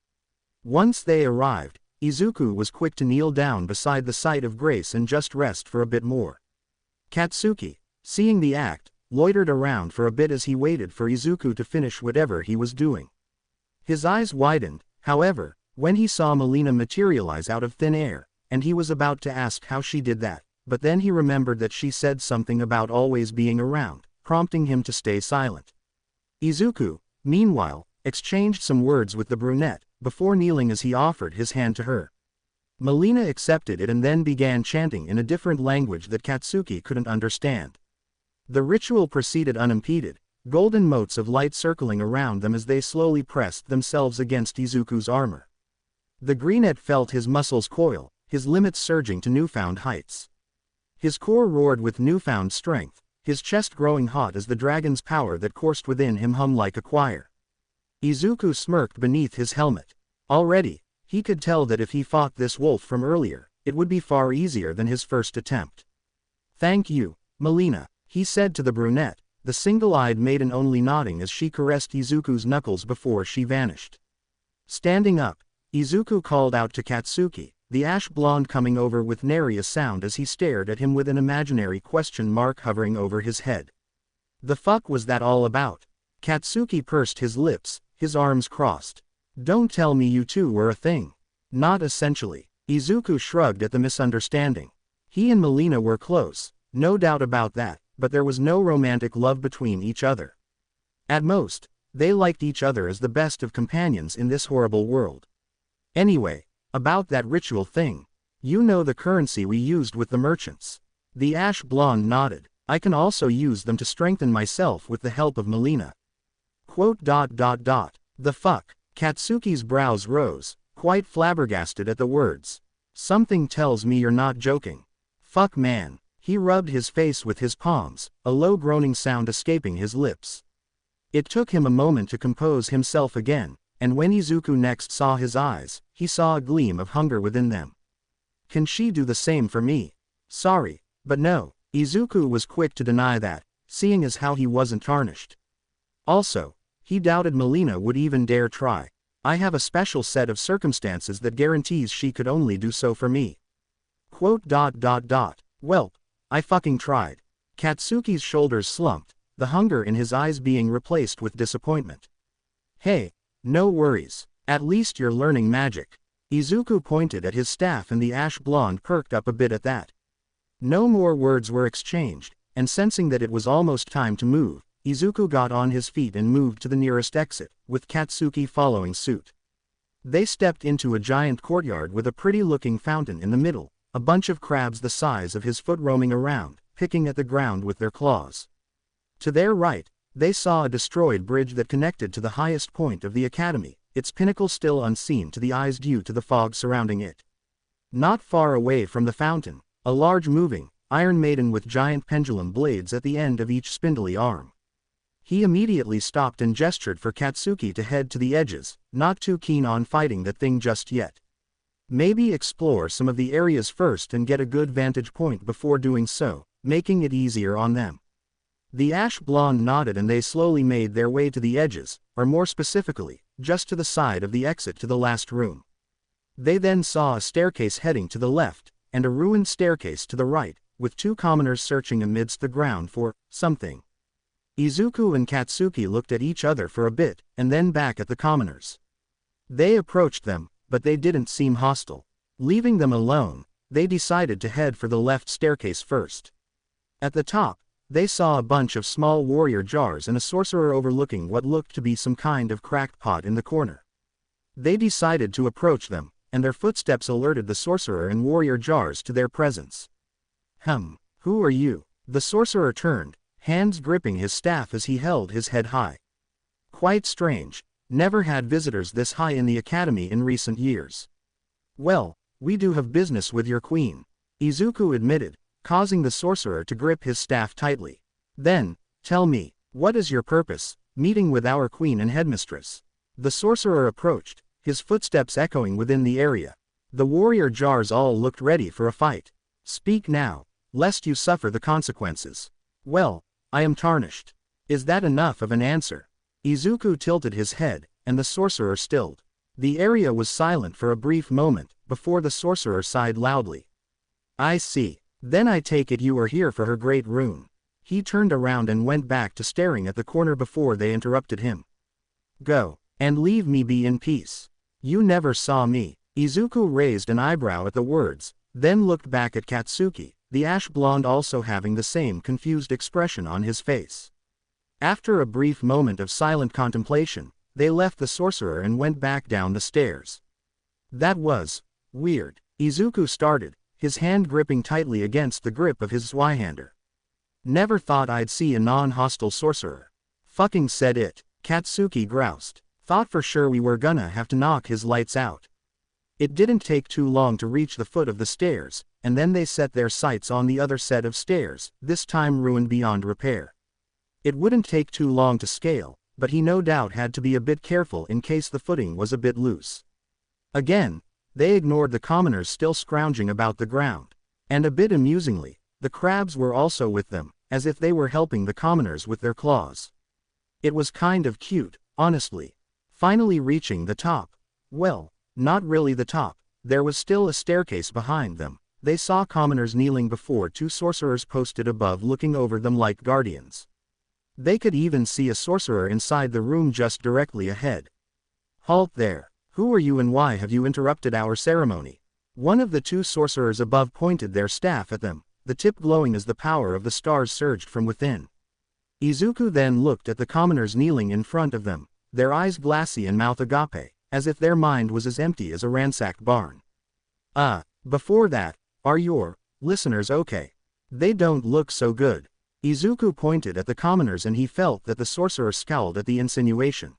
Once they arrived, Izuku was quick to kneel down beside the site of grace and just rest for a bit more. Katsuki, seeing the act, loitered around for a bit as he waited for Izuku to finish whatever he was doing. His eyes widened, however, when he saw Molina materialize out of thin air, and he was about to ask how she did that, but then he remembered that she said something about always being around, prompting him to stay silent. Izuku, meanwhile, exchanged some words with the brunette, before kneeling as he offered his hand to her. Molina accepted it and then began chanting in a different language that Katsuki couldn't understand. The ritual proceeded unimpeded, golden motes of light circling around them as they slowly pressed themselves against Izuku's armor. The greenette felt his muscles coil, his limits surging to newfound heights. His core roared with newfound strength, his chest growing hot as the dragon's power that coursed within him hummed like a choir. Izuku smirked beneath his helmet. Already, he could tell that if he fought this wolf from earlier, it would be far easier than his first attempt. "Thank you, Molina," he said to the brunette, the single-eyed maiden only nodding as she caressed Izuku's knuckles before she vanished. Standing up, Izuku called out to Katsuki, the ash blonde coming over with nary a sound as he stared at him with an imaginary question mark hovering over his head. "The fuck was that all about?" Katsuki pursed his lips, his arms crossed. "Don't tell me you two were a thing." "Not essentially." Izuku shrugged at the misunderstanding. He and Molina were close, No doubt about that, but there was no romantic love between each other. At most, they liked each other as the best of companions in this horrible world. Anyway, about that ritual thing. You know the currency we used with the merchants. The ash blonde nodded. I can also use them to strengthen myself with the help of Molina. Quote. The fuck? Katsuki's brows rose, quite flabbergasted at the words. Something tells me you're not joking. Fuck man. He rubbed his face with his palms, a low groaning sound escaping his lips. It took him a moment to compose himself again, and when Izuku next saw his eyes, he saw a gleam of hunger within them. Can she do the same for me? Sorry, but no. Izuku was quick to deny that, seeing as how he wasn't tarnished. Also, he doubted Molina would even dare try. I have a special set of circumstances that guarantees she could only do so for me. Quote. Welp, I fucking tried. Katsuki's shoulders slumped, the hunger in his eyes being replaced with disappointment. Hey, no worries, at least you're learning magic. Izuku pointed at his staff and the ash blonde perked up a bit at that. No more words were exchanged, and sensing that it was almost time to move, Izuku got on his feet and moved to the nearest exit, with Katsuki following suit. They stepped into a giant courtyard with a pretty-looking fountain in the middle, a bunch of crabs the size of his foot roaming around, picking at the ground with their claws. To their right, they saw a destroyed bridge that connected to the highest point of the academy, its pinnacle still unseen to the eyes due to the fog surrounding it. Not far away from the fountain, a large moving, iron maiden with giant pendulum blades at the end of each spindly arm. He immediately stopped and gestured for Katsuki to head to the edges, not too keen on fighting that thing just yet. Maybe explore some of the areas first and get a good vantage point before doing so, making it easier on them. The ash blonde nodded and they slowly made their way to the edges, or more specifically, just to the side of the exit to the last room. They then saw a staircase heading to the left, and a ruined staircase to the right, with two commoners searching amidst the ground for something. Izuku and Katsuki looked at each other for a bit, and then back at the commoners. They approached them, but they didn't seem hostile. Leaving them alone, they decided to head for the left staircase first. At the top, they saw a bunch of small warrior jars and a sorcerer overlooking what looked to be some kind of cracked pot in the corner. They decided to approach them, and their footsteps alerted the sorcerer and warrior jars to their presence. Who are you? The sorcerer turned, hands gripping his staff as he held his head high. Quite strange, never had visitors this high in the academy in recent years. Well, we do have business with your queen, Izuku admitted, causing the sorcerer to grip his staff tightly. Then, tell me, what is your purpose, meeting with our queen and headmistress? The sorcerer approached, his footsteps echoing within the area. The warrior jars all looked ready for a fight. Speak now, lest you suffer the consequences. Well, I am tarnished. Is that enough of an answer? Izuku tilted his head, and the sorcerer stilled. The area was silent for a brief moment, before the sorcerer sighed loudly. I see. Then I take it you are here for her great rune. He turned around and went back to staring at the corner before they interrupted him. Go, and leave me be in peace. You never saw me. Izuku raised an eyebrow at the words, then looked back at Katsuki, the ash blonde also having the same confused expression on his face. After a brief moment of silent contemplation, they left the sorcerer and went back down the stairs. That was weird. Izuku started, his hand gripping tightly against the grip of his Zweihander. Never thought I'd see a non-hostile sorcerer. Fucking said it, Katsuki groused. Thought for sure we were gonna have to knock his lights out. It didn't take too long to reach the foot of the stairs, and then they set their sights on the other set of stairs, this time ruined beyond repair. It wouldn't take too long to scale, but he no doubt had to be a bit careful in case the footing was a bit loose. Again, they ignored the commoners still scrounging about the ground. And a bit amusingly, the crabs were also with them, as if they were helping the commoners with their claws. It was kind of cute, honestly. Finally reaching the top. Well, not really the top, there was still a staircase behind them. They saw commoners kneeling before two sorcerers posted above looking over them like guardians. They could even see a sorcerer inside the room just directly ahead. Halt there. Who are you and why have you interrupted our ceremony? One of the two sorcerers above pointed their staff at them, the tip glowing as the power of the stars surged from within. Izuku then looked at the commoners kneeling in front of them, their eyes glassy and mouth agape, as if their mind was as empty as a ransacked barn. Before that, are your listeners okay? They don't look so good. Izuku pointed at the commoners and he felt that the sorcerer scowled at the insinuation.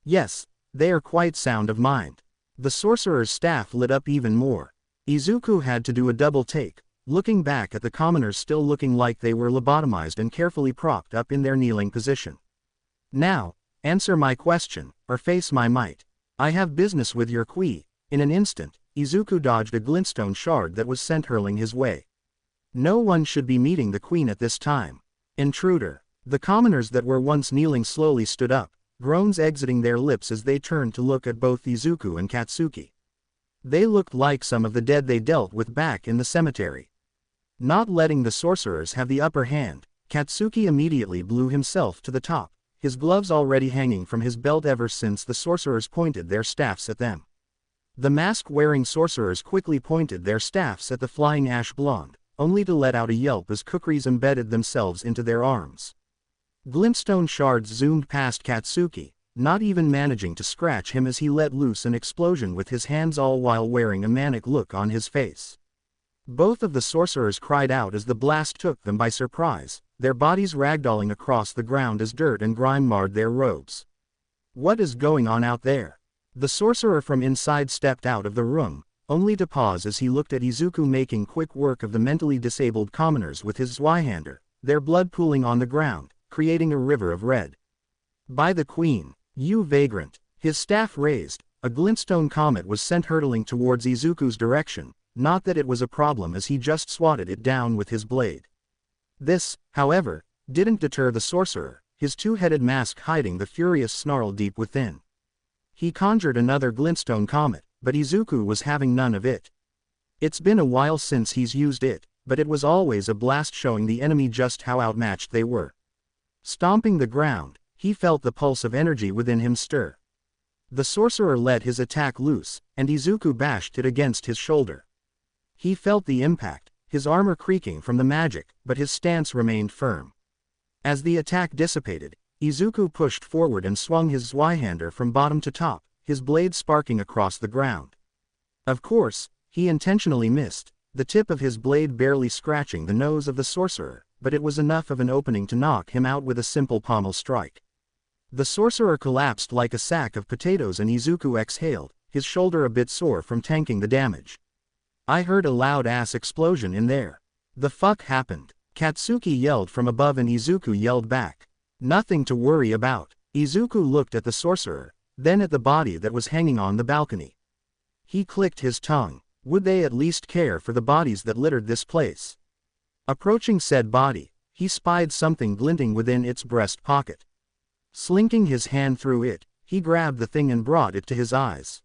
Yes, they are quite sound of mind. The sorcerer's staff lit up even more. Izuku had to do a double take, looking back at the commoners still looking like they were lobotomized and carefully propped up in their kneeling position. Now, answer my question, or face my might. I have business with your queen. In an instant, Izuku dodged a glintstone shard that was sent hurling his way. No one should be meeting the queen at this time. Intruder. The commoners that were once kneeling slowly stood up, groans exiting their lips as they turned to look at both Izuku and Katsuki. They looked like some of the dead they dealt with back in the cemetery. Not letting the sorcerers have the upper hand, Katsuki immediately blew himself to the top, his gloves already hanging from his belt ever since the sorcerers pointed their staffs at them. The mask-wearing sorcerers quickly pointed their staffs at the flying ash blonde, only to let out a yelp as kukris embedded themselves into their arms. Glintstone shards zoomed past Katsuki, not even managing to scratch him as he let loose an explosion with his hands all while wearing a manic look on his face. Both of the sorcerers cried out as the blast took them by surprise, their bodies ragdolling across the ground as dirt and grime marred their robes. What is going on out there? The sorcerer from inside stepped out of the room, only to pause as he looked at Izuku making quick work of the mentally disabled commoners with his Zweihander, their blood pooling on the ground, creating a river of red. By the queen, you vagrant! His staff raised, a glintstone comet was sent hurtling towards Izuku's direction, not that it was a problem as he just swatted it down with his blade. This, however, didn't deter the sorcerer, his two-headed mask hiding the furious snarl deep within. He conjured another glintstone comet, but Izuku was having none of it. It's been a while since he's used it, but it was always a blast showing the enemy just how outmatched they were. Stomping the ground, he felt the pulse of energy within him stir. The sorcerer let his attack loose, and Izuku bashed it against his shoulder. He felt the impact, his armor creaking from the magic, but his stance remained firm. As the attack dissipated, Izuku pushed forward and swung his Zweihander from bottom to top, his blade sparking across the ground. Of course, he intentionally missed, the tip of his blade barely scratching the nose of the sorcerer, but it was enough of an opening to knock him out with a simple pommel strike. The sorcerer collapsed like a sack of potatoes and Izuku exhaled, his shoulder a bit sore from tanking the damage. I heard a loud-ass explosion in there. The fuck happened? Katsuki yelled from above and Izuku yelled back. Nothing to worry about. Izuku looked at the sorcerer, then at the body that was hanging on the balcony. He clicked his tongue. Would they at least care for the bodies that littered this place? Approaching said body, he spied something glinting within its breast pocket. Slinking his hand through it, he grabbed the thing and brought it to his eyes.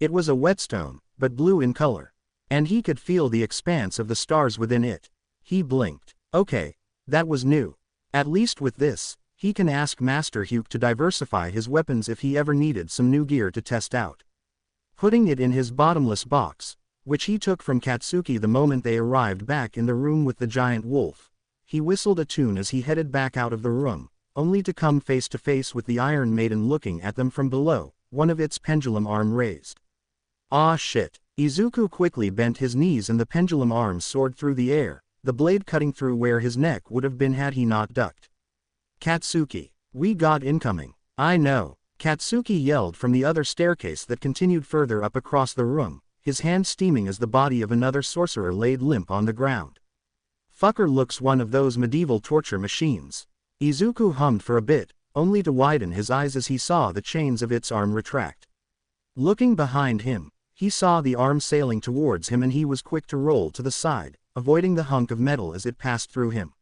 It was a whetstone, but blue in color. And he could feel the expanse of the stars within it. He blinked. Okay, that was new. At least with this, he can ask Master Hugh to diversify his weapons if he ever needed some new gear to test out. Putting it in his bottomless box, which he took from Katsuki the moment they arrived back in the room with the giant wolf, he whistled a tune as he headed back out of the room, only to come face to face with the Iron Maiden looking at them from below, one of its pendulum arm raised. Ah shit. Izuku quickly bent his knees and the pendulum arm soared through the air, the blade cutting through where his neck would have been had he not ducked. Katsuki, we got incoming. I know. Katsuki yelled from the other staircase that continued further up across the room, his hand steaming as the body of another sorcerer laid limp on the ground. Fucker looks one of those medieval torture machines. Izuku hummed for a bit, only to widen his eyes as he saw the chains of its arm retract. Looking behind him, he saw the arm sailing towards him and he was quick to roll to the side, avoiding the hunk of metal as it passed through him.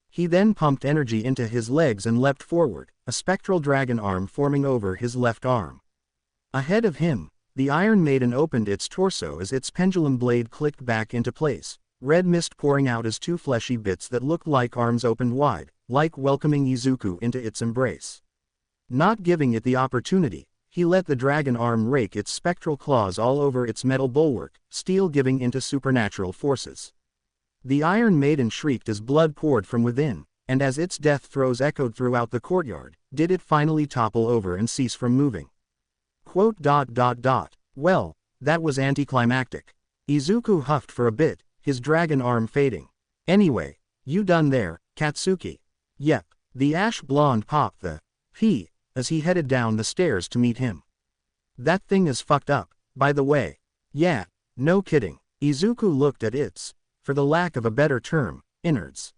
He then pumped energy into his legs and leapt forward, a spectral dragon arm forming over his left arm. Ahead of him, the Iron Maiden opened its torso as its pendulum blade clicked back into place, red mist pouring out as two fleshy bits that looked like arms opened wide, like welcoming Izuku into its embrace. Not giving it the opportunity, he let the dragon arm rake its spectral claws all over its metal bulwark, steel giving into supernatural forces. The Iron Maiden shrieked as blood poured from within, and as its death throes echoed throughout the courtyard, did it finally topple over and cease from moving. Well, that was anticlimactic. Izuku huffed for a bit, his dragon arm fading. Anyway, you done there, Katsuki? Yep. The ash blonde popped the P as he headed down the stairs to meet him. That thing is fucked up, by the way. Yeah, no kidding. Izuku looked at its, for the lack of a better term, innards.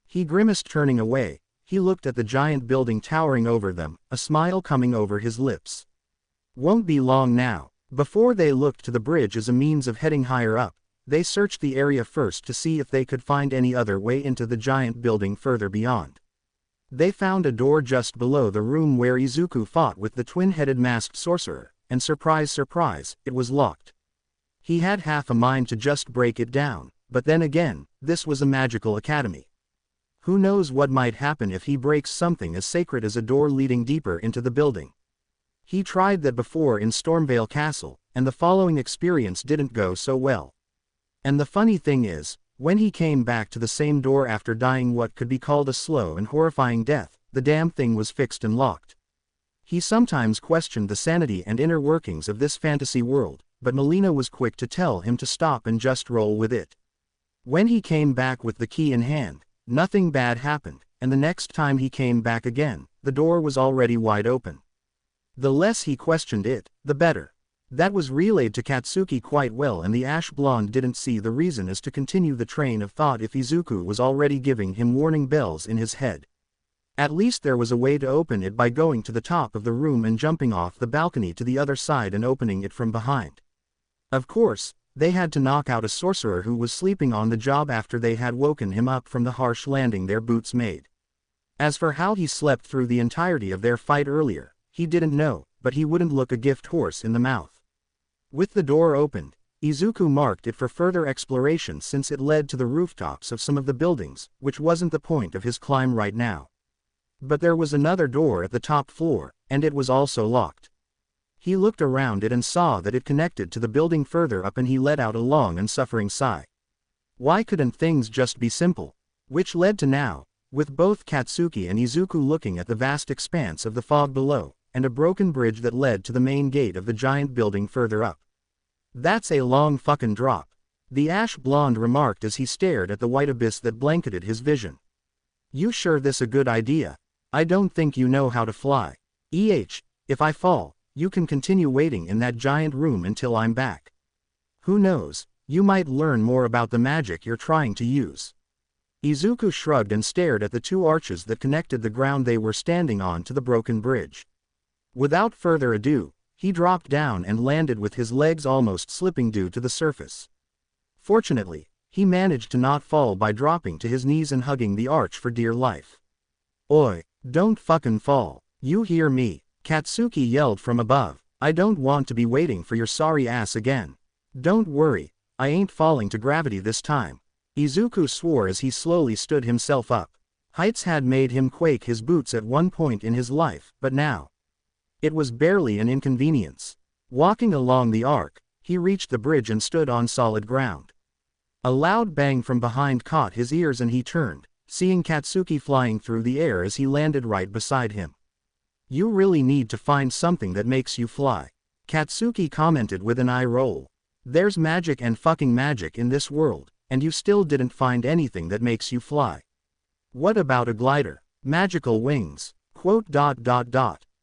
He grimaced, turning away. He looked at the giant building towering over them, a smile coming over his lips. Won't be long now. Before they looked to the bridge as a means of heading higher up, they searched the area first to see if they could find any other way into the giant building further beyond. They found a door just below the room where Izuku fought with the twin-headed masked sorcerer, and surprise surprise, it was locked. He had half a mind to just break it down, but then again, this was a magical academy. Who knows what might happen if he breaks something as sacred as a door leading deeper into the building. He tried that before in Stormvale Castle, and the following experience didn't go so well. And the funny thing is, when he came back to the same door after dying what could be called a slow and horrifying death, the damn thing was fixed and locked. He sometimes questioned the sanity and inner workings of this fantasy world, but Molina was quick to tell him to stop and just roll with it. When he came back with the key in hand, nothing bad happened, and the next time he came back again, the door was already wide open. The less he questioned it, the better. That was relayed to Katsuki quite well, and the ash blonde didn't see the reason as to continue the train of thought if Izuku was already giving him warning bells in his head. At least there was a way to open it by going to the top of the room and jumping off the balcony to the other side and opening it from behind. Of course, they had to knock out a sorcerer who was sleeping on the job after they had woken him up from the harsh landing their boots made. As for how he slept through the entirety of their fight earlier, he didn't know, but he wouldn't look a gift horse in the mouth. With the door opened, Izuku marked it for further exploration since it led to the rooftops of some of the buildings, which wasn't the point of his climb right now. But there was another door at the top floor, and it was also locked. He looked around it and saw that it connected to the building further up, and he let out a long and suffering sigh. Why couldn't things just be simple? Which led to now, with both Katsuki and Izuku looking at the vast expanse of the fog below, and a broken bridge that led to the main gate of the giant building further up. That's a long fucking drop, the ash blonde remarked as he stared at the white abyss that blanketed his vision. You sure this a good idea? I don't think you know how to fly. If I fall, you can continue waiting in that giant room until I'm back. Who knows, you might learn more about the magic you're trying to use. Izuku shrugged and stared at the two arches that connected the ground they were standing on to the broken bridge. Without further ado, he dropped down and landed with his legs almost slipping due to the surface. Fortunately, he managed to not fall by dropping to his knees and hugging the arch for dear life. Oi, don't fucking fall, you hear me? Katsuki yelled from above. I don't want to be waiting for your sorry ass again. Don't worry, I ain't falling to gravity this time. Izuku swore as he slowly stood himself up. Heights had made him quake his boots at one point in his life, but now it was barely an inconvenience. Walking along the arc, he reached the bridge and stood on solid ground. A loud bang from behind caught his ears and he turned, seeing Katsuki flying through the air as he landed right beside him. You really need to find something that makes you fly, Katsuki commented with an eye roll. There's magic and fucking magic in this world, and you still didn't find anything that makes you fly. What about a glider? Magical wings. ...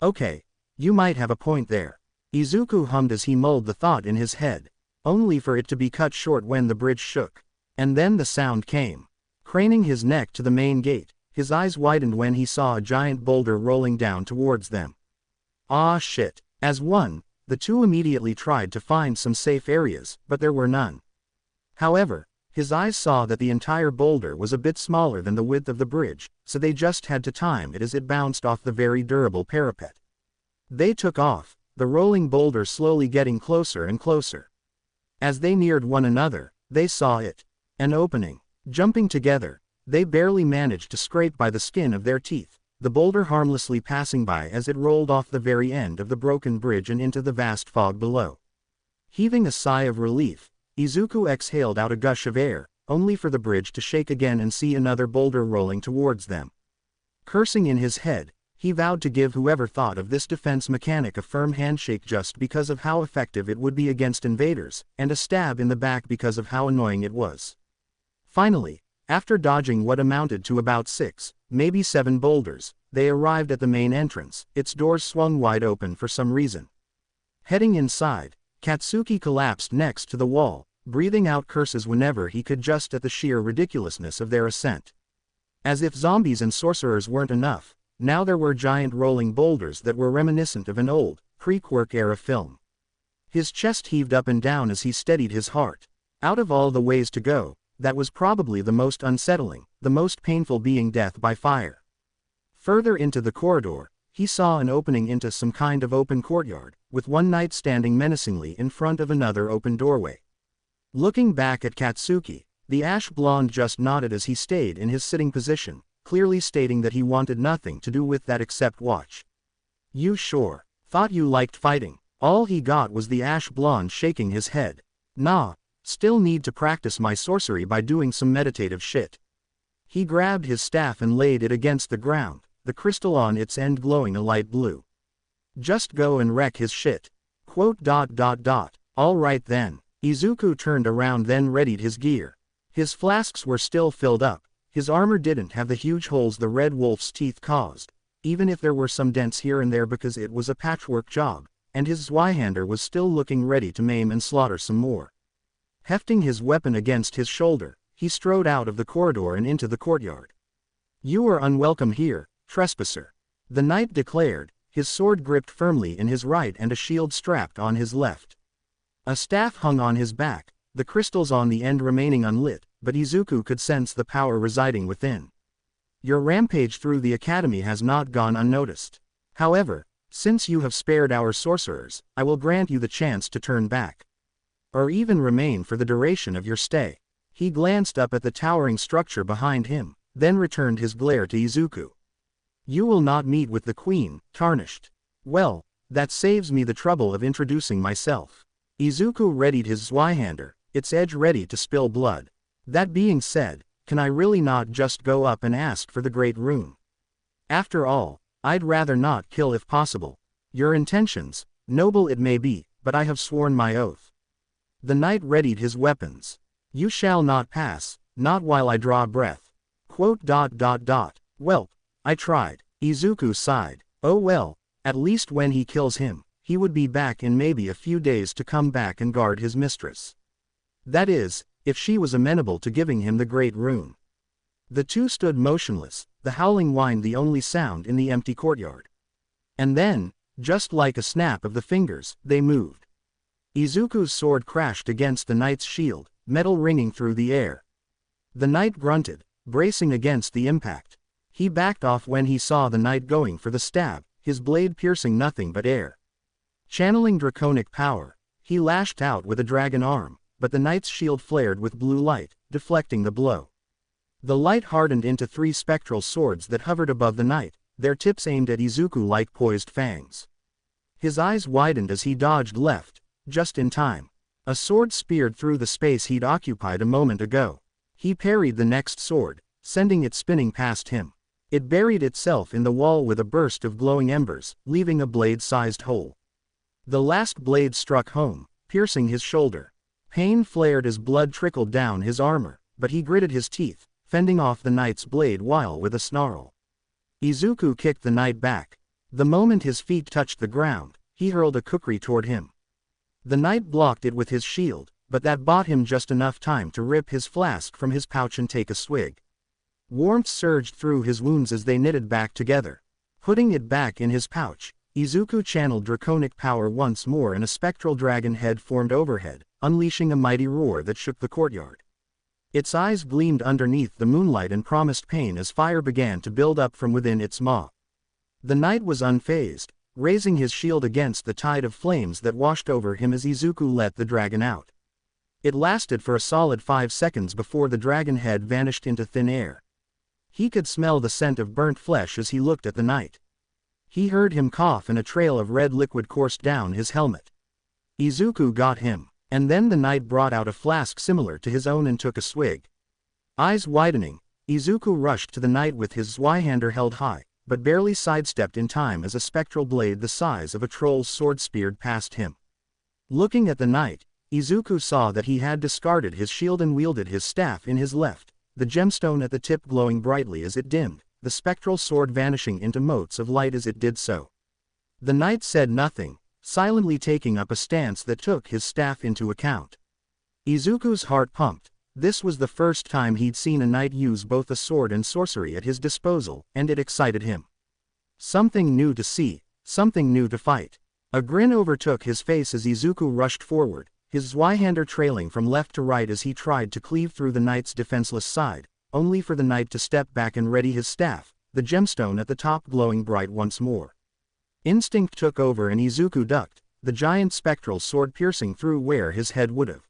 Okay. You might have a point there. Izuku hummed as he mulled the thought in his head, only for it to be cut short when the bridge shook. And then the sound came. Craning his neck to the main gate, his eyes widened when he saw a giant boulder rolling down towards them. Ah shit. As one, the two immediately tried to find some safe areas, but there were none. However, his eyes saw that the entire boulder was a bit smaller than the width of the bridge, so they just had to time it as it bounced off the very durable parapet. They took off, the rolling boulder slowly getting closer and closer. As they neared one another, they saw it. An opening. Jumping together, they barely managed to scrape by the skin of their teeth, the boulder harmlessly passing by as it rolled off the very end of the broken bridge and into the vast fog below. Heaving a sigh of relief, Izuku exhaled out a gush of air, only for the bridge to shake again and see another boulder rolling towards them. Cursing in his head, he vowed to give whoever thought of this defense mechanic a firm handshake just because of how effective it would be against invaders, and a stab in the back because of how annoying it was. Finally, after dodging what amounted to about 6, maybe 7 boulders, they arrived at the main entrance. Its doors swung wide open for some reason. Heading inside, Katsuki collapsed next to the wall, breathing out curses whenever he could just at the sheer ridiculousness of their ascent. As if zombies and sorcerers weren't enough, now there were giant rolling boulders that were reminiscent of an old, pre-Quirk-era film. His chest heaved up and down as he steadied his heart. Out of all the ways to go, that was probably the most unsettling, the most painful being death by fire. Further into the corridor, he saw an opening into some kind of open courtyard, with one knight standing menacingly in front of another open doorway. Looking back at Katsuki, the ash blonde just nodded as he stayed in his sitting position, clearly stating that he wanted nothing to do with that except watch. "You sure? Thought you liked fighting." All he got was the ash blonde shaking his head. "Nah, still need to practice my sorcery by doing some meditative shit." He grabbed his staff and laid it against the ground, the crystal on its end glowing a light blue. "Just go and wreck his shit. All right then." Izuku turned around then readied his gear. His flasks were still filled up. His armor didn't have the huge holes the red wolf's teeth caused, even if there were some dents here and there because it was a patchwork job, and his Zweihander was still looking ready to maim and slaughter some more. Hefting his weapon against his shoulder, he strode out of the corridor and into the courtyard. "You are unwelcome here, trespasser," the knight declared, his sword gripped firmly in his right and a shield strapped on his left. A staff hung on his back, the crystals on the end remaining unlit, but Izuku could sense the power residing within. "Your rampage through the academy has not gone unnoticed. However, since you have spared our sorcerers, I will grant you the chance to turn back. Or even remain for the duration of your stay." He glanced up at the towering structure behind him, then returned his glare to Izuku. "You will not meet with the queen, Tarnished. Well, that saves me the trouble of introducing myself." Izuku readied his Zweihander, its edge ready to spill blood. "That being said, can I really not just go up and ask for the Great Rune? After all, I'd rather not kill if possible. Your intentions, noble it may be, but I have sworn my oath." The knight readied his weapons. "You shall not pass, not while I draw breath." "Well, I tried." Izuku sighed. "Oh well, at least when he kills him, he would be back in maybe a few days to come back and guard his mistress. That is, if she was amenable to giving him the Great Rune." The two stood motionless, the howling whine the only sound in the empty courtyard. And then, just like a snap of the fingers, they moved. Izuku's sword crashed against the knight's shield, metal ringing through the air. The knight grunted, bracing against the impact. He backed off when he saw the knight going for the stab, his blade piercing nothing but air. Channeling draconic power, he lashed out with a dragon arm, but the knight's shield flared with blue light, deflecting the blow. The light hardened into 3 spectral swords that hovered above the knight, their tips aimed at Izuku like poised fangs. His eyes widened as he dodged left, just in time. A sword speared through the space he'd occupied a moment ago. He parried the next sword, sending it spinning past him. It buried itself in the wall with a burst of glowing embers, leaving a blade-sized hole. The last blade struck home, piercing his shoulder. Pain flared as blood trickled down his armor, but he gritted his teeth, fending off the knight's blade while with a snarl. Izuku kicked the knight back. The moment his feet touched the ground, he hurled a kukri toward him. The knight blocked it with his shield, but that bought him just enough time to rip his flask from his pouch and take a swig. Warmth surged through his wounds as they knitted back together. Putting it back in his pouch, Izuku channeled draconic power once more and a spectral dragon head formed overhead, unleashing a mighty roar that shook the courtyard. Its eyes gleamed underneath the moonlight and promised pain as fire began to build up from within its maw. The knight was unfazed, raising his shield against the tide of flames that washed over him as Izuku let the dragon out. It lasted for a solid 5 seconds before the dragon head vanished into thin air. He could smell the scent of burnt flesh as he looked at the knight. He heard him cough and a trail of red liquid coursed down his helmet. Izuku got him, and then the knight brought out a flask similar to his own and took a swig. Eyes widening, Izuku rushed to the knight with his Zweihander held high, but barely sidestepped in time as a spectral blade the size of a troll's sword speared past him. Looking at the knight, Izuku saw that he had discarded his shield and wielded his staff in his left, the gemstone at the tip glowing brightly as it dimmed, the spectral sword vanishing into motes of light as it did so. The knight said nothing, silently taking up a stance that took his staff into account. Izuku's heart pumped. This was the first time he'd seen a knight use both a sword and sorcery at his disposal, and it excited him. Something new to see, something new to fight. A grin overtook his face as Izuku rushed forward, his Zweihander trailing from left to right as he tried to cleave through the knight's defenseless side, only for the knight to step back and ready his staff, the gemstone at the top glowing bright once more. Instinct took over and Izuku ducked, the giant spectral sword piercing through where his head would have.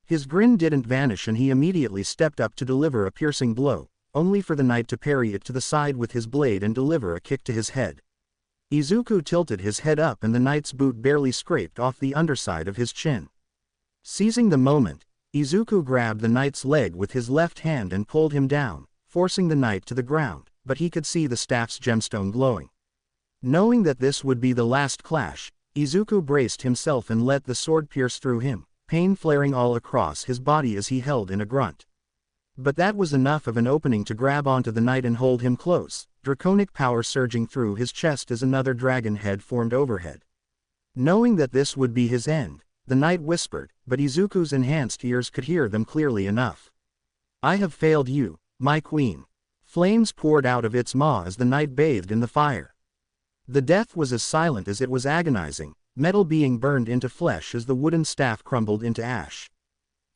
His grin didn't vanish and he immediately stepped up to deliver a piercing blow, only for the knight to parry it to the side with his blade and deliver a kick to his head. Izuku tilted his head up and the knight's boot barely scraped off the underside of his chin. Seizing the moment, Izuku grabbed the knight's leg with his left hand and pulled him down, forcing the knight to the ground, but he could see the staff's gemstone glowing. Knowing that this would be the last clash, Izuku braced himself and let the sword pierce through him, pain flaring all across his body as he held in a grunt. But that was enough of an opening to grab onto the knight and hold him close, draconic power surging through his chest as another dragon head formed overhead. Knowing that this would be his end, the knight whispered, but Izuku's enhanced ears could hear them clearly enough. "I have failed you, my queen." Flames poured out of its maw as the knight bathed in the fire. The death was as silent as it was agonizing, metal being burned into flesh as the wooden staff crumbled into ash.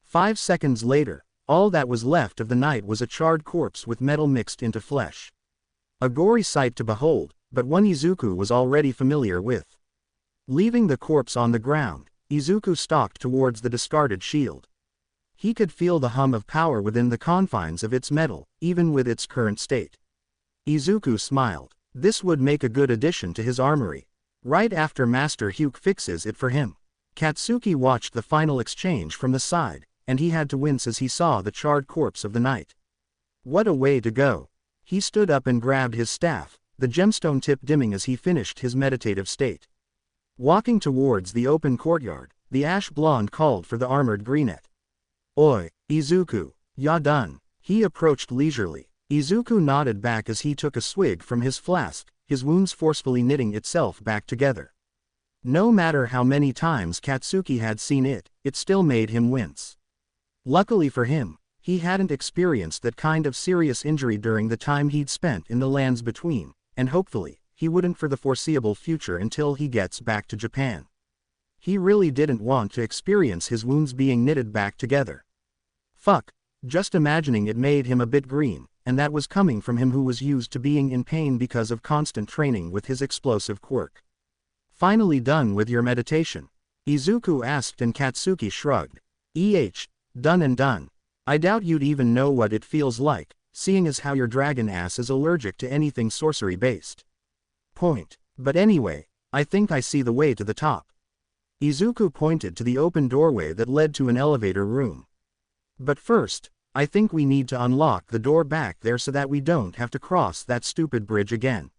5 seconds later, all that was left of the knight was a charred corpse with metal mixed into flesh. A gory sight to behold, but one Izuku was already familiar with. Leaving the corpse on the ground, Izuku stalked towards the discarded shield. He could feel the hum of power within the confines of its metal, even with its current state. Izuku smiled. This would make a good addition to his armory. Right after Master Hugh fixes it for him. Katsuki watched the final exchange from the side, and he had to wince as he saw the charred corpse of the knight. What a way to go. He stood up and grabbed his staff, the gemstone tip dimming as he finished his meditative state. Walking towards the open courtyard, the ash blonde called for the armored brunette. "Oi, Izuku, ya done?" He approached leisurely. Izuku nodded back as he took a swig from his flask, his wounds forcefully knitting itself back together. No matter how many times Katsuki had seen it, it still made him wince. Luckily for him, he hadn't experienced that kind of serious injury during the time he'd spent in the lands between, and hopefully, he wouldn't for the foreseeable future until he gets back to Japan. He really didn't want to experience his wounds being knitted back together. Fuck, just imagining it made him a bit green, and that was coming from him who was used to being in pain because of constant training with his explosive quirk. "Finally done with your meditation?" Izuku asked and Katsuki shrugged. Done and done. I doubt you'd even know what it feels like, seeing as how your dragon ass is allergic to anything sorcery-based. Point. But anyway, I think I see the way to the top. Izuku pointed to the open doorway that led to an elevator room. But first, I think we need to unlock the door back there so that we don't have to cross that stupid bridge again.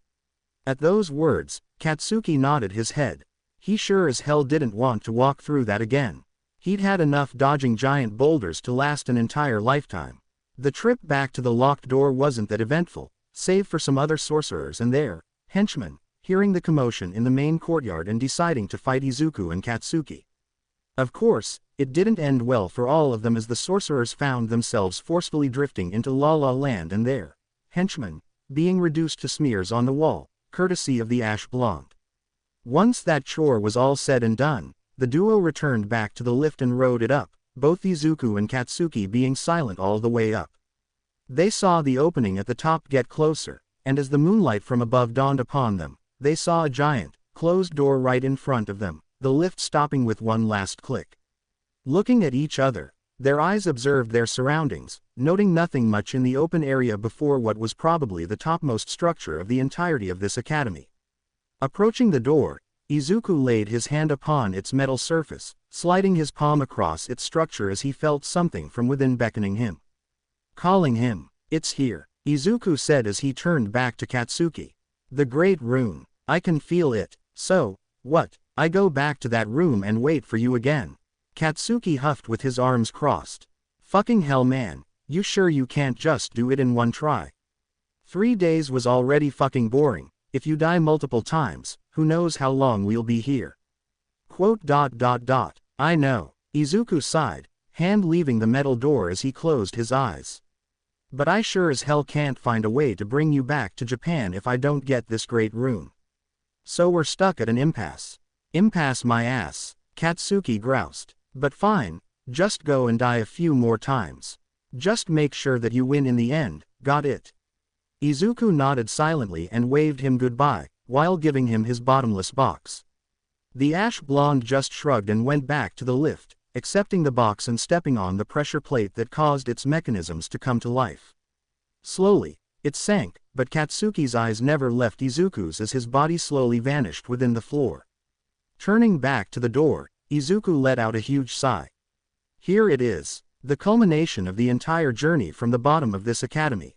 At those words, Katsuki nodded his head. He sure as hell didn't want to walk through that again. He'd had enough dodging giant boulders to last an entire lifetime. The trip back to the locked door wasn't that eventful, save for some other sorcerers and their henchmen, hearing the commotion in the main courtyard and deciding to fight Izuku and Katsuki. Of course, it didn't end well for all of them as the sorcerers found themselves forcefully drifting into La La Land and their henchmen being reduced to smears on the wall, courtesy of the ash blonde. Once that chore was all said and done, the duo returned back to the lift and rode it up, both Izuku and Katsuki being silent all the way up. They saw the opening at the top get closer, and as the moonlight from above dawned upon them, they saw a giant, closed door right in front of them, the lift stopping with one last click. Looking at each other, their eyes observed their surroundings, noting nothing much in the open area before what was probably the topmost structure of the entirety of this academy. Approaching the door, Izuku laid his hand upon its metal surface, sliding his palm across its structure as he felt something from within beckoning him. calling him. It's here, Izuku said as he turned back to Katsuki. The great rune. I can feel it. So, what? I go back to that room and wait for you again. Katsuki huffed with his arms crossed. Fucking hell man, you sure you can't just do it in one try? 3 days was already fucking boring. If you die multiple times, who knows how long we'll be here. I know. Izuku sighed, hand leaving the metal door as he closed his eyes. But I sure as hell can't find a way to bring you back to Japan if I don't get this great rune. So we're stuck at an impasse. Impasse my ass, Katsuki groused. But fine, just go and die a few more times. Just make sure that you win in the end, got it? Izuku nodded silently and waved him goodbye, while giving him his bottomless box. The ash blonde just shrugged and went back to the lift, accepting the box and stepping on the pressure plate that caused its mechanisms to come to life. Slowly, it sank, but Katsuki's eyes never left Izuku's as his body slowly vanished within the floor. Turning back to the door, Izuku let out a huge sigh. Here it is, the culmination of the entire journey from the bottom of this academy.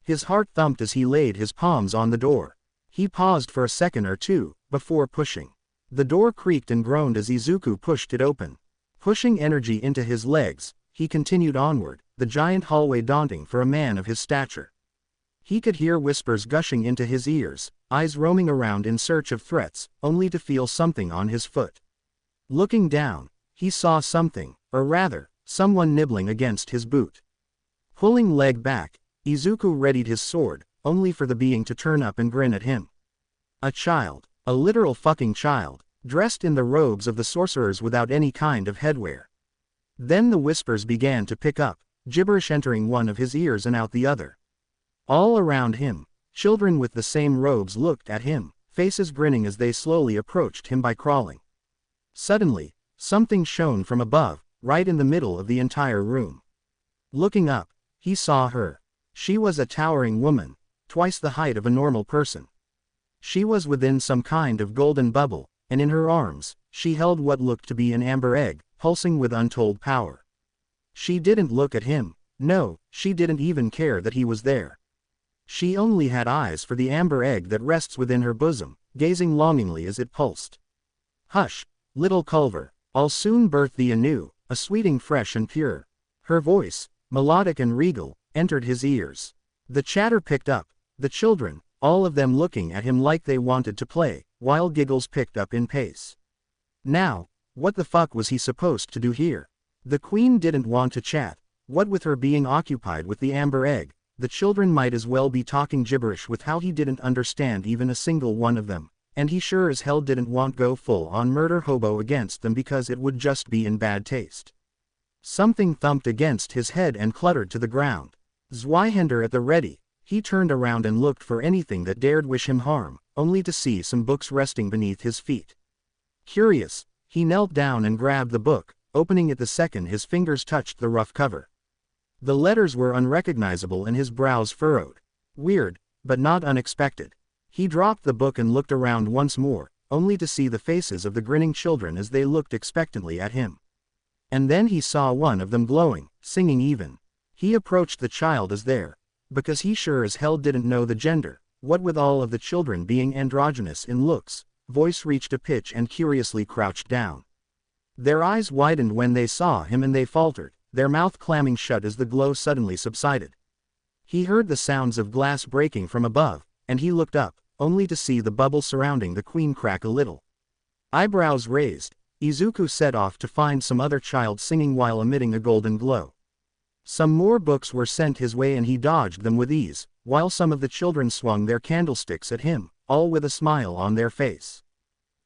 His heart thumped as he laid his palms on the door. He paused for a second or two, before pushing. The door creaked and groaned as Izuku pushed it open. Pushing energy into his legs, he continued onward, the giant hallway daunting for a man of his stature. He could hear whispers gushing into his ears, eyes roaming around in search of threats, only to feel something on his foot. Looking down, he saw something, or rather, someone nibbling against his boot. Pulling leg back, Izuku readied his sword, only for the being to turn up and grin at him. A child, a literal fucking child, dressed in the robes of the sorcerers without any kind of headwear. Then the whispers began to pick up, gibberish entering one of his ears and out the other. All around him, children with the same robes looked at him, faces grinning as they slowly approached him by crawling. Suddenly, something shone from above, right in the middle of the entire room. Looking up, he saw her. She was a towering woman, twice the height of a normal person. She was within some kind of golden bubble, and in her arms, she held what looked to be an amber egg, pulsing with untold power. She didn't look at him. No, she didn't even care that he was there. She only had eyes for the amber egg that rests within her bosom, gazing longingly as it pulsed. Hush, little Culver, I'll soon birth thee anew, a sweeting fresh and pure. Her voice, melodic and regal, entered his ears. The chatter picked up, the children, all of them looking at him like they wanted to play, while giggles picked up in pace. Now, what the fuck was he supposed to do here? The queen didn't want to chat. What with her being occupied with the amber egg, the children might as well be talking gibberish with how he didn't understand even a single one of them, and he sure as hell didn't want go full on murder hobo against them because it would just be in bad taste. Something thumped against his head and cluttered to the ground. Zweihänder at the ready, he turned around and looked for anything that dared wish him harm, only to see some books resting beneath his feet. Curious, he knelt down and grabbed the book, opening it the second his fingers touched the rough cover. The letters were unrecognizable and his brows furrowed. Weird, but not unexpected. He dropped the book and looked around once more, only to see the faces of the grinning children as they looked expectantly at him. And then he saw one of them glowing, singing even. He approached the child as there, because he sure as hell didn't know the gender, what with all of the children being androgynous in looks, voice reached a pitch and curiously crouched down. Their eyes widened when they saw him and they faltered, their mouth clamming shut as the glow suddenly subsided. He heard the sounds of glass breaking from above, and he looked up, only to see the bubble surrounding the queen crack a little. Eyebrows raised, Izuku set off to find some other child singing while emitting a golden glow. Some more books were sent his way and he dodged them with ease, while some of the children swung their candlesticks at him, all with a smile on their face.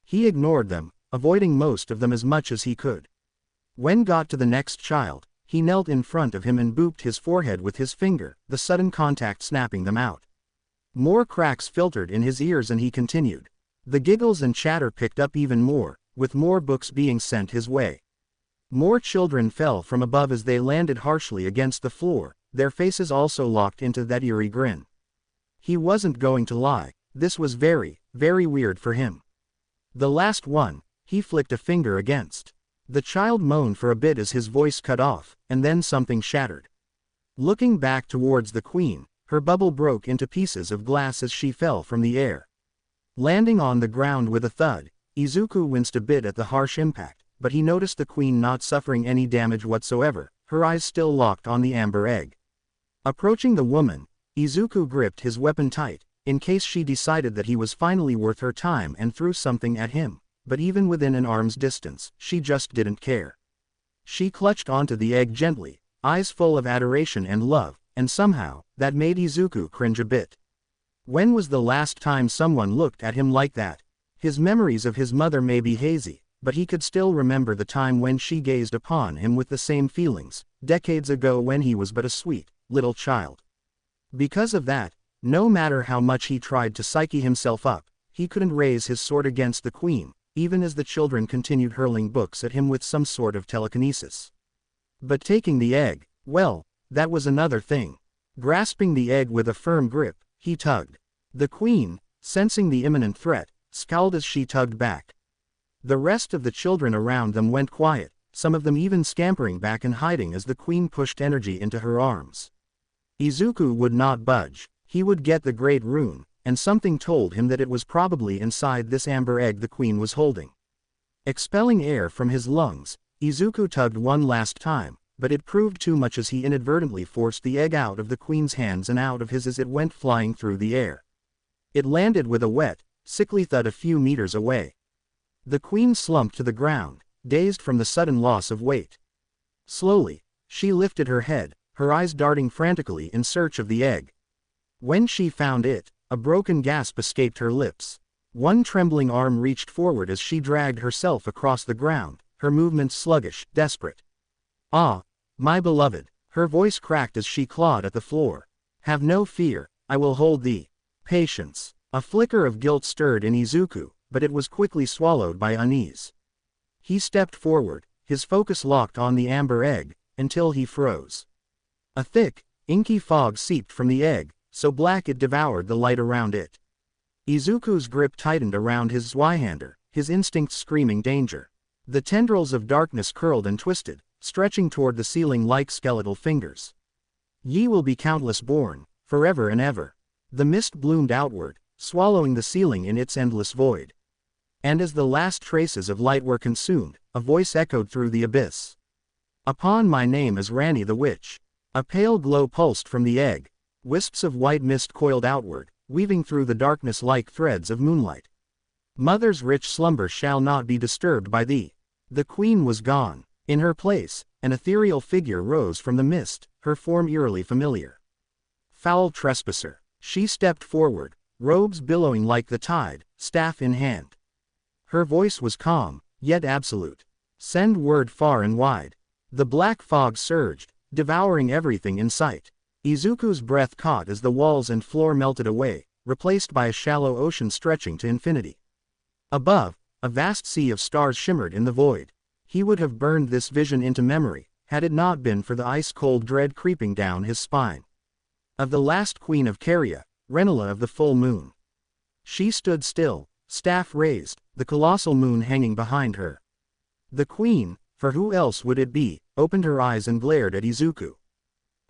He ignored them, avoiding most of them as much as he could. When got to the next child, he knelt in front of him and booped his forehead with his finger, the sudden contact snapping them out. More cracks filtered in his ears and he continued. The giggles and chatter picked up even more, with more books being sent his way. More children fell from above as they landed harshly against the floor, their faces also locked into that eerie grin. He wasn't going to lie, this was very, very weird for him. The last one, he flicked a finger against. The child moaned for a bit as his voice cut off, and then something shattered. Looking back towards the queen, her bubble broke into pieces of glass as she fell from the air. Landing on the ground with a thud, Izuku winced a bit at the harsh impact, but he noticed the queen not suffering any damage whatsoever, her eyes still locked on the amber egg. Approaching the woman, Izuku gripped his weapon tight, in case she decided that he was finally worth her time and threw something at him, but even within an arm's distance, she just didn't care. She clutched onto the egg gently, eyes full of adoration and love, and somehow, that made Izuku cringe a bit. When was the last time someone looked at him like that? His memories of his mother may be hazy, but he could still remember the time when she gazed upon him with the same feelings, decades ago when he was but a sweet, little child. Because of that, no matter how much he tried to psyche himself up, he couldn't raise his sword against the queen, even as the children continued hurling books at him with some sort of telekinesis. But taking the egg, well, that was another thing. Grasping the egg with a firm grip, he tugged. The queen, sensing the imminent threat, scowled as she tugged back. The rest of the children around them went quiet, some of them even scampering back and hiding as the queen pushed energy into her arms. Izuku would not budge. He would get the great rune, and something told him that it was probably inside this amber egg the queen was holding. Expelling air from his lungs, Izuku tugged one last time, but it proved too much as he inadvertently forced the egg out of the queen's hands and out of his as it went flying through the air. It landed with a wet, sickly thud a few meters away. The queen slumped to the ground, dazed from the sudden loss of weight. Slowly, she lifted her head, her eyes darting frantically in search of the egg. When she found it, a broken gasp escaped her lips. One trembling arm reached forward as she dragged herself across the ground, her movements sluggish, desperate. "Ah, my beloved," her voice cracked as she clawed at the floor. "Have no fear, I will hold thee. Patience." A flicker of guilt stirred in Izuku, but it was quickly swallowed by unease. He stepped forward, his focus locked on the amber egg, until he froze. A thick, inky fog seeped from the egg, so black it devoured the light around it. Izuku's grip tightened around his Zweihander, his instincts screaming danger. The tendrils of darkness curled and twisted, stretching toward the ceiling like skeletal fingers. "Ye will be countless born, forever and ever." The mist bloomed outward, swallowing the ceiling in its endless void. And as the last traces of light were consumed, a voice echoed through the abyss. "Upon my name is Ranni the Witch." A pale glow pulsed from the egg. Wisps of white mist coiled outward, weaving through the darkness like threads of moonlight. "Mother's rich slumber shall not be disturbed by thee." The queen was gone. In her place, an ethereal figure rose from the mist, her form eerily familiar. Foul trespasser. She stepped forward, robes billowing like the tide, staff in hand. Her voice was calm, yet absolute. "Send word far and wide." The black fog surged, devouring everything in sight. Izuku's breath caught as the walls and floor melted away, replaced by a shallow ocean stretching to infinity. Above, a vast sea of stars shimmered in the void. He would have burned this vision into memory, had it not been for the ice-cold dread creeping down his spine. Of the last queen of Caria, Renala of the full moon. She stood still, staff raised, the colossal moon hanging behind her. The queen, for who else would it be, opened her eyes and glared at Izuku.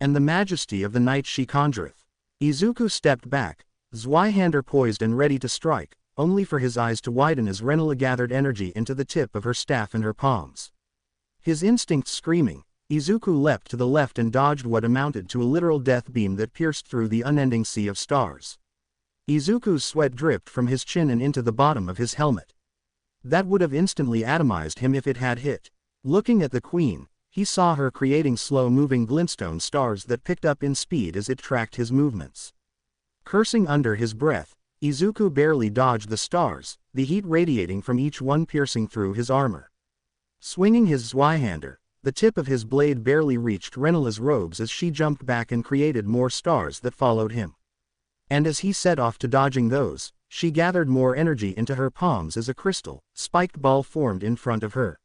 "And the majesty of the night she conjureth." Izuku stepped back, Zweihander poised and ready to strike, only for his eyes to widen as Renala gathered energy into the tip of her staff in her palms. His instincts screaming, Izuku leapt to the left and dodged what amounted to a literal death beam that pierced through the unending sea of stars. Izuku's sweat dripped from his chin and into the bottom of his helmet. That would have instantly atomized him if it had hit. Looking at the queen, he saw her creating slow-moving glintstone stars that picked up in speed as it tracked his movements. Cursing under his breath, Izuku barely dodged the stars, the heat radiating from each one piercing through his armor. Swinging his Zweihander, the tip of his blade barely reached Renala's robes as she jumped back and created more stars that followed him. And as he set off to dodging those, she gathered more energy into her palms as a crystal, spiked ball formed in front of her.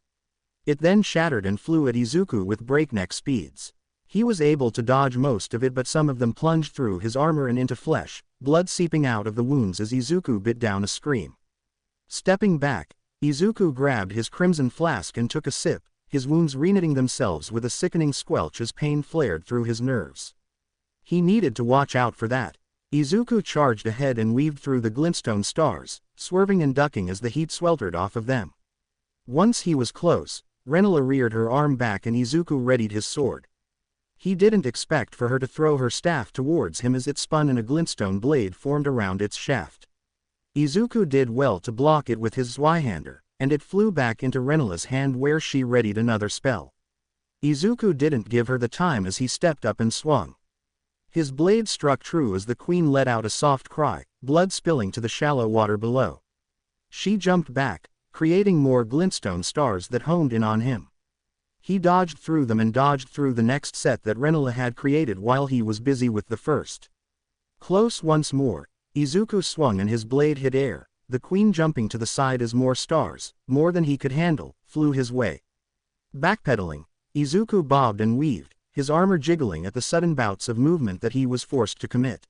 It then shattered and flew at Izuku with breakneck speeds. He was able to dodge most of it, but some of them plunged through his armor and into flesh, blood seeping out of the wounds as Izuku bit down a scream. Stepping back, Izuku grabbed his crimson flask and took a sip, his wounds reknitting themselves with a sickening squelch as pain flared through his nerves. He needed to watch out for that. Izuku charged ahead and weaved through the glintstone stars, swerving and ducking as the heat sweltered off of them. Once he was close, Renola reared her arm back and Izuku readied his sword. He didn't expect for her to throw her staff towards him as it spun and a glintstone blade formed around its shaft. Izuku did well to block it with his Zweihander, and it flew back into Renola's hand where she readied another spell. Izuku didn't give her the time as he stepped up and swung. His blade struck true as the queen let out a soft cry, blood spilling to the shallow water below. She jumped back, creating more glintstone stars that honed in on him. He dodged through them and dodged through the next set that Renola had created while he was busy with the first. Close once more, Izuku swung and his blade hit air, the queen jumping to the side as more stars, more than he could handle, flew his way. Backpedaling, Izuku bobbed and weaved, his armor jiggling at the sudden bouts of movement that he was forced to commit.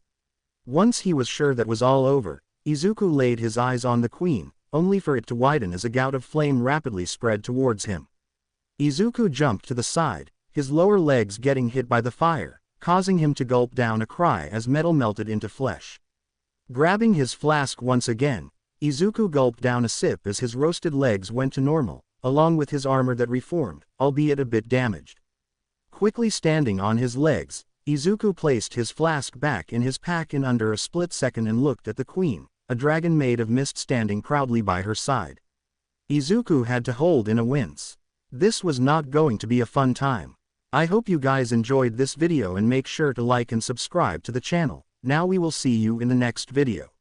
Once he was sure that was all over, Izuku laid his eyes on the queen, only for it to widen as a gout of flame rapidly spread towards him. Izuku jumped to the side, his lower legs getting hit by the fire, causing him to gulp down a cry as metal melted into flesh. Grabbing his flask once again, Izuku gulped down a sip as his roasted legs went to normal, along with his armor that reformed, albeit a bit damaged. Quickly standing on his legs, Izuku placed his flask back in his pack in under a split second and looked at the queen, a dragon made of mist standing proudly by her side. Izuku had to hold in a wince. This was not going to be a fun time. I hope you guys enjoyed this video and make sure to like and subscribe to the channel. Now we will see you in the next video.